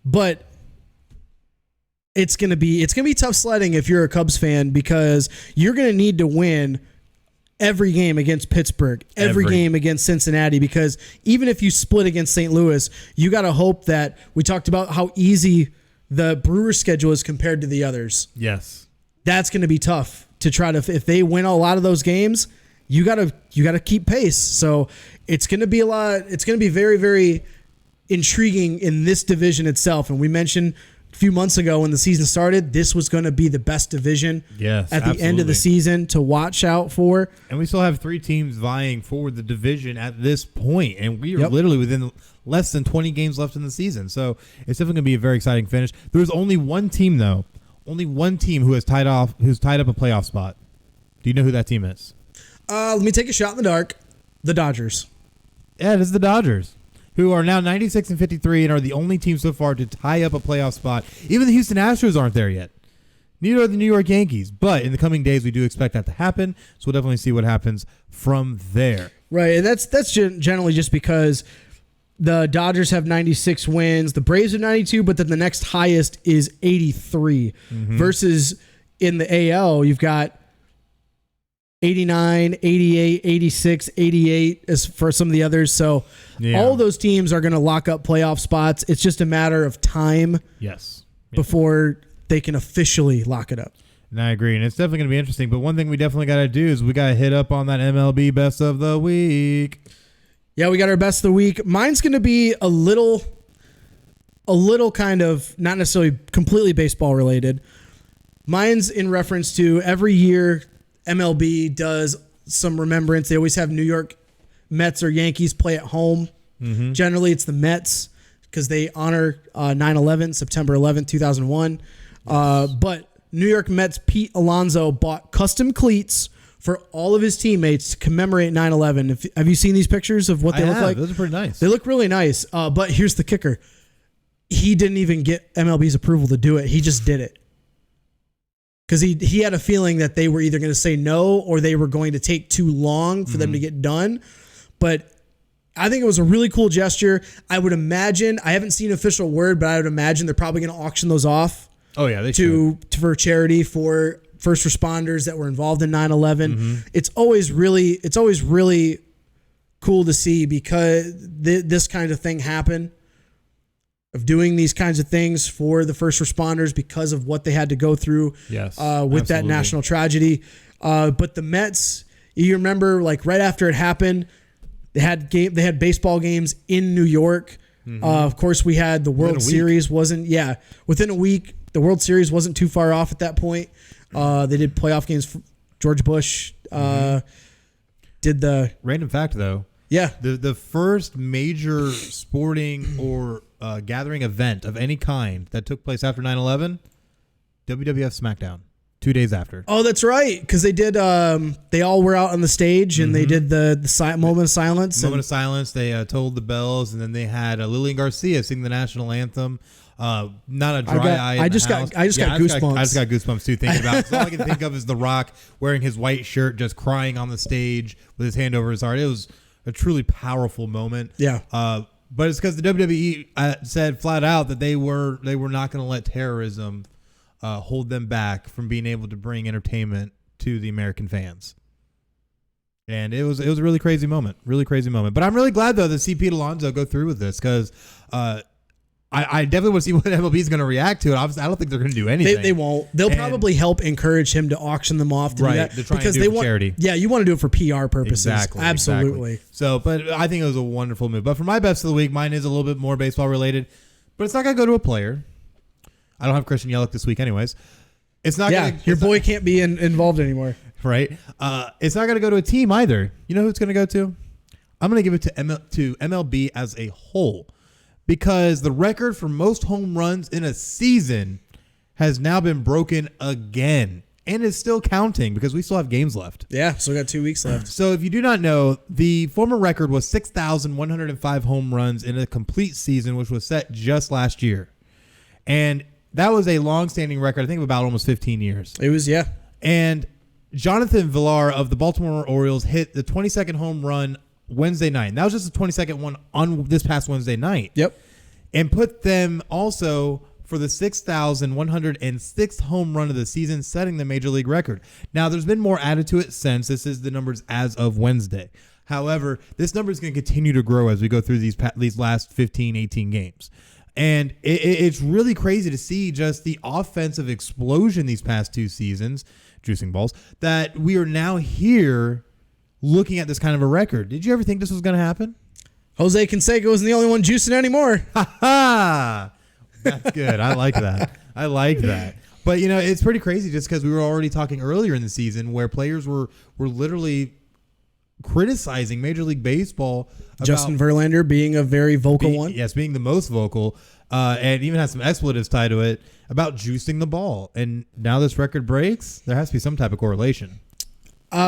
but it's gonna be tough sledding if you're a Cubs fan because you're gonna need to win every game against Pittsburgh, every game against Cincinnati, because even if you split against St. Louis, you got to hope that we talked about how easy the Brewers schedule is compared to the others. Yes. That's going to be tough to try to, if they win a lot of those games, you got to keep pace. So it's going to be it's going to be very, very intriguing in this division itself. And we mentioned a few months ago when the season started, this was going to be the best division at the end of the season to watch out for. And we still have 3 teams vying for the division at this point, and we are literally within less than 20 games left in the season. So it's definitely going to be a very exciting finish. There's only one team, though, who has tied up a playoff spot. Do you know who that team is? Let me take a shot in the dark. The Dodgers. Yeah, it is the Dodgers, who are now 96-53 and are the only team so far to tie up a playoff spot. Even the Houston Astros aren't there yet. Neither are the New York Yankees. But in the coming days, we do expect that to happen. So we'll definitely see what happens from there. Right, and that's generally just because the Dodgers have 96 wins. The Braves have 92, but then the next highest is 83. Versus in the AL, you've got 89, 88, 86, 88 as for some of the others. So all those teams are going to lock up playoff spots. It's just a matter of time before they can officially lock it up. And I agree. And it's definitely going to be interesting. But one thing we definitely got to do is we got to hit up on that MLB best of the week. Yeah, we got our best of the week. Mine's going to be a little kind of not necessarily completely baseball related. Mine's in reference to every year MLB does some remembrance. They always have New York Mets or Yankees play at home. Generally, it's the Mets because they honor 9/11, September 11th, 2001. But New York Mets Pete Alonso bought custom cleats for all of his teammates to commemorate 9/11. Have you seen these pictures of what they look like? Those are pretty nice. They look really nice. But here's the kicker. He didn't even get MLB's approval to do it. He just did it. Because he had a feeling that they were either going to say no or they were going to take too long for them to get done. But I think it was a really cool gesture. I would imagine, I haven't seen official word, but I would imagine they're probably going to auction those off. Oh, yeah, they should. For charity for first responders that were involved in 9/11. It's always really cool to see because this kind of thing happen. Of doing these kinds of things for the first responders because of what they had to go through with that national tragedy. But the Mets, You remember, like right after it happened, they had baseball games in New York. Of course, we had the World Series. Within a week, the World Series wasn't too far off at that point. They did playoff games. For George Bush did the Random fact, though. Yeah. The first major sporting or gathering event of any kind that took place after 9/11, WWF SmackDown, 2 days after. Oh, that's right. Because they did, they all were out on the stage and they did the moment of silence. Moment of silence. They tolled the bells, and then they had Lillian Garcia sing the national anthem. Not a dry eye. I just got goosebumps. I just got goosebumps too thinking about it. So all I can think of is The Rock wearing his white shirt, just crying on the stage with his hand over his heart. It was a truly powerful moment. Yeah. But it's because the WWE said flat out that they were not going to let terrorism hold them back from being able to bring entertainment to the American fans. And it was a really crazy moment. But I'm really glad, though, that see Pete Alonso go through with this, because I definitely want to see what MLB is going to react to it. Obviously, I don't think they're going to do anything. They won't. They'll probably help encourage him to auction them off to do that. To try because and do it for charity. Yeah, you want to do it for PR purposes. Exactly. Absolutely. Exactly. So, but I think it was a wonderful move. But for my best of the week, mine is a little bit more baseball related, but it's not going to go to a player. I don't have Christian Yelich this week anyways. It's not. Yeah, your boy can't be involved anymore. Right. It's not going to go to a team either. You know who it's going to go to? I'm going to give it to MLB as a whole, because the record for most home runs in a season has now been broken again, and is still counting because we still have games left. Yeah, still got 2 weeks left. So if you do not know, the former record was 6,105 home runs in a complete season, which was set just last year. And that was a long-standing record, I think, of about almost 15 years. It was, yeah. And Jonathan Villar of the Baltimore Orioles hit the 22nd home run Wednesday night. That was just the 22nd one on this past Wednesday night. Yep. And put them also for the 6,106th home run of the season, setting the major league record. Now, there's been more added to it since. This is the numbers as of Wednesday. However, this number is going to continue to grow as we go through these last 15, 18 games. And it's really crazy to see just the offensive explosion these past 2 seasons, juicing balls, that we are now here looking at this kind of a record. Did you ever think this was going to happen? Jose Canseco isn't the only one juicing anymore. Ha ha! That's good. I like that. But, you know, it's pretty crazy just because we were already talking earlier in the season where players were literally criticizing Major League Baseball. Justin Verlander being a very vocal one. Yes, being the most vocal, and even has some expletives tied to it about juicing the ball. And now this record breaks. There has to be some type of correlation.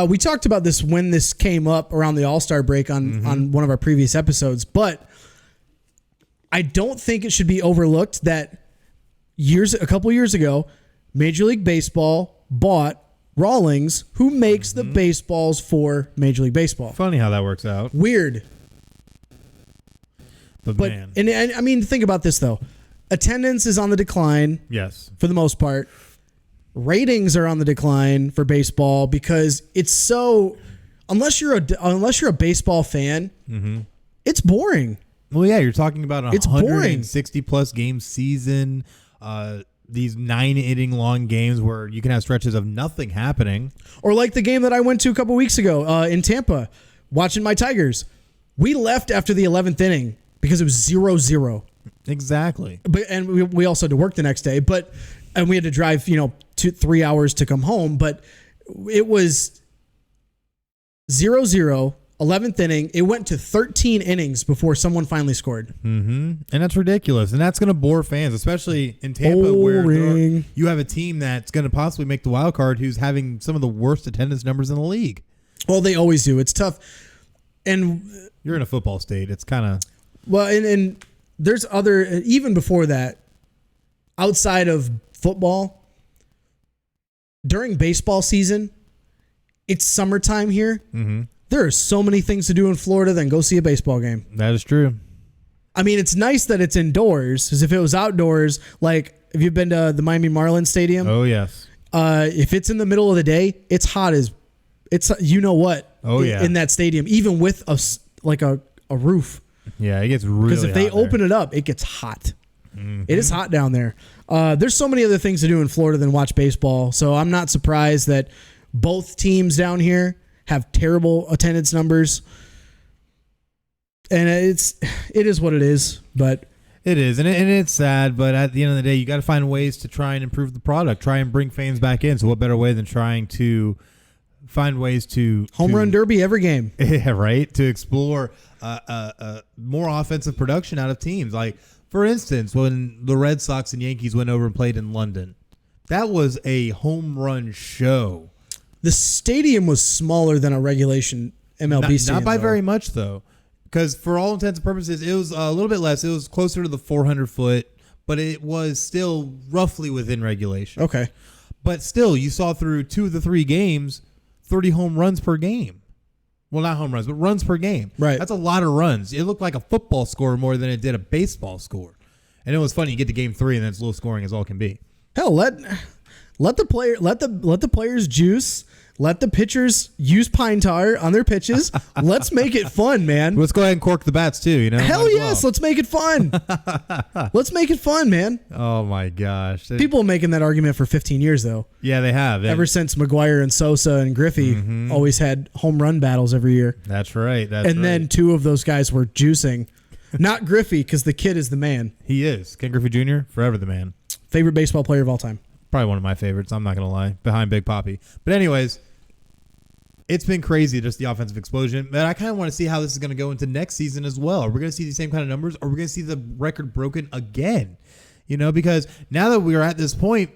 We talked about this when this came up around the All-Star break on one of our previous episodes, but I don't think it should be overlooked that a couple years ago, Major League Baseball bought Rawlings, who makes the baseballs for Major League Baseball. Funny how that works out. Weird. But man. And I mean, think about this, though. Attendance is on the decline. Yes. For the most part. Ratings are on the decline for baseball because it's so, unless you're a baseball fan, it's boring. Well, yeah, you're talking about a It's boring. 160 plus game season, these 9-inning long games where you can have stretches of nothing happening. Or like the game that I went to a couple weeks ago in Tampa, watching my Tigers. We left after the 11th inning because it was 0-0. Exactly. And we also had to work the next day, and we had to drive, 2-3 hours to come home, but it was 0-0, 11th inning. It went to 13 innings before someone finally scored. Mm-hmm. And that's ridiculous. And that's going to bore fans, especially in Tampa, where you have a team that's going to possibly make the wild card who's having some of the worst attendance numbers in the league. Well, they always do. It's tough. And you're in a football state. It's kind of... Well, and there's even before that, outside of football, during baseball season, it's summertime here. Mm-hmm. There are so many things to do in Florida than go see a baseball game. That is true. I mean, it's nice that it's indoors, because if it was outdoors, like, have you been to the Miami Marlins Stadium? Oh, yes. If it's in the middle of the day, it's hot as, in that stadium, even with a roof. Yeah, it gets really hot. Because if they open it up, it gets hot. Mm-hmm. It is hot down there. There's so many other things to do in Florida than watch baseball, so I'm not surprised that both teams down here have terrible attendance numbers. And it is what it is, but it is, and it's sad. But at the end of the day, you got to find ways to try and improve the product, try and bring fans back in. So what better way than trying to find ways to home run derby every game? Yeah, right. To explore more offensive production out of teams. Like, for instance, when the Red Sox and Yankees went over and played in London, that was a home run show. The stadium was smaller than a regulation MLB stadium. Not by very much, though. Because for all intents and purposes, it was a little bit less. It was closer to the 400-foot, but it was still roughly within regulation. Okay. But still, you saw through 2 of the 3 games, 30 home runs per game. Well, not home runs, but runs per game. Right. That's a lot of runs. It looked like a football score more than it did a baseball score. And it was funny. You get to game 3, and then it's low scoring as all can be. Hell, let the players juice. Let the pitchers use pine tar on their pitches. Let's make it fun, man. Let's go ahead and cork the bats too, you know? Hell yes, let's make it fun. Let's make it fun, man. Oh my gosh. People making that argument for 15 years though. Yeah, they have. Ever since McGuire and Sosa and Griffey always had home run battles every year. That's right. Then 2 of those guys were juicing. Not Griffey, because the kid is the man. He is. Ken Griffey Jr., forever the man. Favorite baseball player of all time. Probably one of my favorites. I'm not going to lie. Behind Big Papi. But anyways, it's been crazy, just the offensive explosion. But I kind of want to see how this is going to go into next season as well. Are we going to see the same kind of numbers? Or are we going to see the record broken again? You know, because now that we're at this point,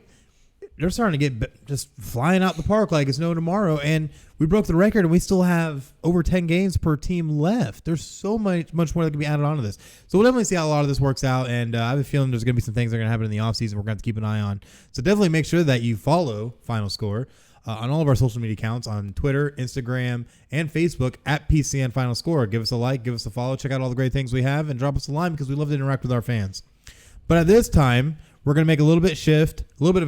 they're starting to get just flying out the park like it's no tomorrow. And we broke the record, and we still have over 10 games per team left. There's so much more that can be added onto this. So we'll definitely see how a lot of this works out. And I have a feeling there's going to be some things that are going to happen in the offseason we're going to have to keep an eye on. So definitely make sure that you follow FinalScore on all of our social media accounts on Twitter, Instagram, and Facebook at PCN FinalScore. Give us a like, give us a follow, check out all the great things we have, and drop us a line because we love to interact with our fans. But at this time, we're going to make a little bit of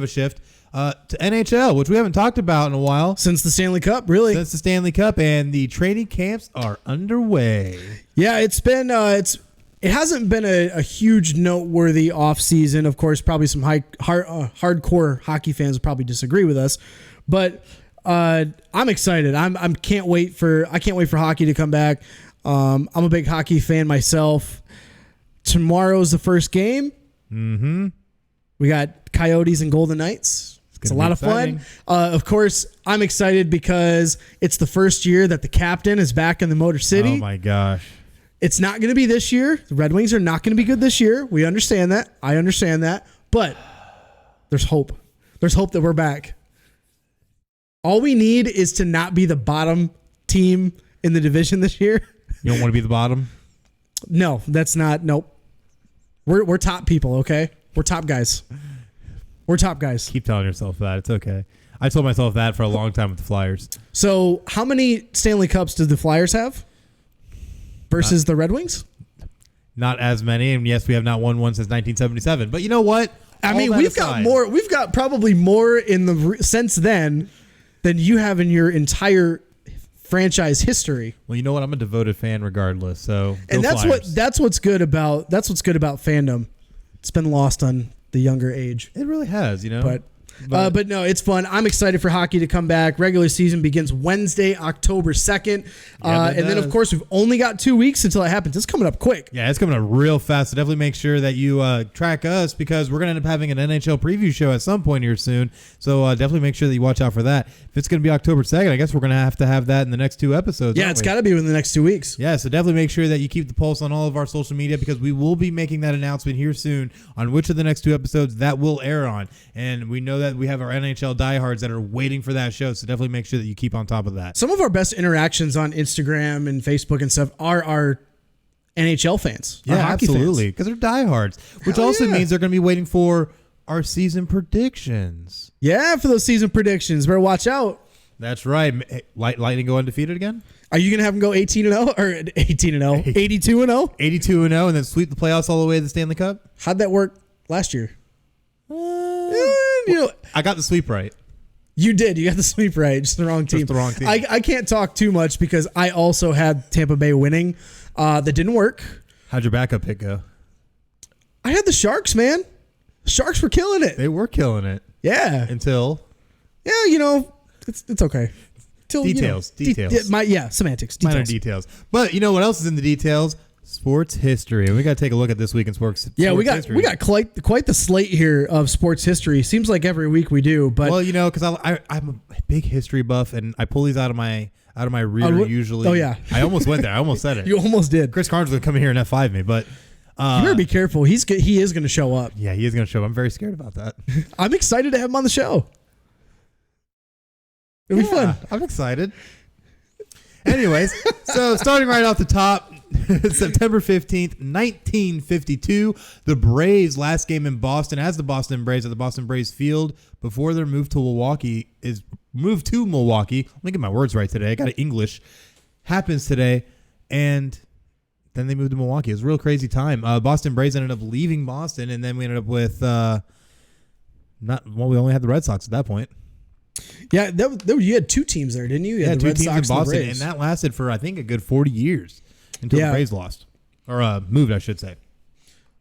a shift to NHL, which we haven't talked about in a while. Since the Stanley Cup, really. Since the Stanley Cup, and the training camps are underway. Yeah, it's been it hasn't been a huge noteworthy offseason. Of course, probably some hardcore hockey fans will probably disagree with us, but I'm excited. I can't wait for hockey to come back. I'm a big hockey fan myself. Tomorrow's the first game. Mm-hmm. We got Coyotes and Golden Knights. It's a lot of fun. Of course, I'm excited because it's the first year that the captain is back in the Motor City. Oh, my gosh. It's not going to be this year. The Red Wings are not going to be good this year. We understand that. I understand that. But there's hope. There's hope that we're back. All we need is to not be the bottom team in the division this year. You don't want to be the bottom? No, that's not. Nope. We're top people, okay? We're top guys. We're top guys. Keep telling yourself that. It's okay. I told myself that for a long time with the Flyers. So how many Stanley Cups do the Flyers have versus the Red Wings? Not as many. And yes, we have not won one since 1977. But you know what? I mean, we've got more. We've got probably more in the since then than you have in your entire franchise history. Well, you know what? I'm a devoted fan regardless. So and that's what's good about fandom. It's been lost on the younger age. It really has, you know. But no, it's fun. I'm excited for hockey to come back. Regular season begins Wednesday, October 2nd. And then, of course, we've only got 2 weeks until it happens. It's coming up quick. Yeah, it's coming up real fast. So definitely make sure that you track us because we're going to end up having an NHL preview show at some point here soon. So definitely make sure that you watch out for that. If it's going to be October 2nd, I guess we're going to have that in the next 2 episodes. Yeah, it's got to be within the next 2 weeks. Yeah, so definitely make sure that you keep the pulse on all of our social media because we will be making that announcement here soon on which of the next 2 episodes that will air on. And we know that we have our NHL diehards that are waiting for that show, so definitely make sure that you keep on top of that. Some of our best interactions on Instagram and Facebook and stuff are our NHL fans. Yeah, absolutely, because they're diehards, which also means they're going to be waiting for our season predictions. Yeah, for those season predictions. Better watch out. That's right. Lightning go undefeated again? Are you going to have them go 18-0 or 18-0? 82-0? 82-0 and then sweep the playoffs all the way to the Stanley Cup? How'd that work last year? I got the sweep right. You did. You got the sweep right. Just the wrong team. Just the wrong team. I can't talk too much because I also had Tampa Bay winning. That didn't work. How'd your backup pick go? I had the Sharks, man. The Sharks were killing it. They were killing it. Yeah. Until? Yeah, it's okay. till Details. Semantics. Minor Details. details. But you know what else is in the details? Sports history. We got to take a look at this week in sports. Yeah, sports we history. got quite the slate here of sports history. Seems like every week we do, but Well, because I'm a big history buff, and I pull these out of my reader usually. Oh yeah, I almost went there. I almost said it. You almost did. Chris Carnes would come in here and F5 me, but you better be careful. He is going to show up. yeah, he is going to show up. I'm very scared about that. I'm excited to have him on the show. It'll be fun. I'm excited. Anyways, so starting right off the top, September 15th, 1952, the Braves' last game in Boston as the Boston Braves at the Boston Braves field before their move to Milwaukee. Let me get my words right today. I got it English. Happens today, and then they moved to Milwaukee. It was a real crazy time. Boston Braves ended up leaving Boston, and then we ended up with we only had the Red Sox at that point. Yeah, you had two teams there, didn't you? You had the two Red teams Sox in Boston, and the Braves. and that lasted for I think a good 40 years until the Braves lost or moved, I should say.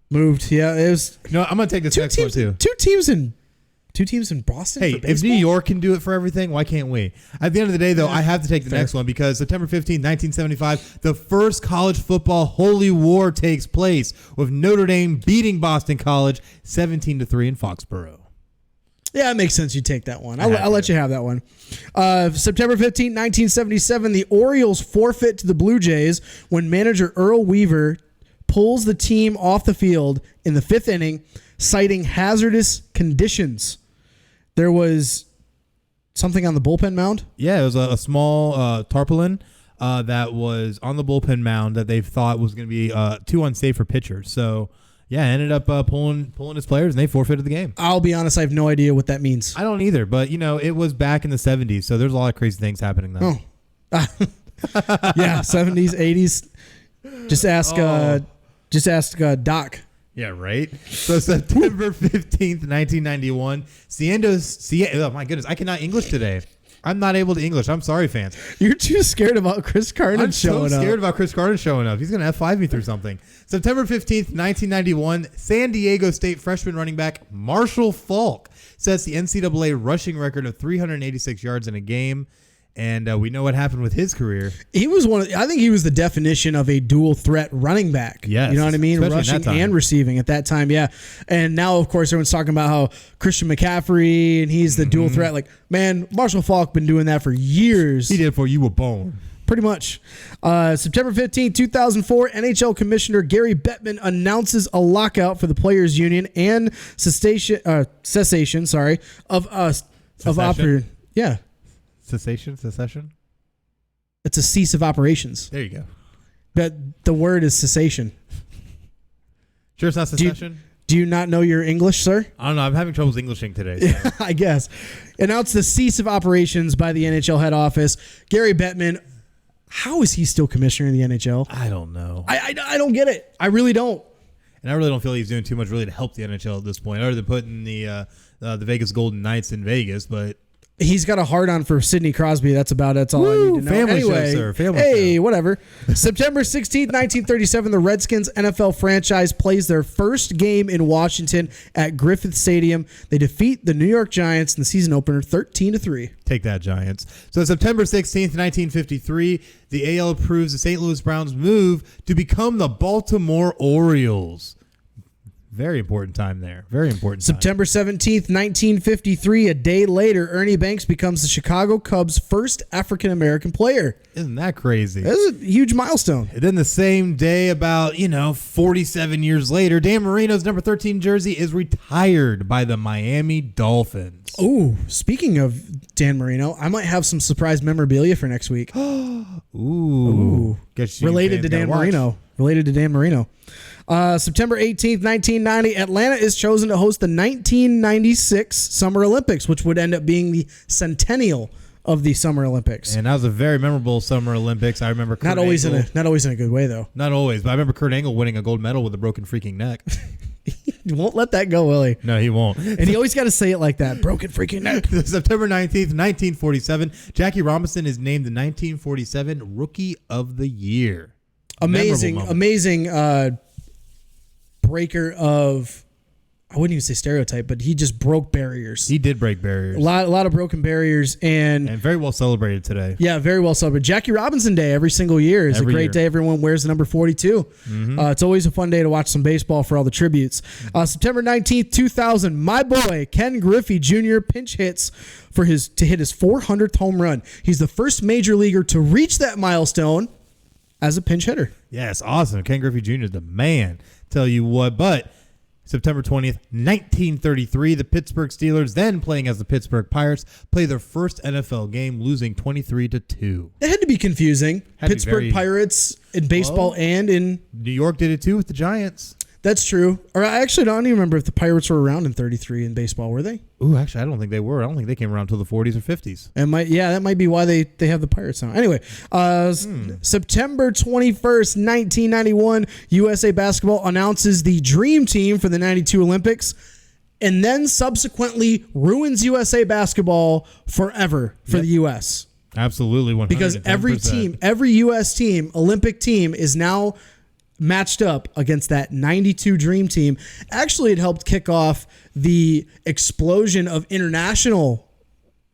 Moved. Yeah, it was. No, I'm gonna take this next one too. Two teams in Boston. Hey, for if baseball? New York can do it for everything, why can't we? At the end of the day, though, I have to take the next one because September 15th, 1975, the first college football holy war takes place with Notre Dame beating Boston College 17-3 in Foxborough. Yeah, it makes sense you take that one. I'll let you have that one. September 15, 1977, the Orioles forfeit to the Blue Jays when manager Earl Weaver pulls the team off the field in the fifth inning, citing hazardous conditions. There was something on the bullpen mound? Yeah, it was a small tarpaulin that was on the bullpen mound that they thought was going to be too unsafe for pitchers. So... yeah, ended up pulling his players, and they forfeited the game. I'll be honest, I have no idea what that means. I don't either, but, it was back in the 70s, so there's a lot of crazy things happening then. Oh. Yeah, 70s, 80s. Just ask Doc. Yeah, right? So September 15th, 1991, oh, my goodness, I cannot English today. I'm not able to English. I'm sorry, fans. You're too scared about Chris Carden showing up. I'm so scared about Chris Carden showing up. He's going to F5 me through something. September 15th, 1991, San Diego State freshman running back Marshall Faulk sets the NCAA rushing record of 386 yards in a game. And we know what happened with his career. He was I think he was the definition of a dual threat running back. Yes, you know what I mean? rushing and receiving at that time, yeah. And now, of course, everyone's talking about how Christian McCaffrey and he's the dual threat. Like, man, Marshall Faulk been doing that for years. He did before you were born. Pretty much. September 15, 2004, NHL Commissioner Gary Bettman announces a lockout for the Players Union and cessation of operation. Yeah. Secession? It's a cease of operations. There you go. But the word is cessation. Sure it's not secession? Do you not know your English, sir? I don't know. I'm having trouble with Englishing today. So. I guess. Announced the cease of operations by the NHL head office. Gary Bettman, how is he still commissioner in the NHL? I don't know. I don't get it. I really don't. And I really don't feel he's doing too much really to help the NHL at this point, other than putting the Vegas Golden Knights in Vegas, but... he's got a hard-on for Sidney Crosby. That's about it. That's all I need to know. Family anyway, show, sir. Family show. Whatever. September 16th, 1937, the Redskins NFL franchise plays their first game in Washington at Griffith Stadium. They defeat the New York Giants in the season opener 13-3. Take that, Giants. So September 16th, 1953, the AL approves the St. Louis Browns' move to become the Baltimore Orioles. Very important time there. Very important time. September 17th, 1953, a day later, Ernie Banks becomes the Chicago Cubs' first African-American player. Isn't that crazy? That is a huge milestone. And then the same day, about, 47 years later, Dan Marino's number 13 jersey is retired by the Miami Dolphins. Oh, speaking of Dan Marino, I might have some surprise memorabilia for next week. Ooh. Related to Dan Marino. September 18th, 1990, Atlanta is chosen to host the 1996 Summer Olympics, which would end up being the centennial of the Summer Olympics. And that was a very memorable Summer Olympics. I remember not always in a good way, though. Not always, but I remember Kurt Angle winning a gold medal with a broken freaking neck. He won't let that go, will he? No, he won't. And he always got to say it like that. Broken freaking neck. September 19th, 1947, Jackie Robinson is named the 1947 Rookie of the Year. Amazing breaker of I wouldn't even say stereotype, but he just broke barriers. He did break barriers. A lot of broken barriers, and very well celebrated today. Yeah, very well celebrated. Jackie Robinson Day every single year is a great day. Everyone wears the number 42. It's always a fun day to watch some baseball for all the tributes. September 19th, 2000, my boy Ken Griffey Jr. pinch hits to hit his 400th home run. He's the first major leaguer to reach that milestone as a pinch hitter. Yes, awesome. Ken Griffey Jr. is the man. Tell you what, but September 20th, 1933, the Pittsburgh Steelers, then playing as the Pittsburgh Pirates, play their first NFL game, losing 23-2. It had to be confusing. Pittsburgh Pirates in baseball and in New York did it too with the Giants. That's true. Or I actually don't even remember if the Pirates were around in 33 in baseball, were they? Ooh, actually, I don't think they were. I don't think they came around until the 40s or 50s. That might be why they have the Pirates now. Anyway, September 21st, 1991, USA Basketball announces the Dream Team for the 92 Olympics, and then subsequently ruins USA Basketball forever for the U.S. Absolutely, 110%. Because every U.S. team, Olympic team, is now matched up against that 92 Dream Team. Actually, it helped kick off the explosion of international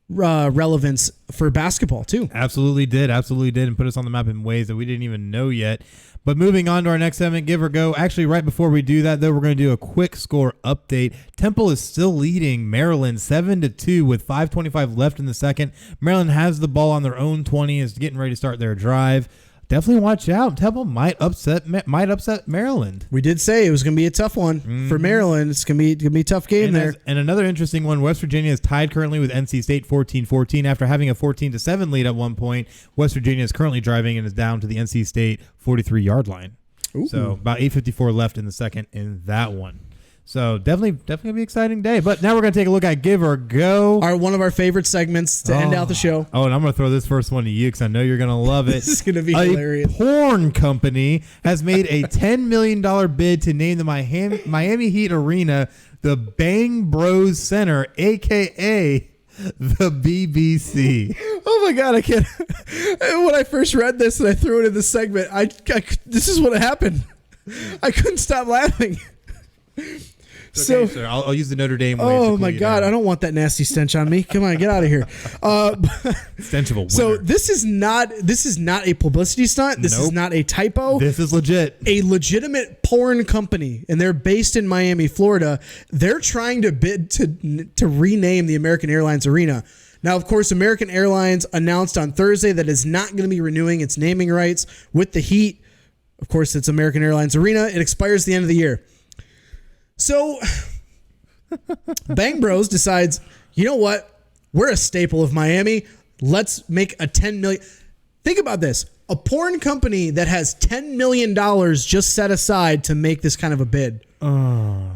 relevance for basketball too. Absolutely did, and put us on the map in ways that we didn't even know yet. But moving on to our next segment, give or go. Actually, right before we do that, though, we're going to do a quick score update. Temple is still leading Maryland 7-2 with 5:25 left in the second. Maryland has the ball on their own 20, is getting ready to start their drive. Definitely watch out. Temple might upset Maryland. We did say it was going to be a tough one for Maryland. It's going to be a tough game there. And another interesting one, West Virginia is tied currently with NC State 14-14. After having a 14-7 lead at one point, West Virginia is currently driving and is down to the NC State 43-yard line. Ooh. So about 8:54 left in the second in that one. So definitely going to be an exciting day. But now we're going to take a look at Give or Go. One of our favorite segments to end out the show. Oh, and I'm going to throw this first one to you because I know you're going to love it. This is going to be hilarious. A porn company has made a $10 million bid to name the Miami Heat Arena the Bang Bros Center, a.k.a. the BBC. Oh my God, I can't. When I first read this and I threw it in the segment, this is what happened. I couldn't stop laughing. Okay, sir. I'll use the Notre Dame way. Oh my God, I don't want that nasty stench on me. Come on, get out of here. Stench of a winner. So this is not a publicity stunt. This is not a typo. This is legit. A legitimate porn company, and they're based in Miami, Florida. They're trying to bid to rename the American Airlines Arena. Now, of course, American Airlines announced on Thursday that it's not going to be renewing its naming rights with the Heat. Of course, it's American Airlines Arena. It expires at the end of the year. So, Bang Bros decides, you know what? We're a staple of Miami. Let's make a $10 million. Think about this. A porn company that has $10 million just set aside to make this kind of a bid. You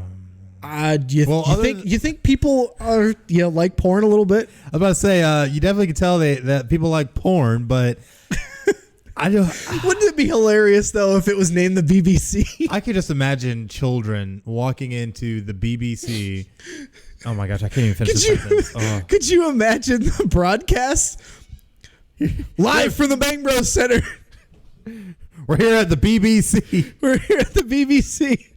think people are like porn a little bit? I was about to say, you definitely can tell that people like porn, but Wouldn't it be hilarious though if it was named the BBC? I could just imagine children walking into the BBC. Oh my gosh, I can't even finish this sentence. Oh. Could you imagine the broadcast live from the Bang Bros Center? We're here at the BBC. We're here at the BBC.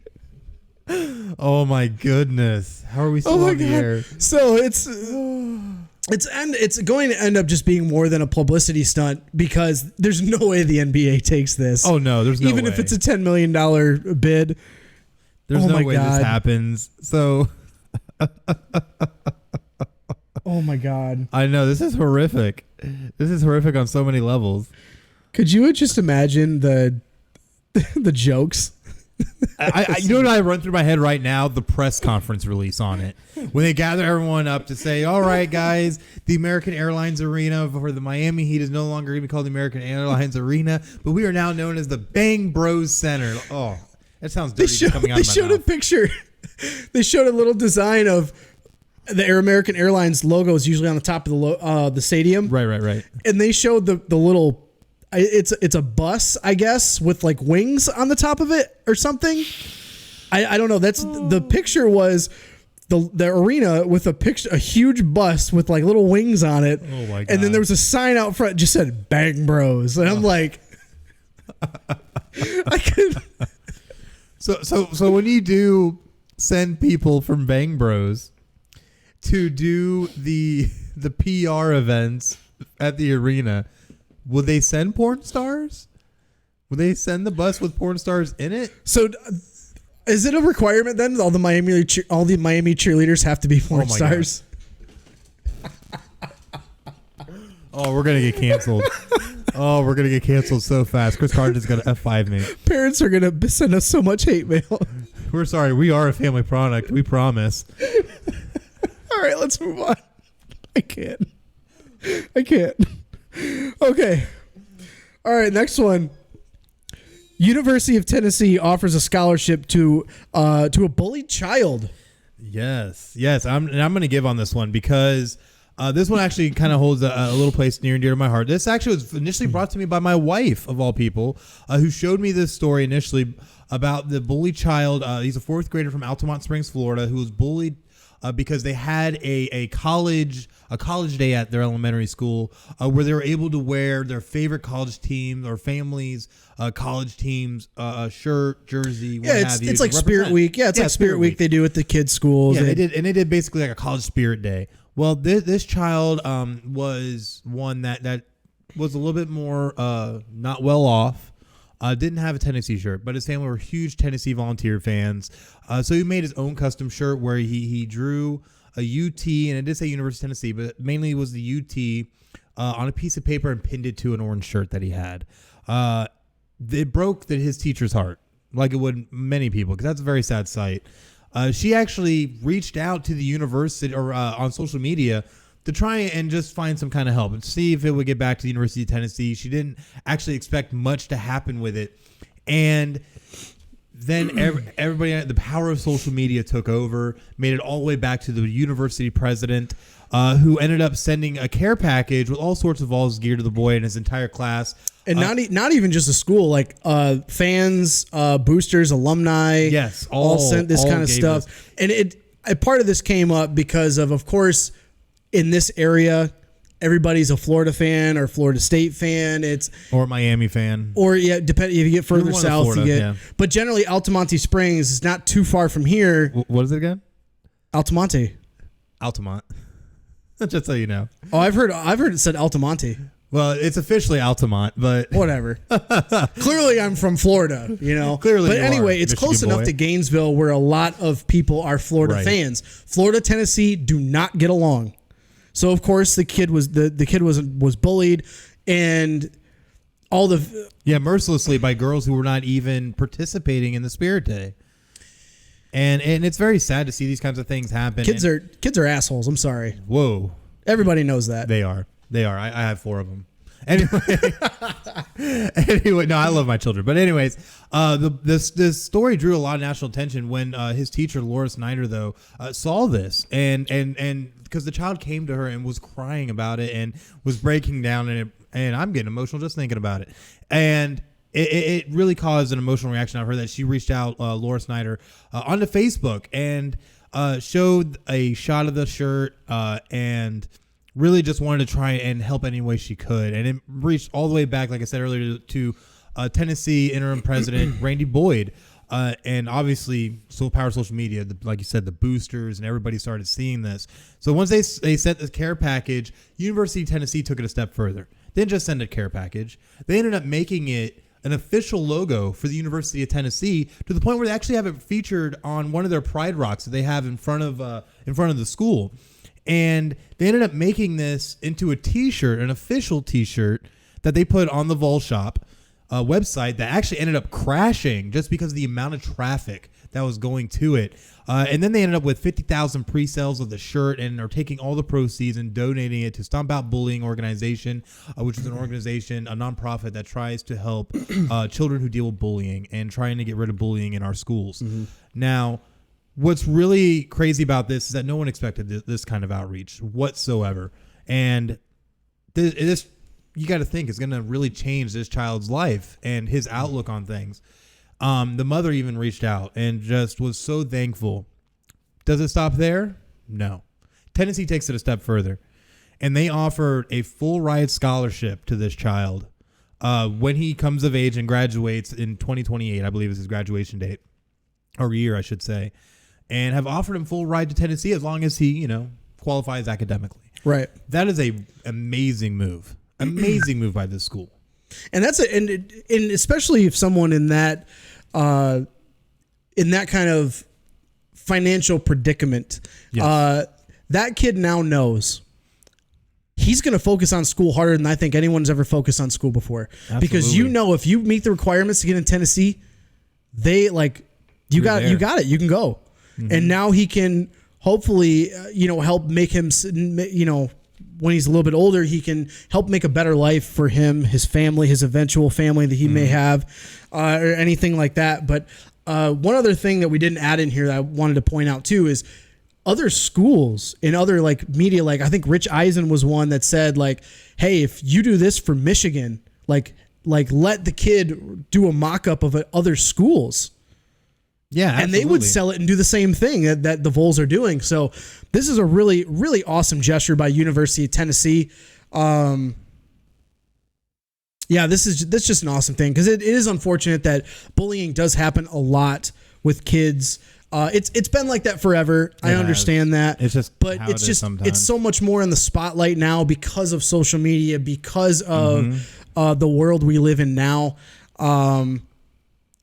Oh my goodness! How are we still on the air? So it's going to end up just being more than a publicity stunt because there's no way the NBA takes this. Oh no, there's no way. Even if it's a $10 million bid. There's no way this happens. So. Oh my God. I know, this is horrific. This is horrific on so many levels. Could you just imagine the jokes? You know what I run through my head right now? The press conference release on it. When they gather everyone up to say, all right, guys, the American Airlines Arena for the Miami Heat is no longer going to be called the American Airlines Arena, but we are now known as the Bang Bros Center. Oh, that sounds dirty coming out of my mouth. They showed a picture. They showed a little design of the American Airlines logo is usually on the top of the stadium. Right. And they showed the little... It's a bus, I guess, with like wings on the top of it or something. I don't know. That's the picture was the arena with a huge bus with like little wings on it. Oh my God. And then there was a sign out front that just said Bang Bros. And I'm like, I could. So when you do send people from Bang Bros to do the PR events at the arena, will they send porn stars? Will they send the bus with porn stars in it? So, is it a requirement then? All the Miami cheerleaders have to be porn stars. Oh, we're gonna get canceled. Oh, we're gonna get canceled so fast. Chris Carter's gonna F5 me. Parents are gonna send us so much hate mail. We're sorry. We are a family product. We promise. All right, let's move on. I can't. Okay. All right, next one. University of Tennessee offers a scholarship to a bullied child. Yes. I'm going to give on this one because this one actually kind of holds a little place near and dear to my heart. This actually was initially brought to me by my wife, of all people, who showed me this story initially about the bullied child. He's a fourth grader from Altamont Springs, Florida, who was bullied because they had a college day at their elementary school where they were able to wear their favorite college team or families' college teams shirt, jersey. Yeah, it's like Spirit Week. Yeah, it's like Spirit Week they do at the kids' schools. Yeah, they did basically like a college spirit day. Well, this child was one that was a little bit more not well off. Didn't have a Tennessee shirt, but his family were huge Tennessee Volunteer fans. So he made his own custom shirt where he drew a UT, and it did say University of Tennessee, but mainly it was the UT on a piece of paper and pinned it to an orange shirt that he had. It broke his teacher's heart, like it would many people, because that's a very sad sight. She actually reached out to the university or on social media to try and just find some kind of help and see if it would get back to the University of Tennessee. She didn't actually expect much to happen with it. And then everybody, the power of social media took over, made it all the way back to the university president, who ended up sending a care package with all sorts of balls geared to the boy and his entire class. And not even just a school, like fans, boosters, alumni. Yes, all sent this kind of stuff. And a part of this came up because of course, in this area, everybody's a Florida fan or Florida State fan. Or Miami fan. Or depending if you get further south, Florida, you get. Yeah. But generally, Altamonte Springs is not too far from here. What is it again? Altamont. Just so you know. Oh, I've heard it said Altamonte. Well, it's officially Altamont, but whatever. Clearly, I'm from Florida, Clearly, but anyway, it's close enough to Gainesville where a lot of people are Florida fans. Florida, Tennessee do not get along. So of course the kid was bullied, and all mercilessly by girls who were not even participating in the Spirit Day. And it's very sad to see these kinds of things happen. Kids are assholes. I'm sorry. Whoa. Everybody knows that. They are. I have 4 of them. Anyway, no, I love my children. But anyways, this story drew a lot of national attention when his teacher, Laura Snyder, though, saw this and because the child came to her and was crying about it and was breaking down, and I'm getting emotional just thinking about it. And it really caused an emotional reaction out of her that she reached out, Laura Snyder, onto Facebook and showed a shot of the shirt and really just wanted to try and help any way she could. And it reached all the way back, like I said earlier, to Tennessee interim president Randy Boyd. And obviously, power of social media, like you said, the boosters and everybody started seeing this. So once they sent the care package, University of Tennessee took it a step further. They didn't just send a care package. They ended up making it an official logo for the University of Tennessee, to the point where they actually have it featured on one of their Pride Rocks that they have in front of the school. And they ended up making this into a T-shirt, an official T-shirt that they put on the Vol Shop website that actually ended up crashing just because of the amount of traffic that was going to it. And then they ended up with 50,000 pre-sales of the shirt and are taking all the proceeds and donating it to Stomp Out Bullying Organization, which is an organization, a nonprofit that tries to help children who deal with bullying and trying to get rid of bullying in our schools. Mm-hmm. Now, what's really crazy about this is that no one expected this kind of outreach whatsoever. And this you got to think is going to really change this child's life and his outlook on things. The mother even reached out and just was so thankful. Does it stop there? No. Tennessee takes it a step further, and they offered a full ride scholarship to this child when he comes of age and graduates in 2028, I believe is his graduation date, or year, I should say. and have offered him full ride to Tennessee as long as he, qualifies academically. Right. That is a amazing move. Amazing move by this school. And that's and especially if someone in that kind of financial predicament, Yes. that kid now knows he's going to focus on school harder than I think anyone's ever focused on school before. Absolutely. Because if you meet the requirements to get in Tennessee, they you got it. You can go. Mm-hmm. And now he can hopefully, help make him, when he's a little bit older, he can help make a better life for him, his family, his eventual family that he may have, or anything like that. But one other thing that we didn't add in here that I wanted to point out too is other schools in other media, I think Rich Eisen was one that said hey, if you do this for Michigan, let the kid do a mock-up of other schools. Yeah, absolutely. And they would sell it and do the same thing that the Vols are doing. So this is a really, really awesome gesture by University of Tennessee. That's just an awesome thing because it is unfortunate that bullying does happen a lot with kids. It's been like that forever. I understand that. It's just, but it's just sometimes. It's so much more in the spotlight now because of social media, because of the world we live in now.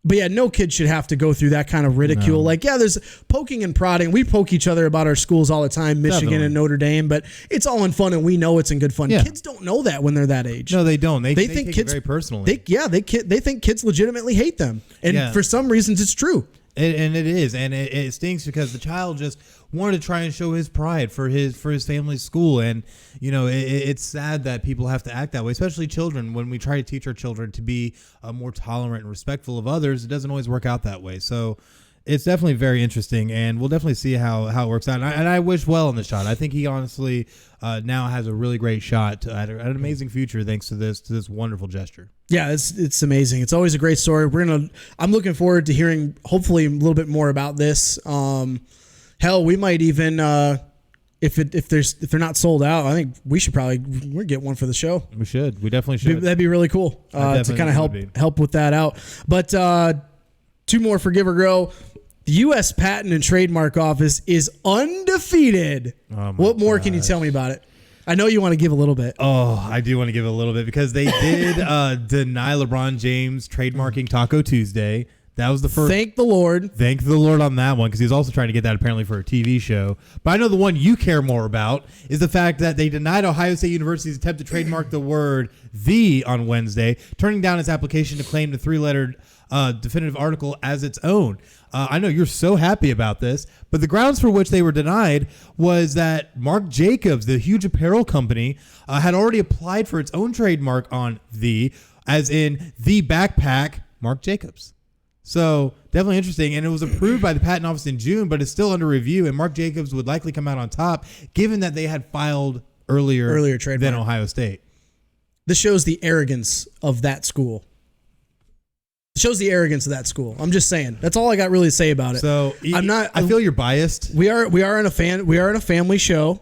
But yeah, no kid should have to go through that kind of ridicule. No. There's poking and prodding. We poke each other about our schools all the time, Michigan Definitely. and Notre Dame, but it's all in fun and we know it's in good fun. Yeah. Kids don't know that when they're that age. No, they don't. They think take kids it very personally. They think kids legitimately hate them. And for some reasons it's true. And it is, and it stinks because the child just wanted to try and show his pride for his family's school, and it's sad that people have to act that way, especially children. When we try to teach our children to be more tolerant and respectful of others, it doesn't always work out that way. So it's definitely very interesting, and we'll definitely see how it works out. And I wish well in the shot. I think he honestly now has a really great shot at an amazing future thanks to this wonderful gesture. Yeah, it's amazing. It's always a great story. I'm looking forward to hearing hopefully a little bit more about this. Hell, we might even if they're not sold out, I think we should probably get one for the show. We should. We definitely should. That'd be really cool to kind of help with that out. But two more for Give or Grow. The U.S. Patent and Trademark Office is undefeated. What more can you tell me about it? I know you want to give a little bit. Oh, I do want to give a little bit because they did deny LeBron James trademarking Taco Tuesday. That was the first. Thank the Lord. Thank the Lord on that one because he was also trying to get that apparently for a TV show. But I know the one you care more about is the fact that they denied Ohio State University's attempt to trademark the word "the" on Wednesday, turning down its application to claim the three-lettered definitive article as its own. I know you're so happy about this, but the grounds for which they were denied was that Marc Jacobs, the huge apparel company, had already applied for its own trademark on "the," as in the backpack Marc Jacobs. So definitely interesting, and it was approved by the Patent Office in June, but it's still under review, and Marc Jacobs would likely come out on top, given that they had filed earlier trademark than Ohio State. This shows the arrogance of that school. It shows the arrogance of that school. I'm just saying. That's all I got really to say about it. So I feel you're biased. We are in a family show.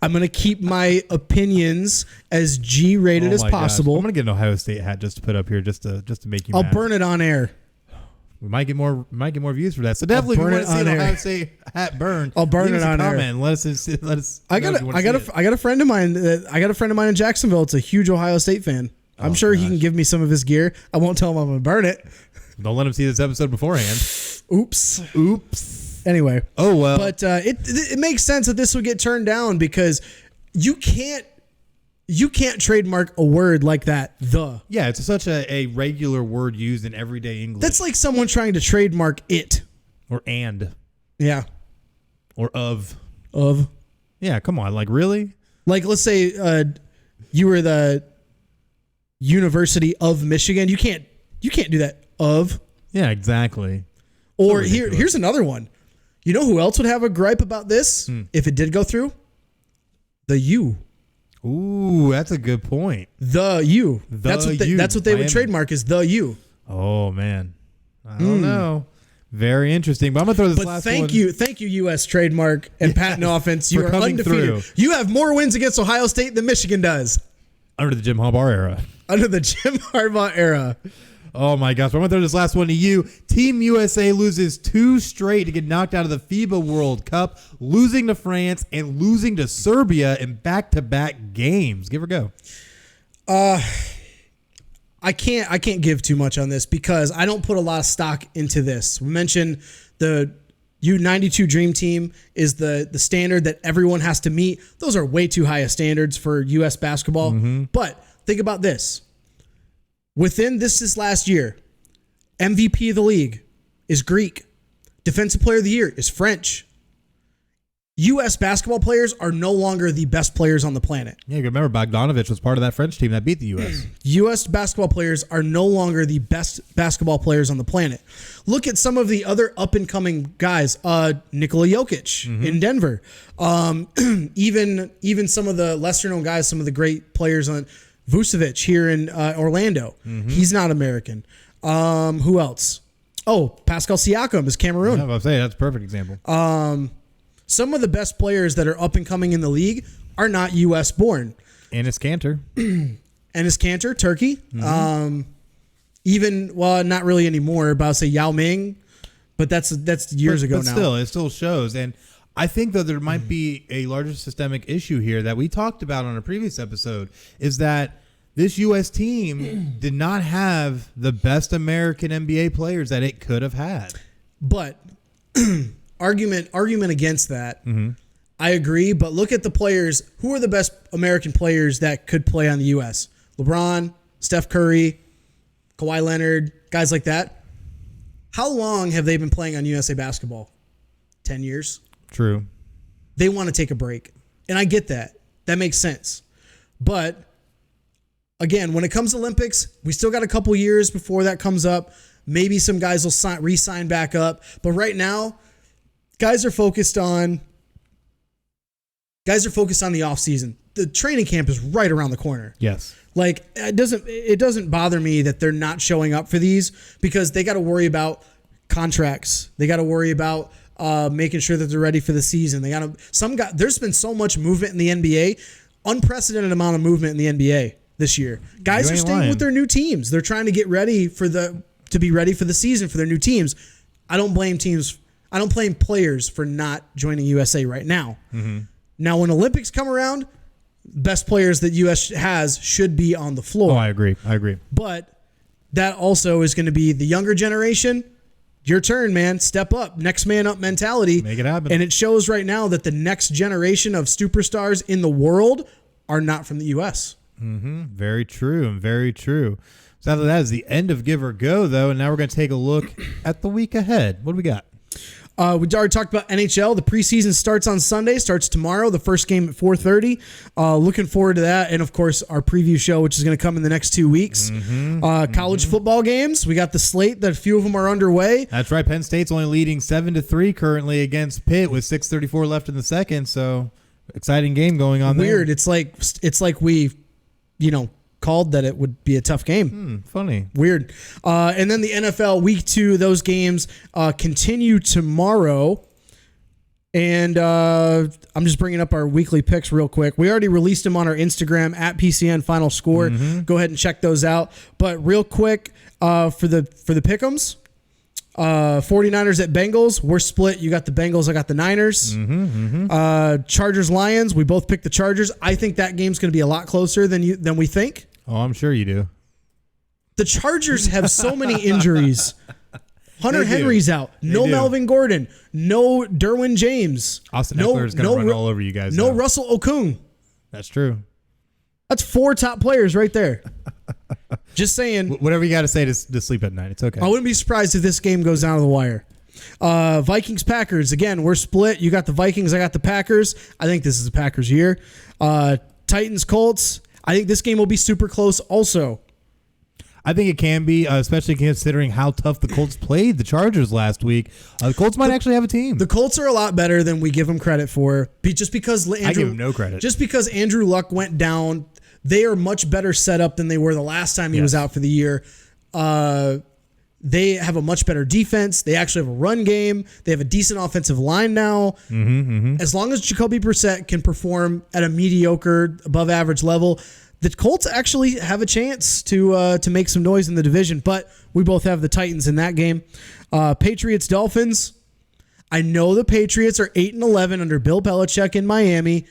I'm going to keep my opinions as G-rated as possible. Gosh. I'm going to get an Ohio State hat just to put up here just to make you I'll mad. burn it on air. We might get more views for that. So definitely, if you want to see an Ohio State hat burn, I'll burn it on air. Let us. I got a friend of mine. I got a friend of mine in Jacksonville. It's a huge Ohio State fan. I'm sure he can give me some of his gear. I won't tell him I'm going to burn it. Don't let him see this episode beforehand. Oops. Anyway. Oh well. But it makes sense that this would get turned down because you can't trademark a word like that. The. Yeah, it's such a regular word used in everyday English. That's like someone trying to trademark it. Or and. Yeah. Or of. Of. Yeah, come on. Like, really? Like, let's say you were the University of Michigan. You can't do that. Of. Yeah, exactly. Or here's another one. You know who else would have a gripe about this if it did go through? The U. Ooh, that's a good point. The U. That's what they would trademark is the U. Oh man, I don't know. Very interesting. But I'm gonna throw this last one. Thank you, U.S. Trademark and Patent Office. You are undefeated. Through. You have more wins against Ohio State than Michigan does. Under the Jim Harbaugh era. Under the Jim Harbaugh era. Oh my gosh. I'm going to throw this last one to you. Team USA loses 2 straight to get knocked out of the FIBA World Cup, losing to France and losing to Serbia in back-to-back games. Give or go. I can't give too much on this because I don't put a lot of stock into this. We mentioned the U92 Dream Team is the standard that everyone has to meet. Those are way too high of standards for U.S. basketball. But think about this. Within this last year, MVP of the league is Greek. Defensive Player of the Year is French. U.S. basketball players are no longer the best players on the planet. Yeah, you remember Bogdanovich was part of that French team that beat the U.S. U.S. basketball players are no longer the best basketball players on the planet. Look at some of the other up-and-coming guys. Nikola Jokic in Denver. Even some of the lesser-known guys, some of the great players on Vucevic here in Orlando. He's not American. Who else? Oh, Pascal Siakam is Cameroon. Yeah, I was saying, that's a perfect example. Some of the best players that are up and coming in the league are not U.S. born. Enes Kanter. Enes Kanter, Turkey. Not really anymore, but I'll say Yao Ming, but that's years ago now. Still, it still shows. And I think that there might be a larger systemic issue here that we talked about on a previous episode, is that this U.S. team did not have the best American NBA players that it could have had. But argument against that, I agree, but look at the players. Who are the best American players that could play on the U.S.? LeBron, Steph Curry, Kawhi Leonard, guys like that. How long have they been playing on USA basketball? 10 years? True. They want to take a break. And I get that. That makes sense. But again, when it comes to Olympics, we still got a couple years before that comes up. Maybe some guys will re-sign back up. But right now, guys are focused on the offseason. The training camp is right around the corner. Yes. Like, it doesn't bother me that they're not showing up for these because they got to worry about contracts. They got to worry about making sure that they're ready for the season. There's been so much movement in the NBA, unprecedented amount of movement in the NBA this year. Guys are staying with their new teams. They're trying to get ready to be ready for the season for their new teams. I don't blame players for not joining USA right now. Now, when Olympics come around, best players that US has should be on the floor. Oh, I agree. But that also is going to be the younger generation. Your turn, man. Step up. Next man up mentality. Make it happen. And it shows right now that the next generation of superstars in the world are not from the U.S. Very true. Very true. So after that is the end of Give or Go, though, and now we're going to take a look at the week ahead. What do we got? We already talked about NHL. The preseason starts on Sunday, starts tomorrow, the first game at 4:30. Looking forward to that. And, of course, our preview show, which is going to come in the next 2 weeks. College football games. We got the slate that a few of them are underway. That's right. Penn State's only leading 7-3 currently against Pitt with 6:34 left in the second. So, exciting game going on there. Weird. It's like we, called that it would be a tough game. Funny. Weird. And then the NFL week 2, those games continue tomorrow. And I'm just bringing up our weekly picks real quick. We already released them on our Instagram at PCN Final Score. Go ahead and check those out. But real quick, for the pick'ems, 49ers at Bengals. We're split. You got the Bengals. I got the Niners. Chargers Lions. We both picked the Chargers. I think that game's going to be a lot closer than we think. Oh, I'm sure you do. The Chargers have so many injuries. Hunter Henry's out. No Melvin Gordon. No Derwin James. Austin Eckler's going to run all over you guys. No Russell Okung. That's true. That's 4 top players right there. Just saying. Whatever you got to say to sleep at night. It's okay. I wouldn't be surprised if this game goes down to the wire. Vikings Packers. Again, we're split. You got the Vikings. I got the Packers. I think this is a Packers year. Titans Colts. I think this game will be super close also. I think it can be, especially considering how tough the Colts played the Chargers last week. The Colts might actually have a team. The Colts are a lot better than we give them credit for. Just because I give them no credit. Just because Andrew Luck went down, they are much better set up than they were the last time he was out for the year. They have a much better defense. They actually have a run game. They have a decent offensive line now. As long as Jacoby Brissett can perform at a mediocre, above average level, the Colts actually have a chance to make some noise in the division, but we both have the Titans in that game. Patriots Dolphins. I know the Patriots are 8-11 under Bill Belichick in Miami.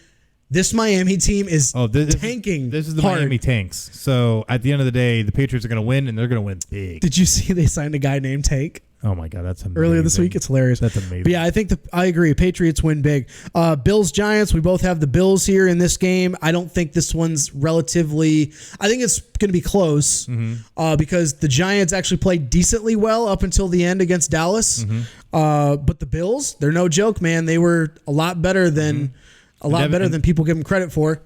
This Miami team is tanking. This is the hard. Miami Tanks. So at the end of the day, the Patriots are going to win, and they're going to win big. Did you see they signed a guy named Tank? Oh my God, that's amazing. Earlier this week, it's hilarious. That's amazing. But yeah, I think I agree. Patriots win big. Bills Giants. We both have the Bills here in this game. I don't think this one's relatively. I think it's going to be close because the Giants actually played decently well up until the end against Dallas. But the Bills, they're no joke, man. They were a lot better than than people give them credit for.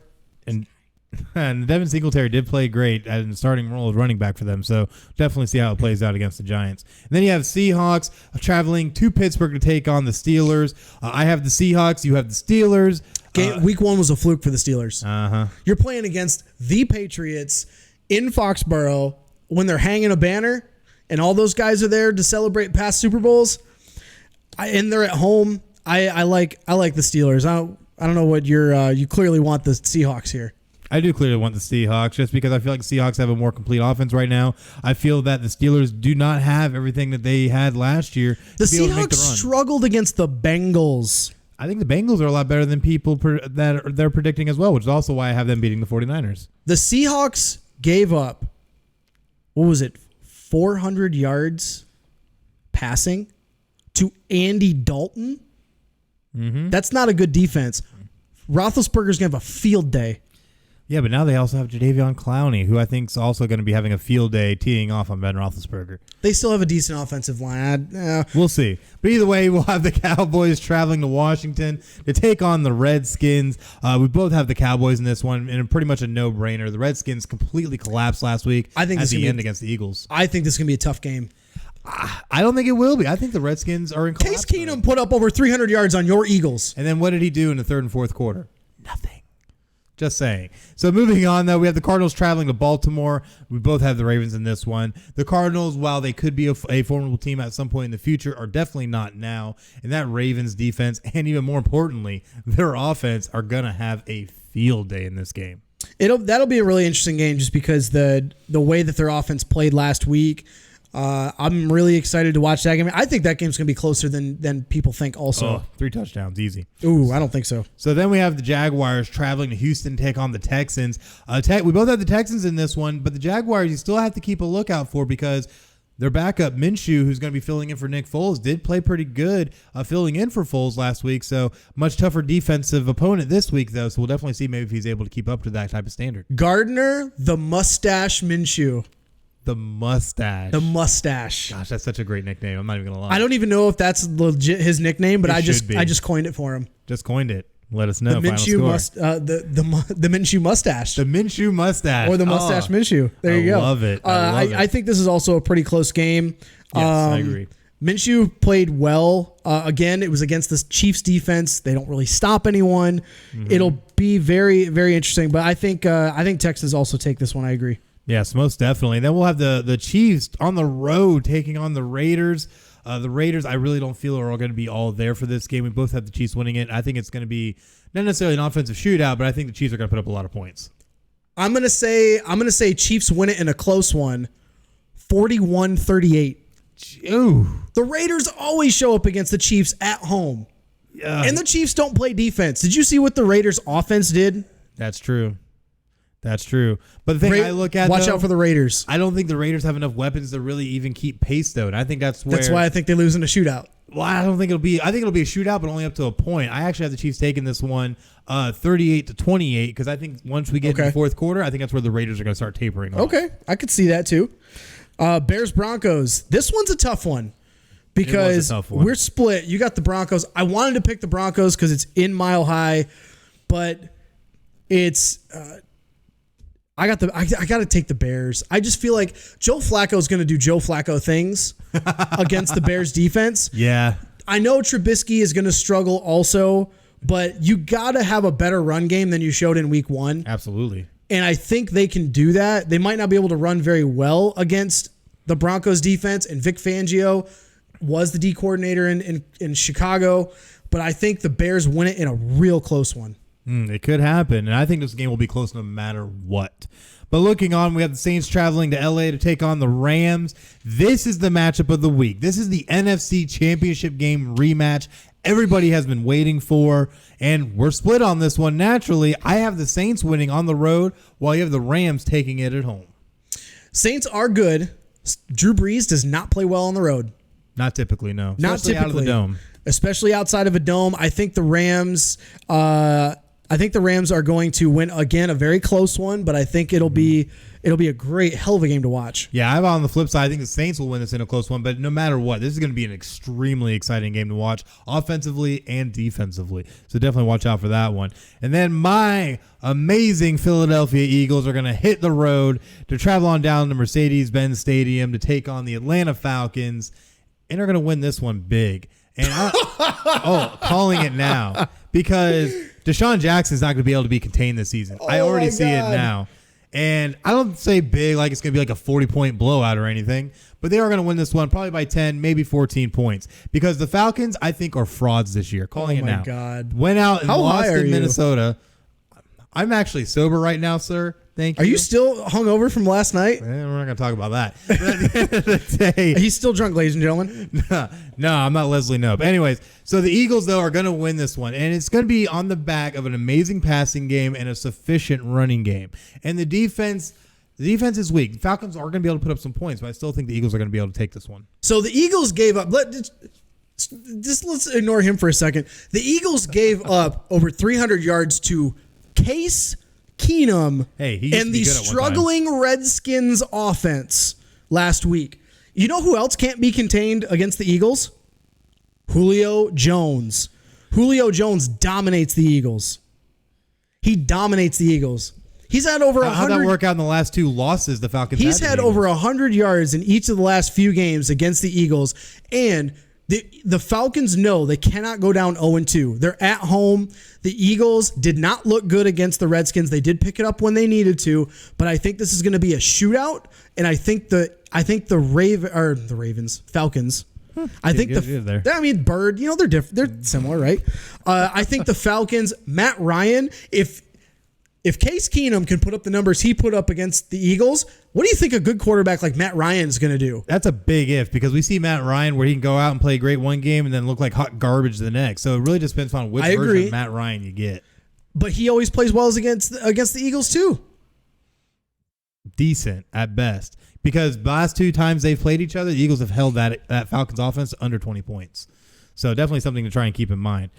And Devin Singletary did play great in the starting role of running back for them, so definitely see how it plays out against the Giants. And then you have Seahawks traveling to Pittsburgh to take on the Steelers. I have the Seahawks. You have the Steelers. Week 1 was a fluke for the Steelers. Uh-huh. You're playing against the Patriots in Foxborough when they're hanging a banner, and all those guys are there to celebrate past Super Bowls. And they're at home. I like the Steelers. I don't know what you clearly want the Seahawks here. I do clearly want the Seahawks just because I feel like the Seahawks have a more complete offense right now. I feel that the Steelers do not have everything that they had last year. The Seahawks struggled against the Bengals. I think the Bengals are a lot better than people they're predicting as well, which is also why I have them beating the 49ers. The Seahawks gave up, 400 yards passing to Andy Dalton? That's not a good defense. Roethlisberger's going to have a field day. Yeah, but now they also have Jadeveon Clowney, who I think is also going to be having a field day teeing off on Ben Roethlisberger. They still have a decent offensive line. We'll see. But either way, we'll have the Cowboys traveling to Washington to take on the Redskins. We both have the Cowboys in this one, and pretty much a no-brainer. The Redskins completely collapsed last week at the end against the Eagles. I think this is going to be a tough game. I don't think it will be. I think the Redskins are in collapse. Case Keenum put up over 300 yards on your Eagles. And then what did he do in the third and fourth quarter? Nothing. Just saying. So moving on, though, we have the Cardinals traveling to Baltimore. We both have the Ravens in this one. The Cardinals, while they could be a formidable team at some point in the future, are definitely not now. And that Ravens defense, and even more importantly, their offense, are going to have a field day in this game. That'll be a really interesting game just because the way that their offense played last week. I'm really excited to watch that game. I think that game's going to be closer than people think also. 3 touchdowns, easy. Ooh, I don't think so. So then we have the Jaguars traveling to Houston to take on the Texans. We both have the Texans in this one, but the Jaguars you still have to keep a lookout for because their backup, Minshew, who's going to be filling in for Nick Foles, did play pretty good filling in for Foles last week. So much tougher defensive opponent this week, though. So we'll definitely see maybe if he's able to keep up to that type of standard. Gardner, the mustache Minshew. The mustache. Gosh, that's such a great nickname. I'm not even going to lie. I don't even know if that's legit his nickname, but I just coined it for him. Just coined it. Let us know. The Minshew the Minshew mustache. The Minshew mustache. Or the mustache Minshew. There you go. I love it. I think this is also a pretty close game. Yes, I agree. Minshew played well. Again, it was against the Chiefs defense. They don't really stop anyone. It'll be very, very interesting. But I think Texans also take this one. I agree. Yes, most definitely. Then we'll have the Chiefs on the road taking on the Raiders. The Raiders, I really don't feel are all going to be all there for this game. We both have the Chiefs winning it. I think it's going to be not necessarily an offensive shootout, but I think the Chiefs are going to put up a lot of points. I'm going to say Chiefs win it in a close one, 41-38. Ooh. The Raiders always show up against the Chiefs at home. And the Chiefs don't play defense. Did you see what the Raiders offense did? That's true. But the thing I look at, watch out for the Raiders. I don't think the Raiders have enough weapons to really even keep pace, though. And I think that's why I think they lose in a shootout. Well, I think it'll be a shootout, but only up to a point. I actually have the Chiefs taking this one 38-28 because I think once we get to the fourth quarter, I think that's where the Raiders are going to start tapering off. Okay, I could see that too. Bears Broncos. This one's a tough one because we're split. You got the Broncos. I wanted to pick the Broncos because it's in Mile High, but it's. I got to take the Bears. I just feel like Joe Flacco is going to do Joe Flacco things against the Bears defense. Yeah. I know Trubisky is going to struggle also, but you got to have a better run game than you showed in week 1. Absolutely. And I think they can do that. They might not be able to run very well against the Broncos defense, and Vic Fangio was the D coordinator in Chicago, but I think the Bears win it in a real close one. It could happen, and I think this game will be close no matter what. But looking on, we have the Saints traveling to LA to take on the Rams. This is the matchup of the week. This is the NFC Championship game rematch everybody has been waiting for, and we're split on this one. Naturally, I have the Saints winning on the road while you have the Rams taking it at home. Saints are good. Drew Brees does not play well on the road. Not typically, no. Not Especially typically. out of the dome. Especially outside of a dome. I think the Rams are going to win again, a very close one, but I think it'll be a great, hell of a game to watch. Yeah, I'm on the flip side. I think the Saints will win this in a close one, but no matter what, this is going to be an extremely exciting game to watch, offensively and defensively. So definitely watch out for that one. And then my amazing Philadelphia Eagles are going to hit the road to travel on down to Mercedes-Benz Stadium to take on the Atlanta Falcons, and are going to win this one big. And calling it now, because Deshaun Jackson's not going to be able to be contained this season. I already see it now. And I don't say big like it's going to be like a 40-point blowout or anything, but they are going to win this one probably by 10, maybe 14 points, because the Falcons, I think, are frauds this year. Calling it now. Oh, my God. Went out and lost in you? Minnesota. I'm actually sober right now, sir. Thank you. Are you still hungover from last night? We're not going to talk about that. But at the end of the day, He's still drunk, ladies and gentlemen. No, I'm not Leslie Knope. Anyways, so the Eagles, though, are going to win this one, and it's going to be on the back of an amazing passing game and a sufficient running game. And the defense is weak. The Falcons are going to be able to put up some points, but I still think the Eagles are going to be able to take this one. So the Eagles gave up. Just let's ignore him for a second. The Eagles gave up over 300 yards to Case Keenum and the struggling Redskins offense last week. You know who else can't be contained against the Eagles? Julio Jones. Julio Jones dominates the Eagles. He dominates the Eagles. He's had over 100. How'd that work out in the last two losses the Falcons had? He's had over 100 yards in each of the last few games against the Eagles, and the Falcons know they cannot go down 0-2. They're at home. The Eagles did not look good against the Redskins. They did pick it up when they needed to, but I think this is going to be a shootout, and I think the Falcons. I think Bird, they're different. They're similar, right? I think the Falcons, Matt Ryan, if Case Keenum can put up the numbers he put up against the Eagles, what do you think a good quarterback like Matt Ryan is going to do? That's a big if, because we see Matt Ryan where he can go out and play great one game and then look like hot garbage the next. So it really just depends on which version of Matt Ryan you get. But he always plays well against the Eagles too. Decent at best, because the last two times they've played each other, the Eagles have held that Falcons offense to under 20 points. So definitely something to try and keep in mind.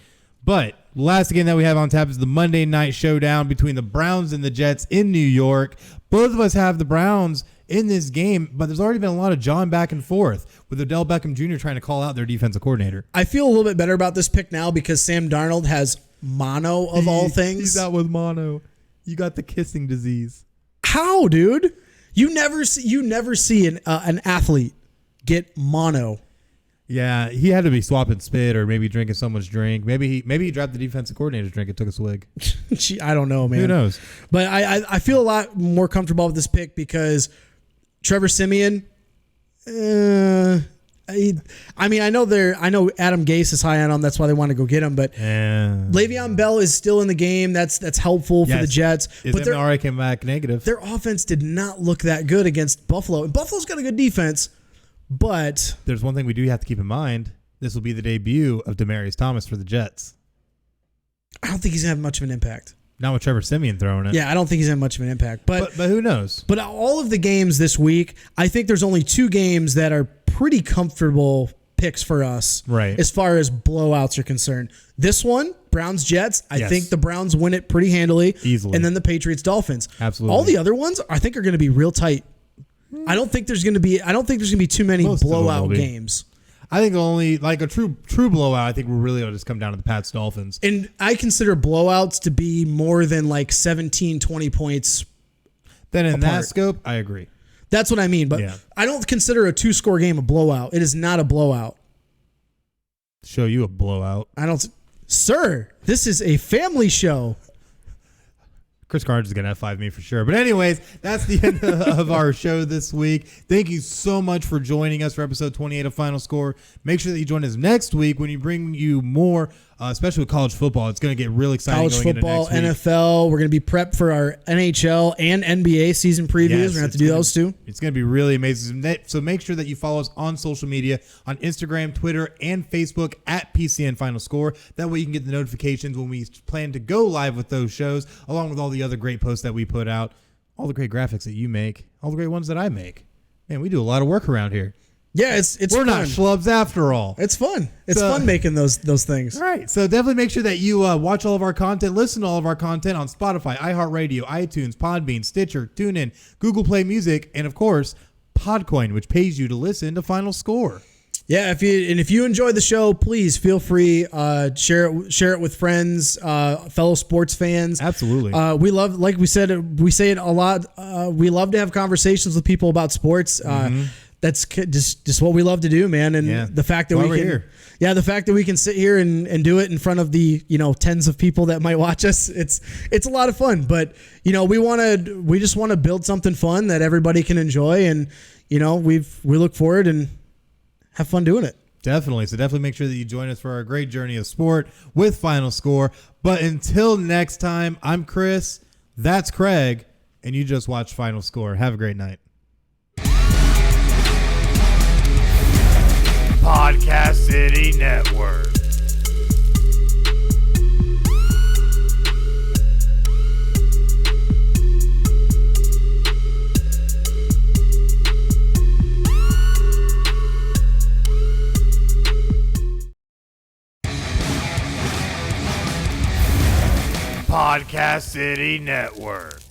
But the last game that we have on tap is the Monday night showdown between the Browns and the Jets in New York. Both of us have the Browns in this game, but there's already been a lot of jawing back and forth with Odell Beckham Jr. trying to call out their defensive coordinator. I feel a little bit better about this pick now because Sam Darnold has mono of all things. He's out with mono. You got the kissing disease. How, dude? You never see an athlete get mono. Yeah, he had to be swapping spit or maybe drinking someone's drink. Maybe he dropped the defensive coordinator's drink and took a swig. I don't know, man. Who knows? But I feel a lot more comfortable with this pick because Trevor Siemian. I know Adam Gase is high on him. That's why they want to go get him. But Le'Veon Bell is still in the game. That's helpful for the Jets. But MRI came back negative. Their offense did not look that good against Buffalo. And Buffalo's got a good defense. But there's one thing we do have to keep in mind. This will be the debut of Demaryius Thomas for the Jets. I don't think he's going to have much of an impact. Not with Trevor Siemian throwing it. Yeah, I don't think he's going to have much of an impact. But who knows? But all of the games this week, I think there's only two games that are pretty comfortable picks for us, right, as far as blowouts are concerned. This one, Browns-Jets, I think the Browns win it pretty handily. Easily. And then the Patriots-Dolphins. Absolutely. All the other ones, I think, are going to be real tight. I don't think there's going to be too many blowout games. I think only like a true blowout. I think we're really going to just come down to the Pats Dolphins. And I consider blowouts to be more than like 17, 20 points. Then in that scope, I agree. That's what I mean. But I don't consider a 2-score game a blowout. It is not a blowout. Show you a blowout. Sir, this is a family show. Chris Carnes is going to F5 me for sure. But anyways, that's the end of our show this week. Thank you so much for joining us for episode 28 of Final Score. Make sure that you join us next week when we bring you more especially with college football. It's going to get really exciting. College going football, into next week. NFL. We're going to be prepped for our NHL and NBA season previews. Yes, We're going to have to do those too. It's going to be really amazing. So make sure that you follow us on social media, on Instagram, Twitter, and Facebook at PCN Final Score. That way you can get the notifications when we plan to go live with those shows, along with all the other great posts that we put out, all the great graphics that you make, all the great ones that I make. Man, we do a lot of work around here. Yeah, it's We're fun. not schlubs after all. It's fun. It's fun making those things. All right. So definitely make sure that you watch all of our content, listen to all of our content on Spotify, iHeartRadio, iTunes, Podbean, Stitcher, TuneIn, Google Play Music, and of course, PodCoin, which pays you to listen to Final Score. Yeah, if you enjoy the show, please feel free share it with friends, fellow sports fans. Absolutely. We love, like we say it a lot. We love to have conversations with people about sports. That's just what we love to do, man. And the fact that the fact that we can sit here and do it in front of the tens of people that might watch us, it's a lot of fun. But we just want to build something fun that everybody can enjoy, and we look forward and have fun doing it. Definitely. So definitely make sure that you join us for our great journey of sport with Final Score. But until next time, I'm Chris. That's Craig, and you just watched Final Score. Have a great night. Podcast City Network. Podcast City Network.